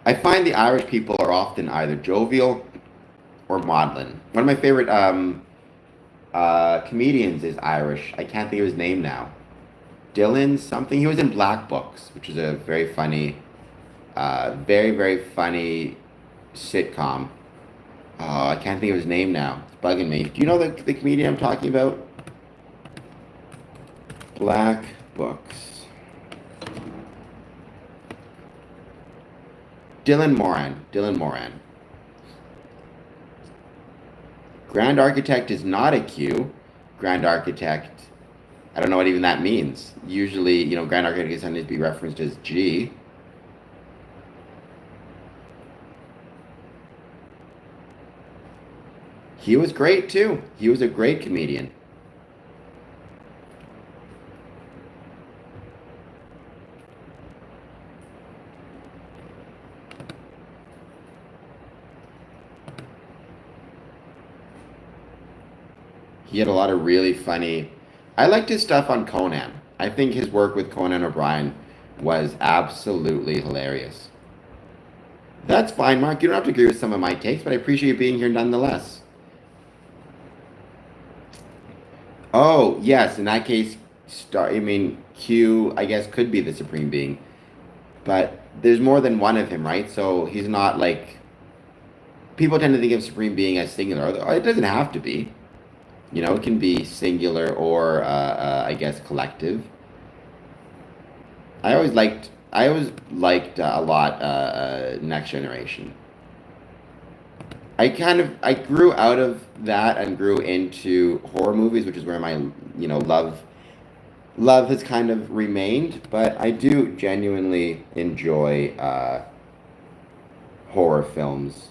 I find the Irish people are often either jovial or maudlin. One of my favorite comedians is Irish. I can't think of his name now. Dylan something. He was in Black Books, which is a very funny, very, very funny sitcom. I can't think of his name now. It's bugging me. Do you know the comedian I'm talking about? Black Books. Dylan Moran. Dylan Moran. Grand Architect is not a Q. Grand Architect, I don't know what even that means. Usually, you know, Grand Architect is tended to be referenced as G. He was great too. He was a great comedian. He had a lot of really funny. I liked his stuff on Conan. I think his work with Conan O'Brien was absolutely hilarious. That's fine, Mark. You don't have to agree with some of my takes, but I appreciate you being here nonetheless. Oh, yes, in that case, I mean, Q, I guess, could be the supreme being. But there's more than one of him, right? So he's not like. People tend to think of supreme being as singular. It doesn't have to be. You know, it can be singular or, I guess, collective. I always liked a lot Next Generation. I grew out of that and grew into horror movies, which is where my, you know, love has kind of remained. But I do genuinely enjoy horror films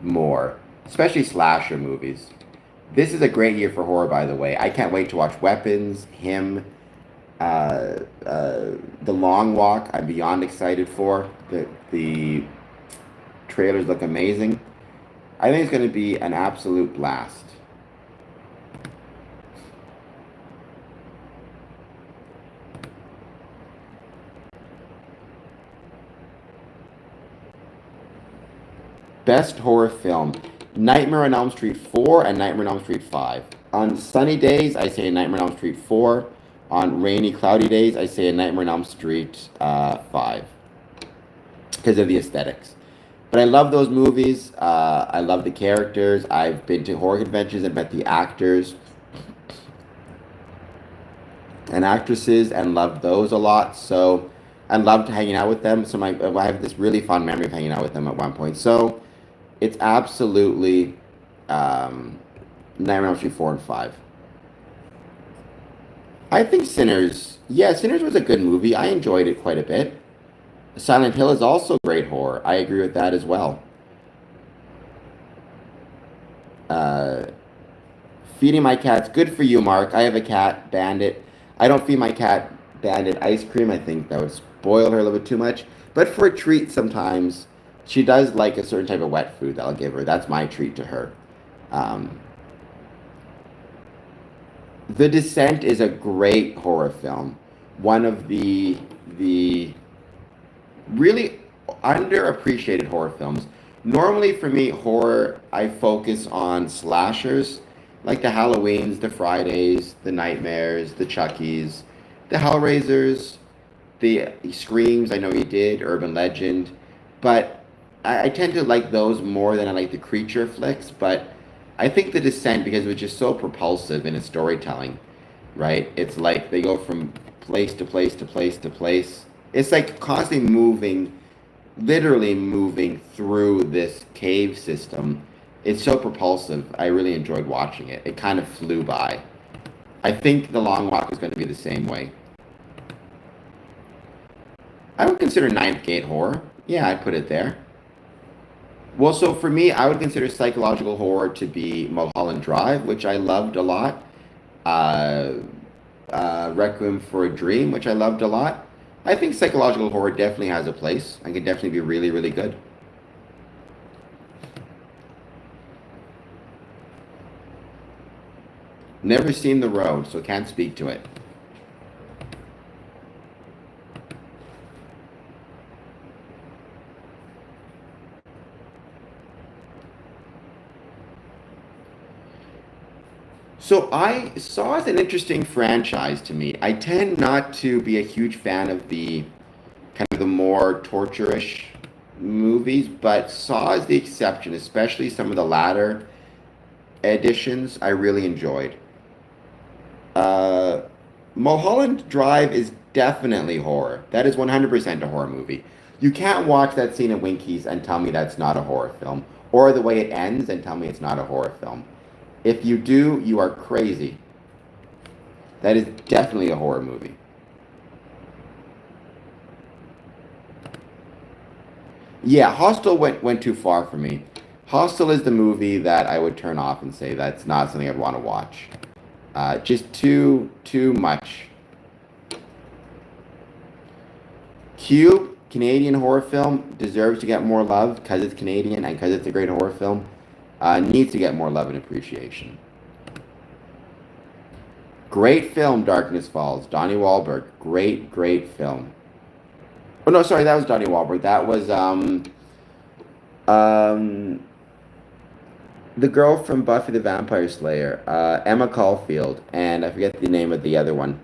more, especially slasher movies. This is a great year for horror, by the way. I can't wait to watch Weapons, Him, The Long Walk. I'm beyond excited for. The trailers look amazing. I think it's going to be an absolute blast. Best horror film. Nightmare on Elm Street 4 and Nightmare on Elm Street 5. On sunny days, I say Nightmare on Elm Street 4. On rainy, cloudy days, I say a Nightmare on Elm Street 5. Because of the aesthetics. But I love those movies. I love the characters. I've been to horror conventions and met the actors and actresses and loved those a lot. So I loved hanging out with them. So I have this really fond memory of hanging out with them at one point. So it's absolutely Nightmare on Elm Street 4 and 5. I think Sinners, yeah, Sinners was a good movie. I enjoyed it quite a bit. Silent Hill is also great horror. I agree with that as well. Feeding my cats, good for you, Mark. I have a cat, Bandit. I don't feed my cat Bandit ice cream. I think that would spoil her a little bit too much. But for a treat sometimes, she does like a certain type of wet food that I'll give her. That's my treat to her. The Descent is a great horror film. One of the really underappreciated horror films. Normally for me, horror, I focus on slashers, like the Halloweens, the Fridays, the Nightmares, the Chuckies, the Hellraisers, the Screams. I know you did, Urban Legend, but I tend to like those more than I like the creature flicks. But I think The Descent, because it was just so propulsive in its storytelling, right? It's like they go from place to place to place to place. It's like constantly moving, literally moving through this cave system. It's so propulsive. I really enjoyed watching it. It kind of flew by. I think The Long Walk is going to be the same way. I would consider Ninth Gate horror. Yeah, I'd put it there. Well, so for me, I would consider psychological horror to be Mulholland Drive, which I loved a lot. Uh, Requiem for a Dream, which I loved a lot. I think psychological horror definitely has a place. I can definitely be really, really good. Never seen The Road, so can't speak to it. So I Saw as an interesting franchise to me. I tend not to be a huge fan of the kind of the more torture-ish movies, but Saw is the exception, especially some of the latter editions I really enjoyed. Uh, Mulholland Drive is definitely horror. That is 100% a horror movie. You can't watch that scene at Winkies and tell me that's not a horror film, or the way it ends and tell me it's not a horror film. If you do, you are crazy. That is definitely a horror movie. Yeah, Hostel went too far for me. Hostel is the movie that I would turn off and say that's not something I'd want to watch. Just too much. Cube, Canadian horror film, deserves to get more love because it's Canadian and because it's a great horror film. Needs to get more love and appreciation. Great film, Darkness Falls. Donnie Wahlberg. Great, great film. Oh no, sorry, that was Donnie Wahlberg. That was um the girl from Buffy the Vampire Slayer, Emma Caulfield, and I forget the name of the other one.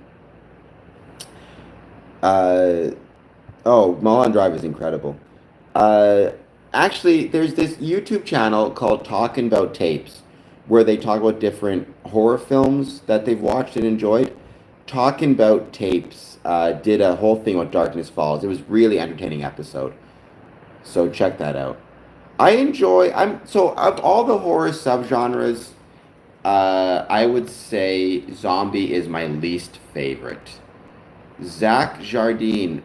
Uh, oh, Mulholland Drive is incredible. Uh, Actually, there's this YouTube channel called Talking About Tapes, where they talk about different horror films that they've watched and enjoyed. Talking About Tapes did a whole thing with Darkness Falls. It was really entertaining episode. So check that out. I'm so of all the horror subgenres, I would say zombie is my least favorite. Zach Jardine,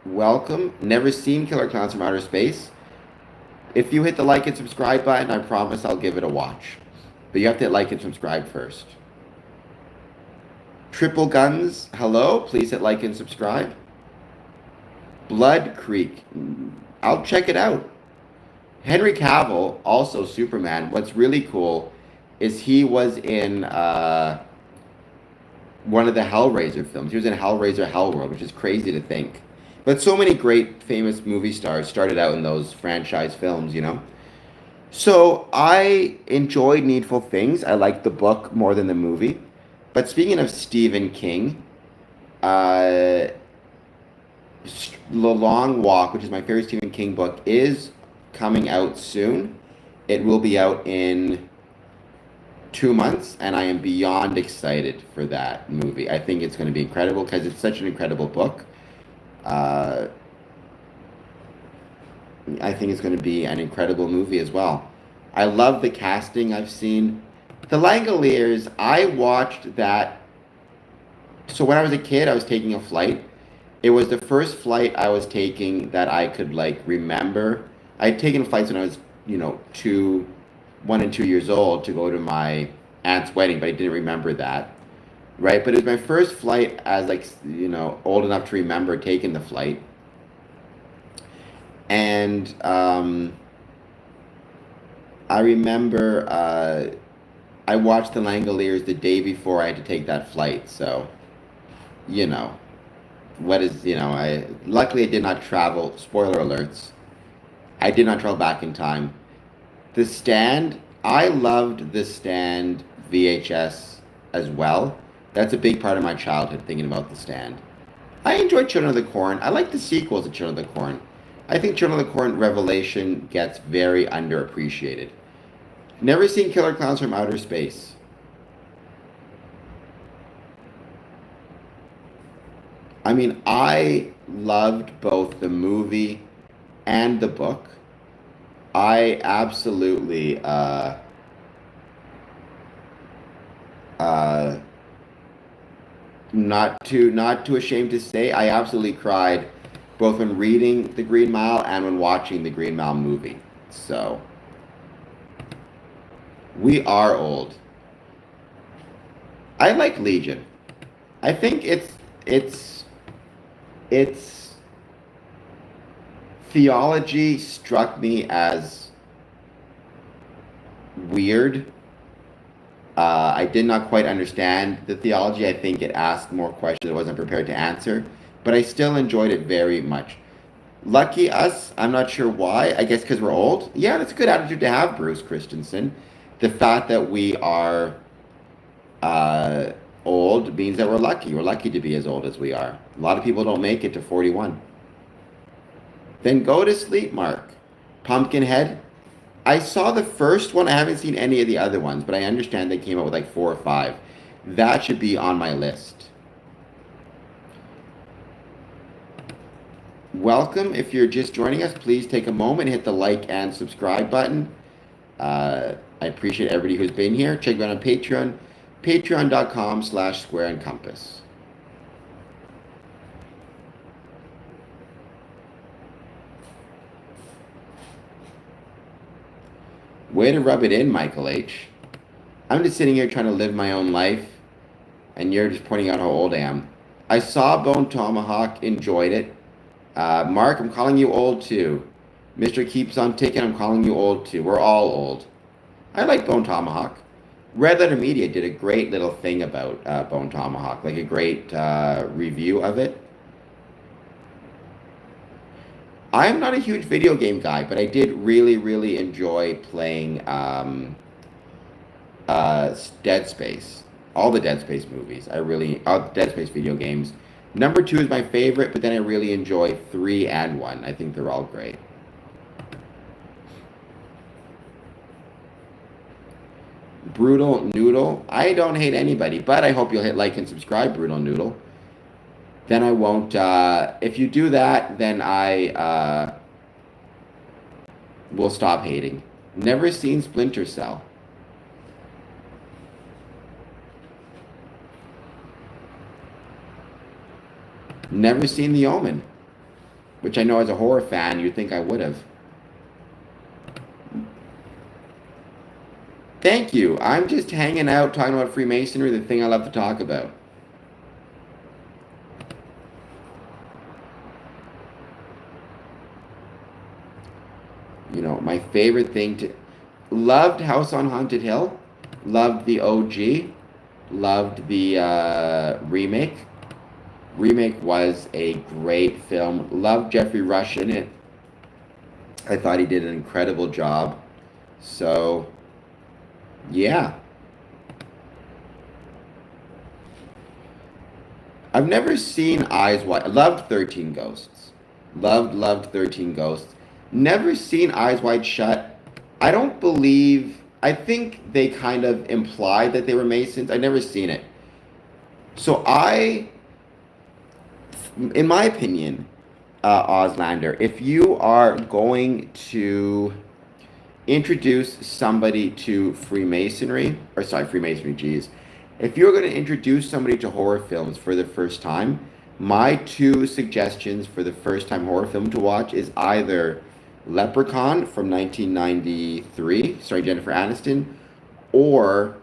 welcome. Never seen Killer Clowns from Outer Space. If you hit the like and subscribe button, I promise I'll give it a watch. But you have to hit like and subscribe first. Triple Guns, hello. Please hit like and subscribe. Blood Creek, I'll check it out. Henry Cavill, also Superman. What's really cool is he was in one of the Hellraiser films. He was in Hellraiser Hellworld, which is crazy to think. But so many great famous movie stars started out in those franchise films, you know? So I enjoyed Needful Things. I liked the book more than the movie. But speaking of Stephen King, uh, The Long Walk, which is my favorite Stephen King book, is coming out soon. It will be out in 2 months, and I am beyond excited for that movie. I think it's going to be incredible because it's such an incredible book. Uh, I think it's going to be an incredible movie as well. I love the casting I've seen. The Langoliers, I watched that. So when I was a kid, I was taking a flight. It was the first flight I was taking that I could like remember. I had taken flights when I was, 1 and 2 years old to go to my aunt's wedding, but I didn't remember that, right? But it was my first flight as like, old enough to remember taking the flight. And I remember I watched the Langoliers the day before I had to take that flight. So, you know, what is, I luckily I did not travel, spoiler alerts. I did not travel back in time. The Stand, I loved The Stand VHS as well. That's a big part of my childhood, thinking about The Stand. I enjoyed Children of the Corn. I like the sequels of Children of the Corn. I think Children of the Corn Revelation gets very underappreciated. Never seen Killer Clowns from Outer Space. I mean, I loved both the movie and the book. I absolutely uh, not too ashamed to say I absolutely cried both when reading The Green Mile and when watching the Green Mile movie. So we are old. I like Legion. I think its theology struck me as weird. I did not quite understand the theology. I think it asked more questions I wasn't prepared to answer, but I still enjoyed it very much. Lucky us, I'm not sure why. I guess because we're old. Yeah, that's a good attitude to have, Bruce Christensen. The fact that we are uh, old means that we're lucky. We're lucky to be as old as we are. A lot of people don't make it to 41. Then go to sleep, Mark. Pumpkinhead. I saw the first one. I haven't seen any of the other ones, but I understand they came out with like 4 or 5. That should be on my list. Welcome. If you're just joining us, please take a moment, hit the like and subscribe button. I appreciate everybody who's been here. Check me out on Patreon, patreon.com/square and compass. Way to rub it in, Michael H. I'm just sitting here trying to live my own life, and you're just pointing out how old I am. I saw Bone Tomahawk, enjoyed it. Mark, I'm calling you old too. Mr. Keeps on Ticking, I'm calling you old too. We're all old. I like Bone Tomahawk. Red Letter Media did a great little thing about Bone Tomahawk, like a great review of it. I'm not a huge video game guy, but I did really, really enjoy playing Dead Space. All the Dead Space movies. Dead Space video games. Number 2 is my favorite, but then I really enjoy 3 and 1. I think they're all great. Brutal Noodle. I don't hate anybody, but I hope you'll hit like and subscribe, Brutal Noodle. Then I won't, if you do that, then I will stop hating. Never seen Splinter Cell. Never seen The Omen, which I know as a horror fan, you'd think I would have. Thank you. I'm just hanging out talking about Freemasonry, the thing I love to talk about. You know, my favorite thing to... Loved House on Haunted Hill. Loved the OG. Loved the remake. Remake was a great film. Loved Jeffrey Rush in it. I thought he did an incredible job. So, yeah. I've never seen Eyes Wide. Loved 13 Ghosts. Loved 13 Ghosts. Never seen Eyes Wide Shut. I don't believe... I think they kind of implied that they were Masons. I've never seen it. So in my opinion, Auslander, if you are going to introduce somebody to Freemasonry, geez. If you're going to introduce somebody to horror films for the first time, my 2 suggestions for the first time horror film to watch is either Leprechaun from 1993, starring Jennifer Aniston, or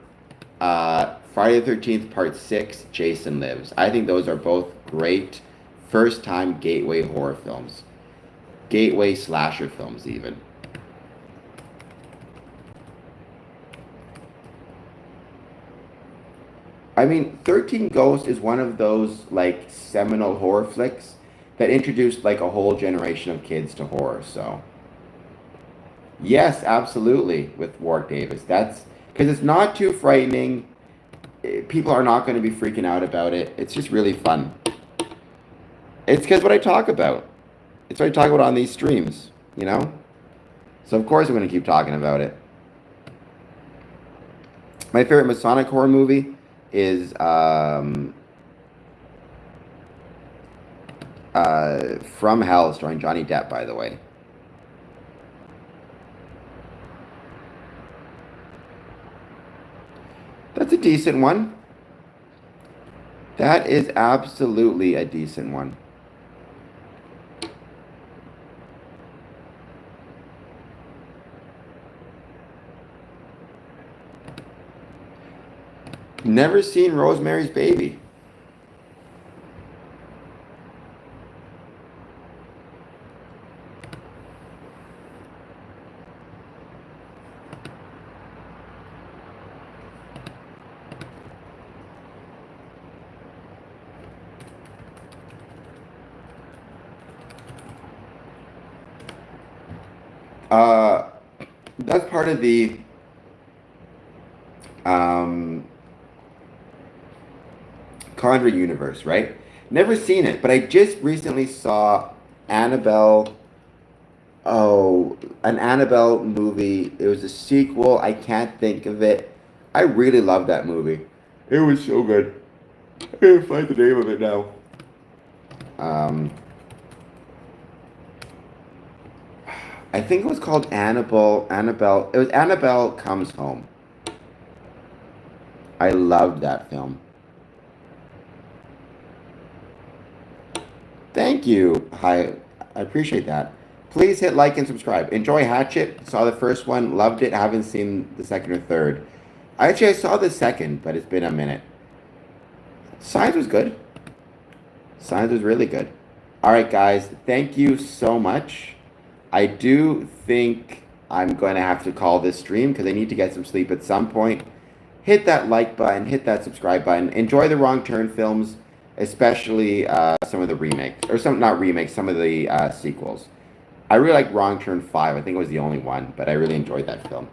Friday the 13th Part 6, Jason Lives. I think those are both great first-time gateway horror films. Gateway slasher films, even. I mean, 13 Ghosts is one of those, like, seminal horror flicks that introduced, like, a whole generation of kids to horror, so... Yes, absolutely, with Warwick Davis. That's because it's not too frightening. People are not going to be freaking out about it. It's just really fun. It's because what I talk about. It's what I talk about on these streams, you know? So of course I'm going to keep talking about it. My favorite Masonic horror movie is From Hell, starring Johnny Depp, by the way. That's a decent one. That is absolutely a decent one. Never seen Rosemary's Baby. Uh, that's part of the um, Conjuring universe, right? Never seen it, but I just recently saw Annabelle. Oh, an Annabelle movie. It was a sequel. I can't think of it. I really loved that movie. It was so good. I can't find the name of it now. Um, I think it was called Annabelle. Annabelle. It was Annabelle Comes Home. I loved that film. Thank you. Hi, I appreciate that. Please hit like and subscribe. Enjoy Hatchet. Saw the first one, loved it. Haven't seen the second or third. Actually, I saw the second, but it's been a minute. Signs was good. Signs was really good. All right, guys. Thank you so much. I do think I'm going to have to call this stream because I need to get some sleep at some point. Hit that like button. Hit that subscribe button. Enjoy the Wrong Turn films, especially some of the remakes, or some not remakes, some of the sequels. I really like Wrong Turn 5. I think it was the only one, but I really enjoyed that film.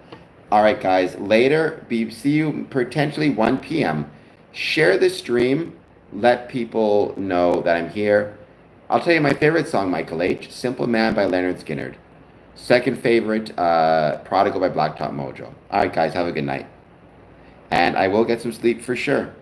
All right, guys. Later. See you potentially 1 p.m. Share the stream. Let people know that I'm here. I'll tell you my favorite song, Michael H. Simple Man by Leonard Skinner. Second favorite, Prodigal by Blacktop Mojo. All right, guys. Have a good night. And I will get some sleep for sure.